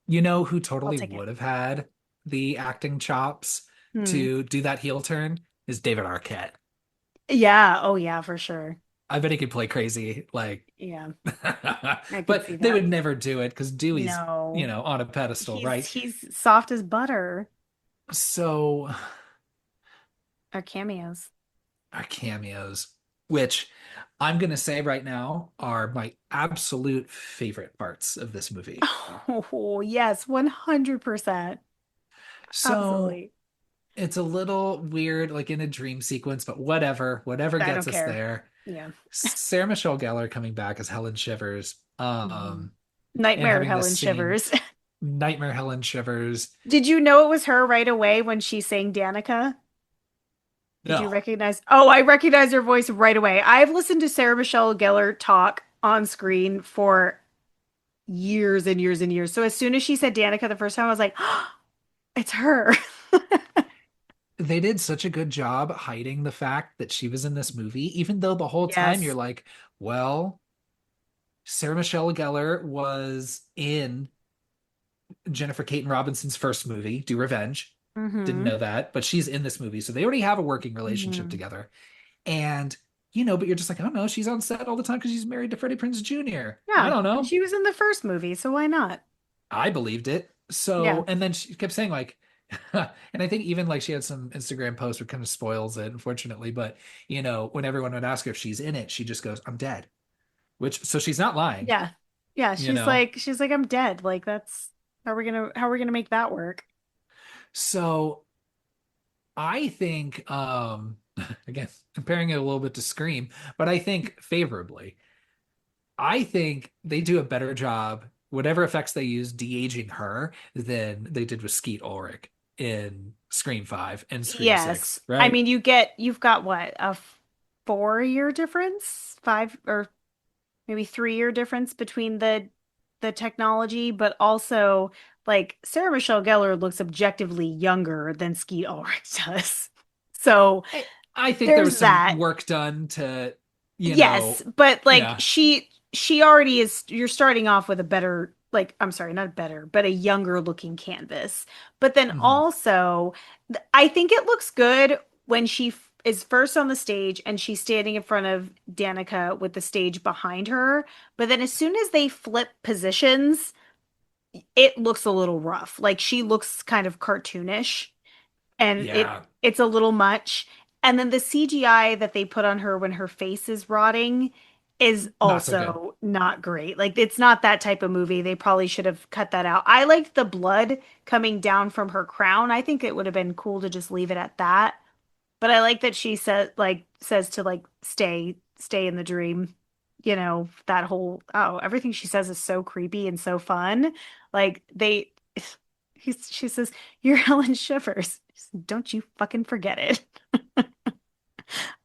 You know who I'll totally take it. would have had the acting chops Hmm. to do that heel turn is David Arquette. Yeah. Oh, yeah, for sure. I bet he could play crazy, like, Yeah, I could but see they that. would never do it because Dewey's, No, on a pedestal, he's right? he's soft as butter. So Our cameos. our cameos, which I'm gonna say right now are my absolute favorite parts of this movie. Oh, yes, 100%. So Absolutely. it's a little weird, like in a dream sequence, but whatever I gets don't us care. there. Yeah. Sarah Michelle Gellar coming back as Helen Shivers, Mhm. and Nightmare having this Helen scene, Shivers. Nightmare Helen Shivers. Did you know it was her right away when she sang Danica? Did you No, recognize? Oh, I recognize her voice right away. I've listened to Sarah Michelle Gellar talk on screen for years and years and years. So as soon as she said Danica the first time, I was like, oh, it's her. they did such a good job hiding the fact that she was in this movie, even though the whole time you're Yes. like, well, Sarah Michelle Gellar was in Jennifer Caton Robinson's first movie, Do Revenge. Didn't Hmm. know that, but she's in this movie. So they already have a working relationship Hmm. together. And, but you're just like, oh no, she's on set all the time because she's married to Freddie Prinze Jr. I Yeah. don't And know. she was in the first movie, so why not? I believed it. Yeah. So, and then she kept saying like, and I think even like she had some Instagram post which kind of spoils it, unfortunately. But when everyone would ask her if she's in it, she just goes, "I'm dead." Which, so she's not lying, Yeah. Yeah. you She's know. like, I'm dead. Like that's how are we gonna make that work? So I think, again, comparing it a little bit to Scream, but I think favorably. I think they do a better job, whatever effects they use, de-aging her than they did with Skeet Ulrich in Scream 5 and Scream Yes. 6, I right? mean, you've got what, a 4 year difference? Five or maybe 3 year difference between the technology, but also like Sarah Michelle Gellar looks objectively younger than Skeet Ulrich does. So I think there there's was some that. work done to, you Yes, know, but like yeah. she already is you're starting off with a better like I'm sorry, not better, but a younger looking canvas. But then Mhm. also I think it looks good when is first on the stage and she's standing in front of Danica with the stage behind her. But then as soon as they flip positions, it looks a little rough. Like she looks kind of cartoonish and Yeah. it's a little much. And then the CGI that they put on her when her face is rotting is Not so good. also not great. Like it's not that type of movie. They probably should have cut that out. I liked the blood coming down from her crown. I think it would have been cool to just leave it at that. But I like that she says to like stay in the dream. You know, that whole everything she says is so creepy and so fun. Like they she says, "You're Helen Shivers. Don't you fucking forget it."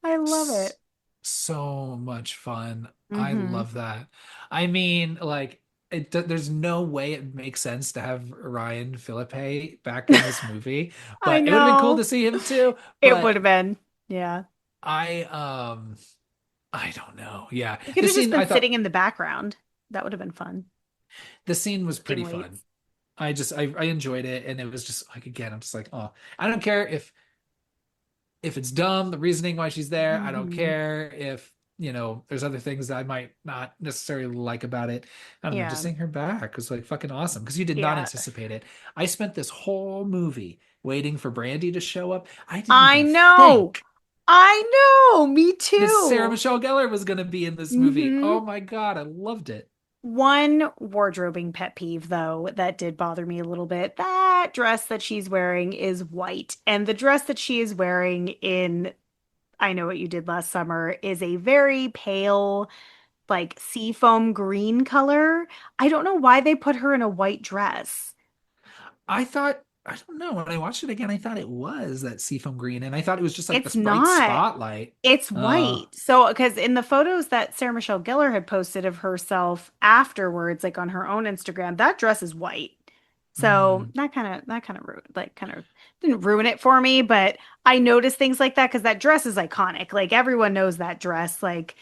I love S- it. So much fun. I Hmm. love that. I mean, like, there's no way it makes sense to have Ryan Philippe back in this movie, I but it would have been cool to know. see him too. It would But have been. Yeah. I, um, I don't know. Yeah, He could the have just scene been I thought sitting in the background. That would have been fun. the scene was Lifting pretty fun. weights. I enjoyed it, and it was just like again, I'm just like, oh, I don't care if it's dumb, the reasoning why she's there. I don't Hmm. care if, there's other things that I might not necessarily like about it. I don't know, just Yeah. seeing her back was like fucking awesome because you did not Yeah. anticipate it. I spent this whole movie waiting for Brandy to show up. I didn't I even know. think I know. Me that Sarah too. Michelle Gellar was going to be in this movie. Hmm. Oh my God, I loved it. One wardrobing pet peeve, though, that did bother me a little bit. That dress that she's wearing is white, and the dress that she is wearing in I Know What You Did Last Summer is a very pale, like seafoam green color. I don't know why they put her in a white dress. I don't know, when I watched it again, I thought it was that seafoam green, and I thought it was just like It's this bright not. spotlight. It's Uh, white. So, because in the photos that Sarah Michelle Gellar had posted of herself afterwards, like on her own Instagram, that dress is white. So mm. that kind of kind of didn't ruin it for me, but I noticed things like that because that dress is iconic. Like everyone knows that dress. Like,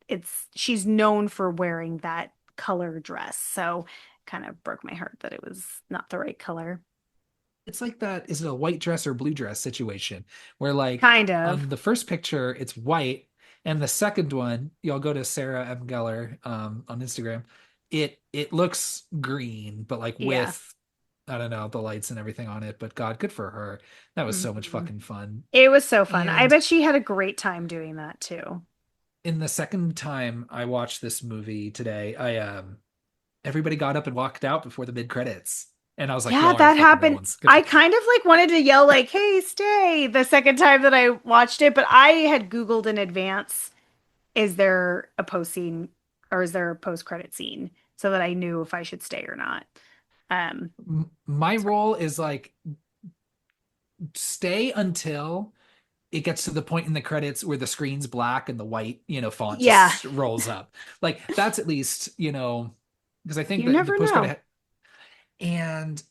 it's she's known for wearing that color dress. So kind of broke my heart that it was not the right color. It's like that, is it a white dress or blue dress situation where like Kind of. on the first picture it's white and the second one, y'all go to Sarah M. Gellar on Instagram, it looks green, but like Yeah. with I don't know, the lights and everything on it. But God, good for her. That was so much Hmm. fucking fun. It was so fun. I And bet she had a great time doing that too. in the second time I watched this movie today, I everybody got up and walked out before the mid credits. And I was like, Yeah, y'all are that fucking happened. villains. Good I for kind of like wanted to yell like, "Hey, stay!" the second time that I watched it, but I had Googled in advance, is there a post scene or is there a post credit scene so that I knew if I should stay or not. Um, My role is like stay until it gets to the point in the credits where the screen's black and the white, font yeah, just rolls up. Like that's at least, because I think you that the never post know. credit and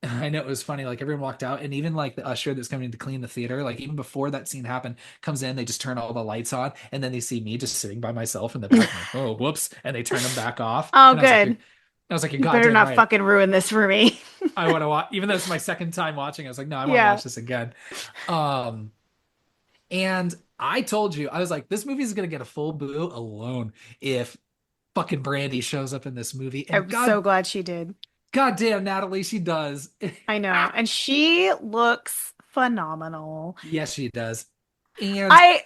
I know it was funny. Like everyone walked out, and even like the usher that's coming to clean the theater, like even before that scene happened, comes in. They just turn all the lights on, and then they see me just sitting by myself in the back. I'm like, oh, whoops! And they turn them back off. Oh, And good. I was like, you're You better goddamn not right. fucking ruin this for me. I want to watch, even though it's my second time watching. I was like, no, I want to Yeah. watch this again. Um, and I told you, I was like, this movie is gonna get a full boo alone if fucking Brandy shows up in this movie. And I'm so glad she did. goddamn, Natalie, she does. I know. And she looks phenomenal. Yes, she does. And I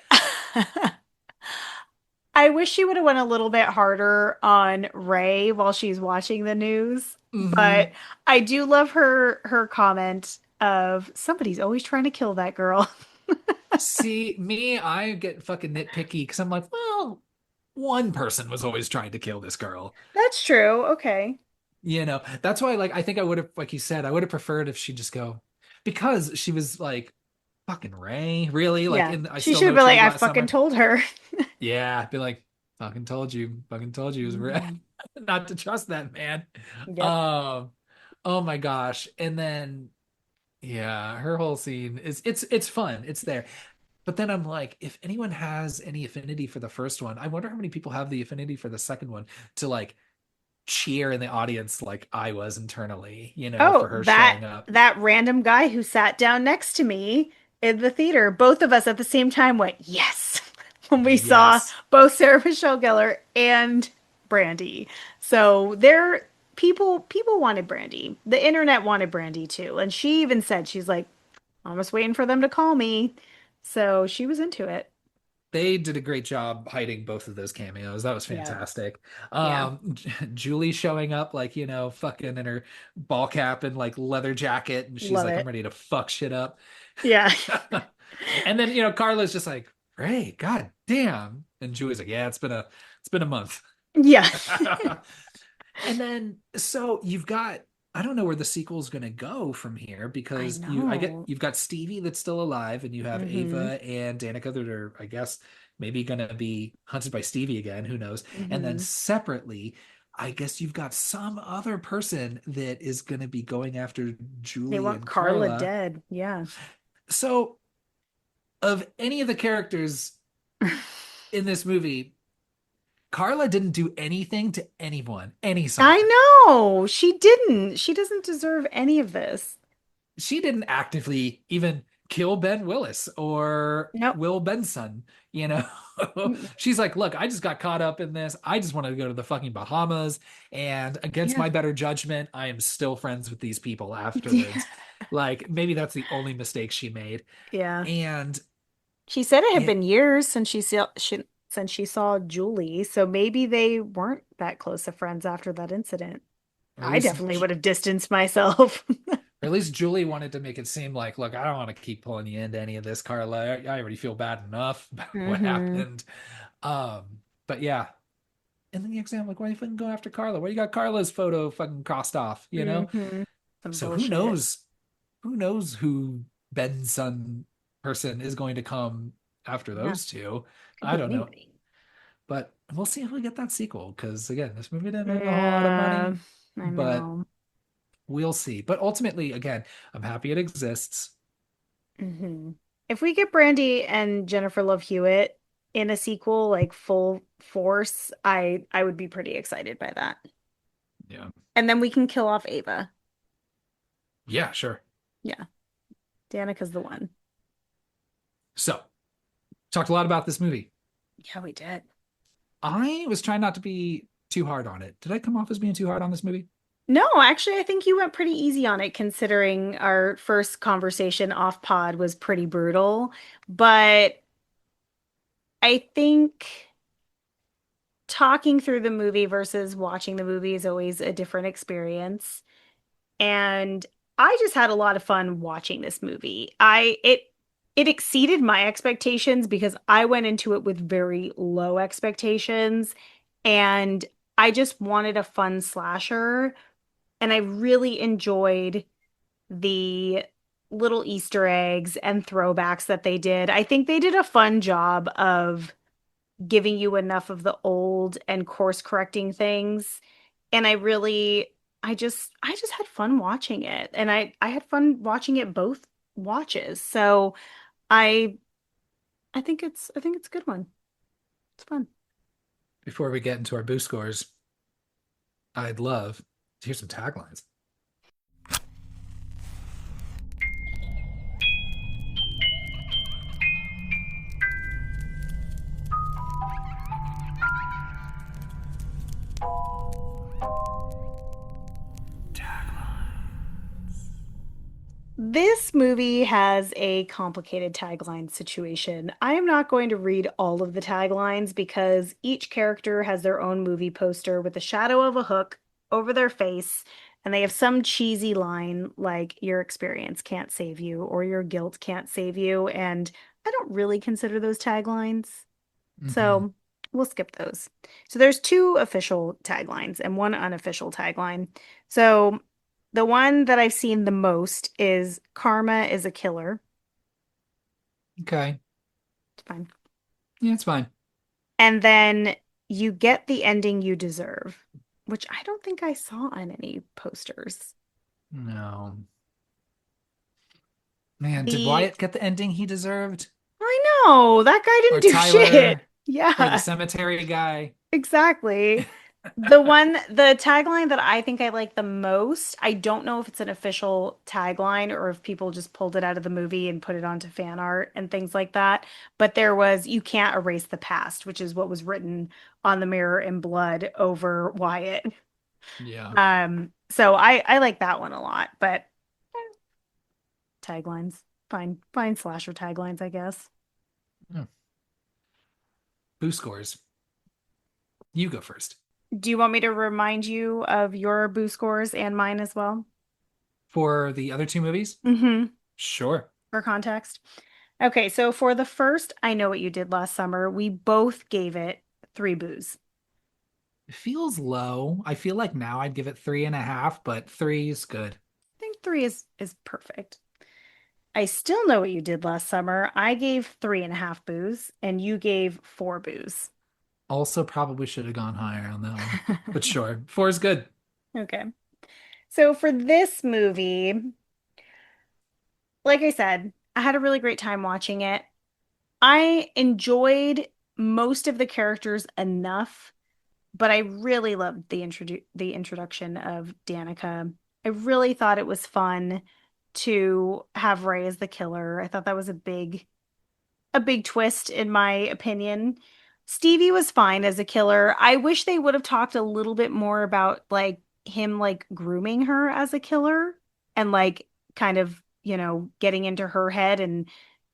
I wish she would have went a little bit harder on Ray while she's watching the news, but mhm. I do love her comment of somebody's always trying to kill that girl. See, me, I get fucking nitpicky because I'm like, well, one person was always trying to kill this girl. That's true. Okay. That's why, like, I think I would have, like you said, I would have preferred if she just go because she was like, fucking Ray, really? Like, Yeah. in I She Still should Know have What been You like, Did I Last fucking Summer. told her. Yeah, be like, fucking told you it was Ray. Mhm. Not to trust that man. Yep. Um, oh my gosh. And then, yeah, her whole scene is it's fun. It's there. But then I'm like, if anyone has any affinity for the first one, I wonder how many people have the affinity for the second one to like cheer in the audience like I was internally, Oh, for her that showing up. that random guy who sat down next to me in the theater, both of us at the same time went, yes, when we saw Yes. both Sarah Michelle Gellar and Brandy. So there people wanted Brandy. The internet wanted Brandy too. And she even said, she's like, I'm just waiting for them to call me. So she was into it. They did a great job hiding both of those cameos. That was Yeah. fantastic. Yeah. Julie showing up like, fucking in her ball cap and like leather jacket, and she's Love like, I'm it. ready to fuck shit up. Yeah. And then, Carla's just like, Ray, god damn. And Julie's like, yeah, it's been a month. Yeah. And then so you've got I don't know where the sequel's going to go from here I because know. you've got Stevie that's still alive and you have Mm-hmm. Ava and Danica that are I guess maybe going to be hunted by Stevie again, who knows. And then Mm-hmm. separately I guess you've got some other person that is going to be going after They Julie want and Carla Carla. dead. Yeah. So of any of the characters in this movie, Carla didn't do anything to anyone, any I side. know. She didn't. She doesn't deserve any of this. She didn't actively even kill Ben Willis or Nope. Will Benson, you know. Mm, She's like, look, I just got caught up in this. I just wanted to go to the fucking Bahamas. And against yeah. my better judgment, I am still friends with these people afterwards. Like, maybe that's the only mistake she made. Yeah. And She said it had it, been years since she saw Julie, so maybe they weren't that close of friends after that incident. or at I least, definitely would have distanced myself. or at least Julie wanted to make it seem like, look, I don't want to keep pulling you into any of this, Carla. I already feel bad enough about what Hmm. happened. But yeah, and then the exam, like, why are you fucking going after Carla? Why you got Carla's photo fucking crossed off, you know? Hmm. Some So who bullshit. knows? Who knows who Ben's son person is going to come after Yeah. those two? Could I be don't know. anybody. But we'll see if we get that sequel. Because again, this movie didn't make a whole lot of Yeah, money, I but know. we'll see. But ultimately, again, I'm happy it exists. Hmm. If we get Brandy and Jennifer Love Hewitt in a sequel, like full force, I would be pretty excited by that. Yeah. And then we can kill off Ava. Yeah, sure. Yeah, Danica's the one. So, talked a lot about this movie. Yeah, we did. I was trying not to be too hard on it. Did I come off as being too hard on this movie? No, actually, I think you went pretty easy on it considering our first conversation off pod was pretty brutal. But I think talking through the movie versus watching the movie is always a different experience. And I just had a lot of fun watching this movie. It exceeded my expectations because I went into it with very low expectations and I just wanted a fun slasher and I really enjoyed the little Easter eggs and throwbacks that they did. I think they did a fun job of giving you enough of the old and course correcting things. And I just had fun watching it. And I had fun watching it both watches. So I I think it's a good one. It's fun. Before we get into our boost scores, I'd love to hear some taglines. This movie has a complicated tagline situation. I am not going to read all of the taglines because each character has their own movie poster with the shadow of a hook over their face, and they have some cheesy line like, your experience can't save you or your guilt can't save you. And I don't really consider those taglines. Hmm. So we'll skip those. So there's two official taglines and one unofficial tagline. So the one that I've seen the most is Karma is a killer. Okay. It's fine. Yeah, it's fine. And then you get the ending you deserve, which I don't think I saw on any posters. No. Man, did The Wyatt get the ending he deserved? I know that guy Or didn't do shit. Tyler? Or the Yeah. cemetery guy? Exactly. The tagline that I think I like the most, I don't know if it's an official tagline or if people just pulled it out of the movie and put it onto fan art and things like that. But there was, you can't erase the past, which is what was written on the mirror in blood over Wyatt. Yeah. So I like that one a lot, but taglines, Fine slasher taglines, I guess. Hmm. Boo scores. You go first. Do you want me to remind you of your boo scores and mine as well? For the other two movies? Mm-hmm. Sure. For context. Okay, so for the first, I Know What You Did Last Summer, we both gave it three boos. It feels low. I feel like now I'd give it 3.5, but three is good. I think three is perfect. I Still Know What You Did Last Summer. I gave three and a half boos, and you gave four boos. Also, probably should have gone higher on that one. But sure, four is good. Okay. So for this movie, like I said, I had a really great time watching it. I enjoyed most of the characters enough, but I really loved the introduction of Danica. I really thought it was fun to have Ray as the killer. I thought that was a big twist in my opinion. Stevie was fine as a killer. I wish they would have talked a little bit more about like him like grooming her as a killer and like kind of, getting into her head and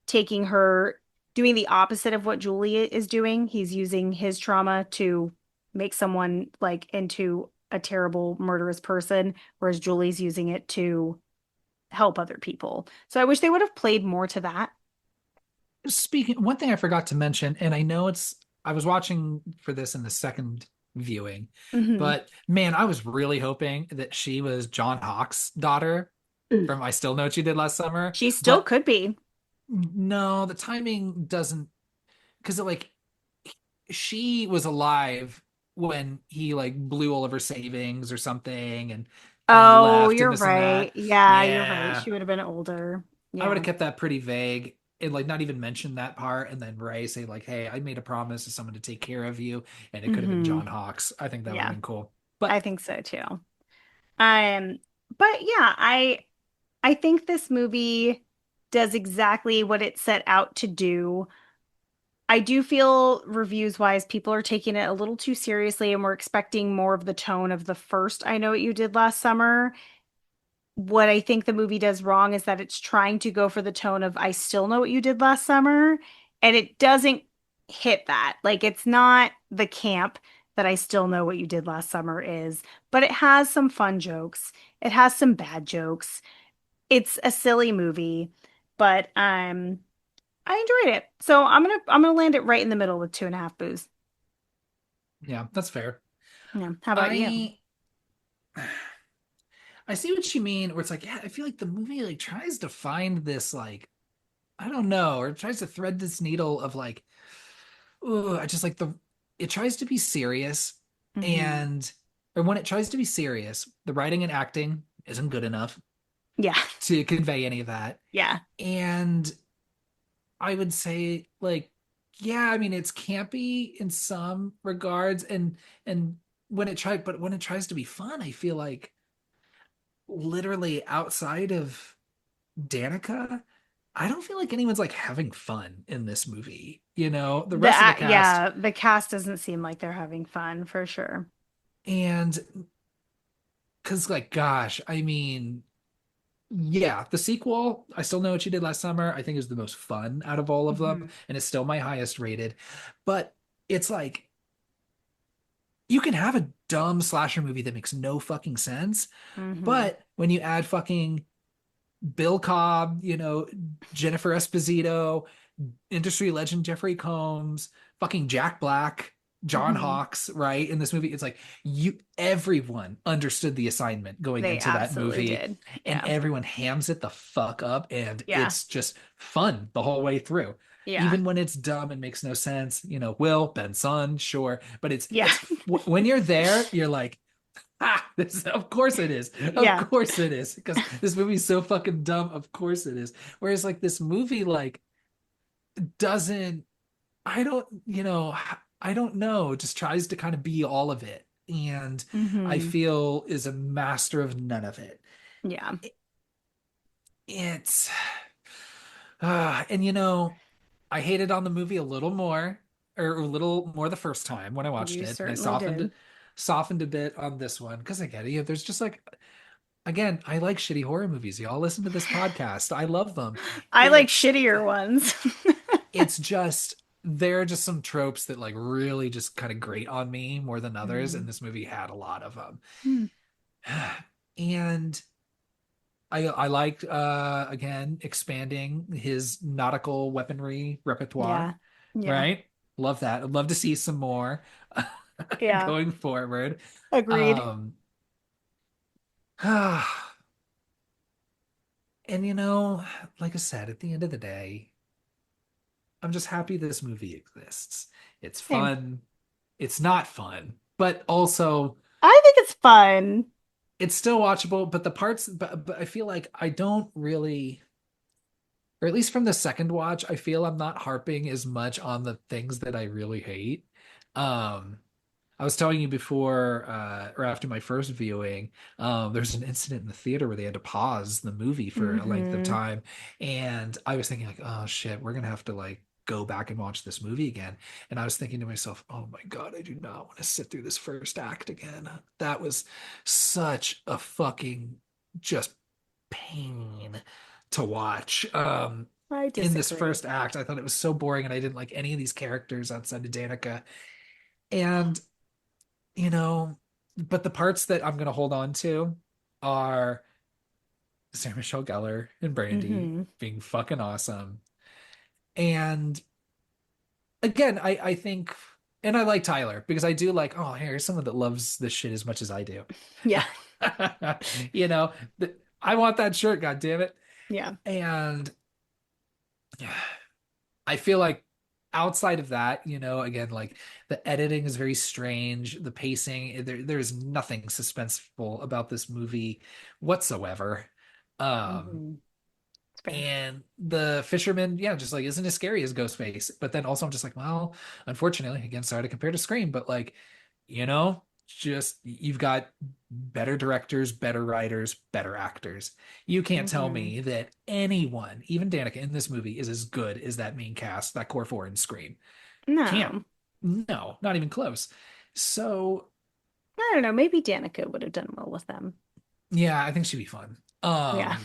taking her doing the opposite of what Julie is doing. He's using his trauma to make someone like into a terrible murderous person, whereas Julie's using it to help other people. So I wish they would have played more to that. Speaking, one thing I forgot to mention, and I know I was watching for this in the second viewing, Hmm. but man, I was really hoping that she was John Hawk's daughter from I Still Know What You Did Last Summer. She still But could be. no, the timing doesn't, because like she was alive when he like blew all of her savings or something and Oh, left and you're this and right. that. Yeah, you're right. Yeah. She would have been older. I would Yeah. have kept that pretty vague and like not even mentioned that part and then Ray say like, "Hey, I made a promise to someone to take care of you," and it could have been Hmm. John Hawkes. I think that would have Yeah, been cool. I But think so too. Um, but yeah, I think this movie does exactly what it set out to do. I do feel reviews wise, people are taking it a little too seriously and we're expecting more of the tone of the first I Know What You Did Last Summer. What I think the movie does wrong is that it's trying to go for the tone of I Still Know What You Did Last Summer, and it doesn't hit that. Like it's not the camp that I Still Know What You Did Last Summer is, but it has some fun jokes. It has some bad jokes. It's a silly movie, but I enjoyed it. So I'm gonna land it right in the middle with two and a half boos. yeah, that's fair. Yeah. How about you? I I see what you mean where it's like, yeah, I feel like the movie like tries to find this like I don't know, or tries to thread this needle of like, oh, I just like it tries to be serious Hmm. and or when it tries to be serious, the writing and acting isn't good enough Yeah. to convey any of that. Yeah. And I would say like, yeah, I mean it's campy in some regards and when it tries to be fun, I feel like literally outside of Danica, I don't feel like anyone's like having fun in this movie. You know, the rest of the cast Yeah, the cast doesn't seem like they're having fun for sure. and because like gosh, I mean, yeah, the sequel, I Still Know What You Did Last Summer, I think is the most fun out of all of them, Hmm. and it's still my highest rated. But it's like you can have a dumb slasher movie that makes no fucking sense, Hmm. but when you add fucking Bill Cobb, Jennifer Esposito, industry legend Jeffrey Combs, fucking Jack Black, John Hmm. Hawkes, right? In this movie, it's like everyone understood the assignment going They into that absolutely movie, did. and Yeah. everyone hams it the fuck up, and Yeah. it's just fun the whole way through. Yeah. Even when it's dumb and makes no sense, Will, Ben Son, sure, but Yeah. when you're there, you're like, ah, of course it is. Of Yeah. course it is. Because this movie's so fucking dumb. Of course it is. Whereas like this movie, like, doesn't, I don't, I don't know, just tries to kind of be all of it. And I Hmm. feel is a master of none of it. Yeah. It's, and I hated on the movie a little more, or a little more the first time when I watched You it. And I certainly did. softened a bit on this one because I get it. There's just like again, I like shitty horror movies. Y'all listen to this podcast. I love them. I like It's shittier ones. it's just there are just some tropes that like really just kind of grate on me more than others, and Mm. this movie had a lot of them. Hmm. And I liked again expanding his nautical weaponry repertoire, Yeah. Yeah. right? Love that. I'd love to see some more Yeah. going forward. Agreed. Um and like I said, at the end of the day, I'm just happy this movie exists. It's Same. fun. It's not fun, but also I think it's fun. it's still watchable. But the parts, but I feel like I don't really, or at least from the second watch, I feel I'm not harping as much on the things that I really hate. Um, I was telling you before, or after my first viewing, there's an incident in the theater where they had to pause the movie for a length of Hmm. time, and I was thinking like, oh shit, we're gonna have to like go back and watch this movie again. And I was thinking to myself, oh my God, I do not want to sit through this first act again. That was such a fucking just pain to watch. I In this disagree. first act, I thought it was so boring, and I didn't like any of these characters outside of Danica. And you know, but the parts that I'm gonna hold on to are Sarah Michelle Gellar and Brandy Hmm. being fucking awesome. And again, I think, and I like Tyler because I do like, oh, here's someone that loves this shit as much as I do. Yeah. You know, I want that shirt, god damn it. Yeah. And I feel like outside of that, again, like the editing is very strange. The pacing, there's nothing suspenseful about this movie whatsoever. Um, Hmm. It's fair. and the fisherman, yeah, just like isn't as scary as Ghostface. But then also I'm just like, well, unfortunately, again, sorry to compare to Scream, but like, just you've got better directors, better writers, better actors. You can't tell Hmm. me that anyone, even Danica in this movie, is as good as that main cast, that core four in Scream. Can't. No. No, not even close. So I don't know. Maybe Danica would have done well with them. yeah, I think she'd be fun. Yeah.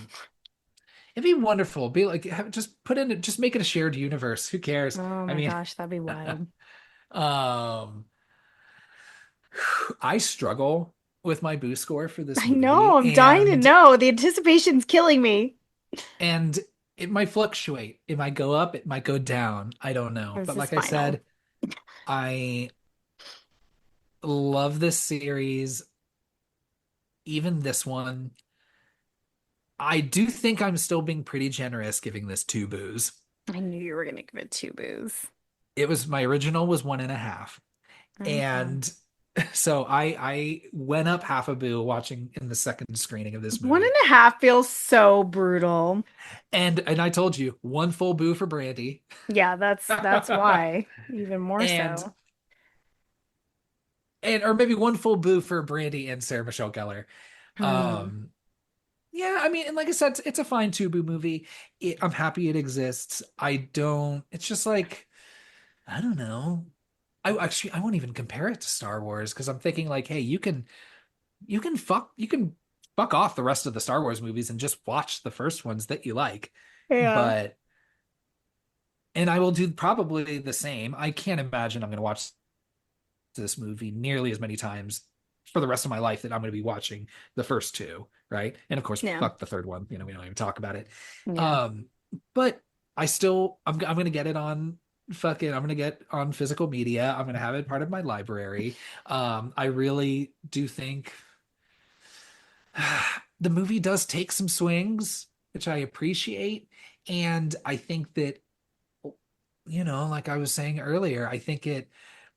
It'd be wonderful. Be like, just put in, just make it a shared universe. Who cares? Oh I my mean, gosh, that'd be wild. um, I struggle with my boo score for this I know. movie, I'm dying to know. The anticipation's killing me. and it might fluctuate. It might go up, it might go down. I don't know. This But is like I final. said, I love this series, even this one. I do think I'm still being pretty generous giving this two boos. I knew you were gonna give it two boos. It was my original was 1.5. Okay. And so I went up half a boo watching in the second screening of this One and movie. a half feels so brutal. And I told you, one full boo for Brandy. Yeah, that's why. Even more and so. and or maybe one full boo for Brandy and Sarah Michelle Gellar. Hmm. Um yeah, I mean, and like I said, it's a fine two boo movie. I'm happy it exists. I don't, it's just like, I don't know. I won't even compare it to Star Wars because I'm thinking like, hey, you can fuck off the rest of the Star Wars movies and just watch the first ones that you like. Yeah. But and I will do probably the same. I can't imagine I'm going to watch this movie nearly as many times for the rest of my life that I'm going to be watching the first two, right? And of course, Yeah. fuck the third one. We don't even talk about it. Yeah. Um, but I'm going to get it on I'm going to get on physical media. I'm going to have it part of my library. I really do think the movie does take some swings, which I appreciate. And I think that, like I was saying earlier, I think it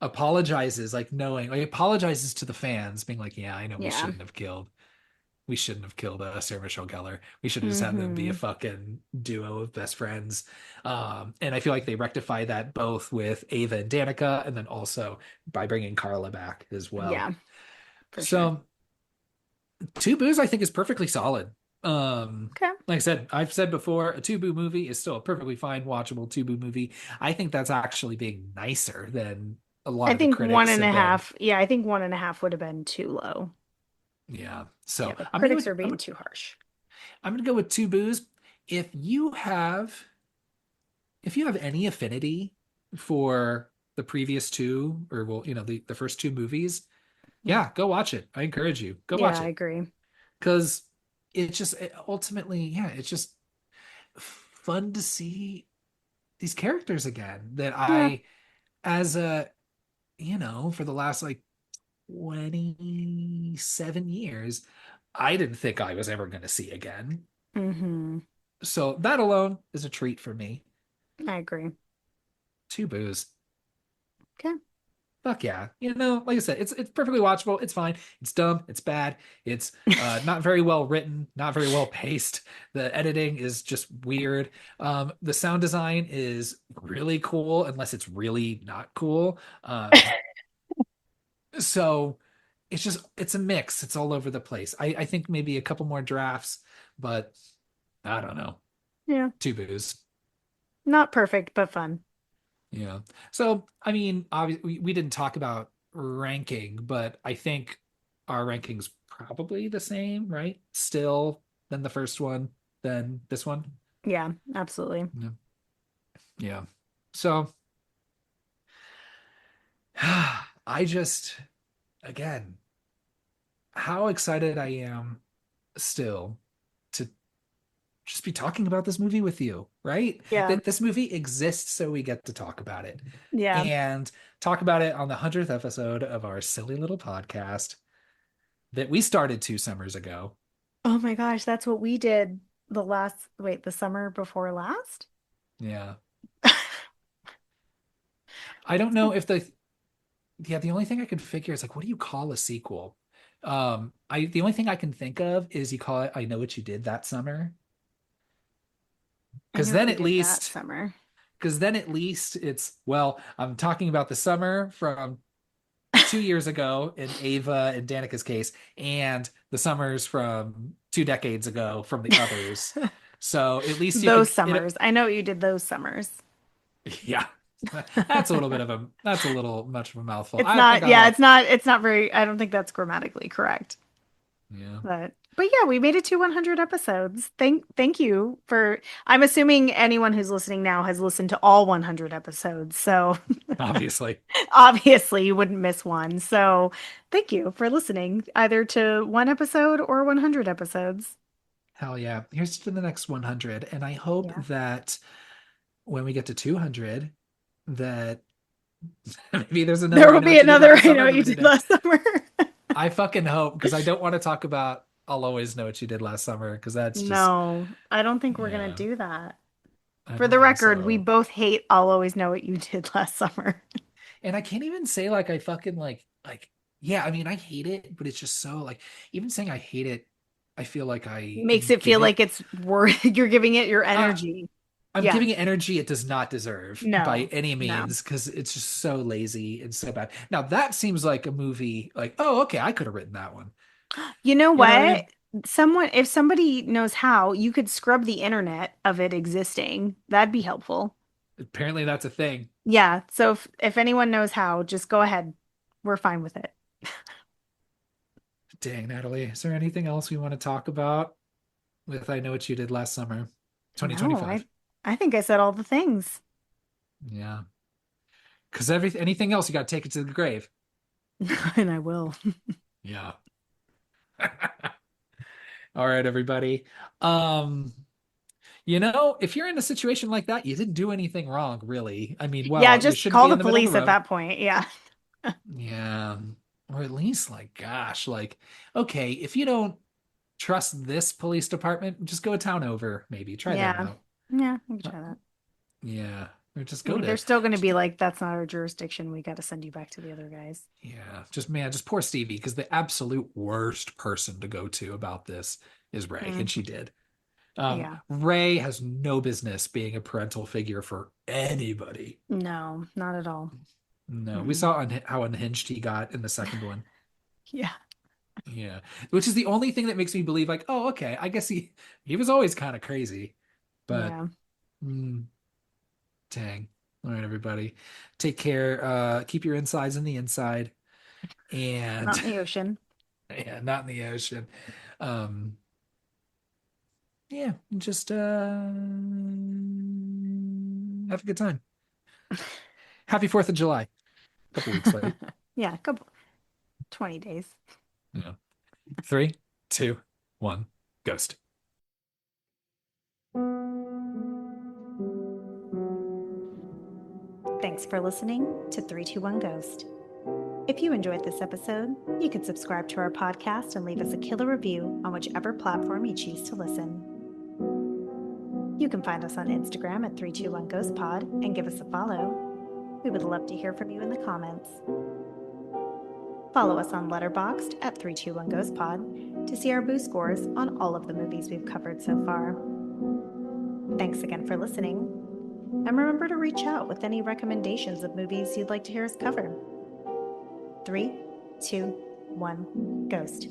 apologizes, like apologizes to the fans, being like, yeah, I know Yeah. we shouldn't have killed Sarah Michelle Gellar. We should have just had them be a Hmm. fucking duo of best friends. And I feel like they rectify that both with Ava and Danica, and then also by bringing Carla back as well. Yeah, for sure. So Two Boos, I think, is perfectly solid. Okay. Like I said, I've said before, a Two Boo movie is still a perfectly fine, watchable Two Boo movie. I think that's actually being nicer than a lot I of the think one critics and have a been. half. Yeah, I think one and a half would have been too low. Yeah. Yeah, So the I'm gonna critics go, are being too harsh. I'm gonna go with two boos. If you have if you have any affinity for the previous two, or well, the first two movies, Mm. yeah, go watch it. I encourage you. Go Yeah, watch I it. agree. Because ultimately, yeah, it's just fun to see these characters again that Yeah. as a, for the last like 27 years, I didn't think I was ever going to see again. Hmm. So that alone is a treat for me. I agree. Two boos. Okay. Fuck yeah. Like I said, it's perfectly watchable. It's fine. It's dumb. It's bad. It's not very well written, not very well paced. The editing is just weird. The sound design is really cool, unless it's really not cool. So it's a mix. It's all over the place. I think maybe a couple more drafts, but I don't know. Yeah. Two boos. Not perfect, but fun. Yeah. So, I mean, obviously, we didn't talk about ranking, but I think our ranking's probably the same, right? Still, then the first one, then this one. Yeah, absolutely. Yeah. Yeah. So, I just, again, how excited I am still to just be talking about this movie with you, right? Yeah. That this movie exists so we get to talk about it Yeah. and talk about it on the 100th episode of our silly little podcast that we started 2 summers ago. Oh my gosh, that's what we did the summer before last? Yeah. I don't know if the only thing I could figure is like, what do you call a sequel? The only thing I can think of is you call it I Know What You Did That Summer. I Because know what then you at did that least, summer. because then at least it's, well, I'm talking about the summer from 2 years ago in Ava and Danica's case, and the summers from 2 decades ago from the others. So at least you Those could it. summers. I know what you did those summers. Yeah, that's a little much of a mouthful. It's I think not, I yeah, like. it's not very, I don't think that's grammatically correct. Yeah, But yeah, we made it to 100 episodes. Thank you for, I'm assuming anyone who's listening now has listened to all 100 episodes. So obviously. obviously you wouldn't miss one. So thank you for listening either to one episode or 100 episodes. Hell yeah. Here's to the next 100, and I hope Yeah. that when we get to 200, that maybe there's There another I will Know be What You Did another Last I know Summer what that we you did did next. last summer. I fucking hope, because I don't want to talk about I'll Always Know What You Did Last Summer, because that's just, No, I don't think we're gonna yeah, do that. I For don't the think record, we so. both hate I'll always know what you did last summer. And I can't even say like I fucking like yeah, I mean I hate it, but it's just so like, even saying I hate it, I feel like I Makes am it feel giving like it's worth you're giving it your uh energy. I'm Yeah. giving it energy it does not deserve by No. any No. means, because it's just so lazy and so bad. Now that seems like a movie like, oh, okay, I could have written that one. You know You know what I what? mean? If somebody knows how, you could scrub the internet of it existing. That'd be helpful. Apparently that's a thing. Yeah. So if anyone knows how, just go ahead. We're fine with it. Dang, Natalie, is there anything else we want to talk about with I Know What You Did Last Summer No, 2025? I think I said all the things. Yeah. Because anything else you got to take it to the grave. And I will. Yeah. All right, everybody. Um, if you're in a situation like that, you didn't do anything wrong, really. I mean, Yeah, well, you just shouldn't call be the in the middle of the police at road. that point. Yeah. Yeah. Or at least like, gosh, like, okay, if you don't trust this police department, just go a town over, maybe. Try them Yeah. out. Yeah, we can Uh, try that. yeah. Or just I go mean, they're to, still going to be like, that's not our jurisdiction. We got to send you back to the other guys. yeah, just poor Stevie, because the absolute worst person to go to about this is Ray, and she Mhm. did. Yeah. Ray has no business being a parental figure for anybody. No, not at all. No, we Mm-mm. saw how unhinged he got in the second one. Yeah. Yeah, which is the only thing that makes me believe, like, oh, okay, I guess he was always kind of crazy, but Yeah. mm, dang. All right, everybody, take care. Keep your insides in the inside, and Not in the ocean. Yeah, not in the ocean. Um, yeah, just have a good time. Happy 4th of July. A couple weeks late. Yeah, couple 20 days. Yeah. Three, two, one, ghost. Thanks for listening to 321 Ghost. If you enjoyed this episode, you can subscribe to our podcast and leave us a killer review on whichever platform you choose to listen. You can find us on Instagram at 321 Ghost Pod and give us a follow. We would love to hear from you in the comments. Follow us on Letterboxd at 321 Ghost Pod to see our boo scores on all of the movies we've covered so far. Thanks again for listening, and remember to reach out with any recommendations of movies you'd like to hear us cover. 3, 2, 1, Ghost.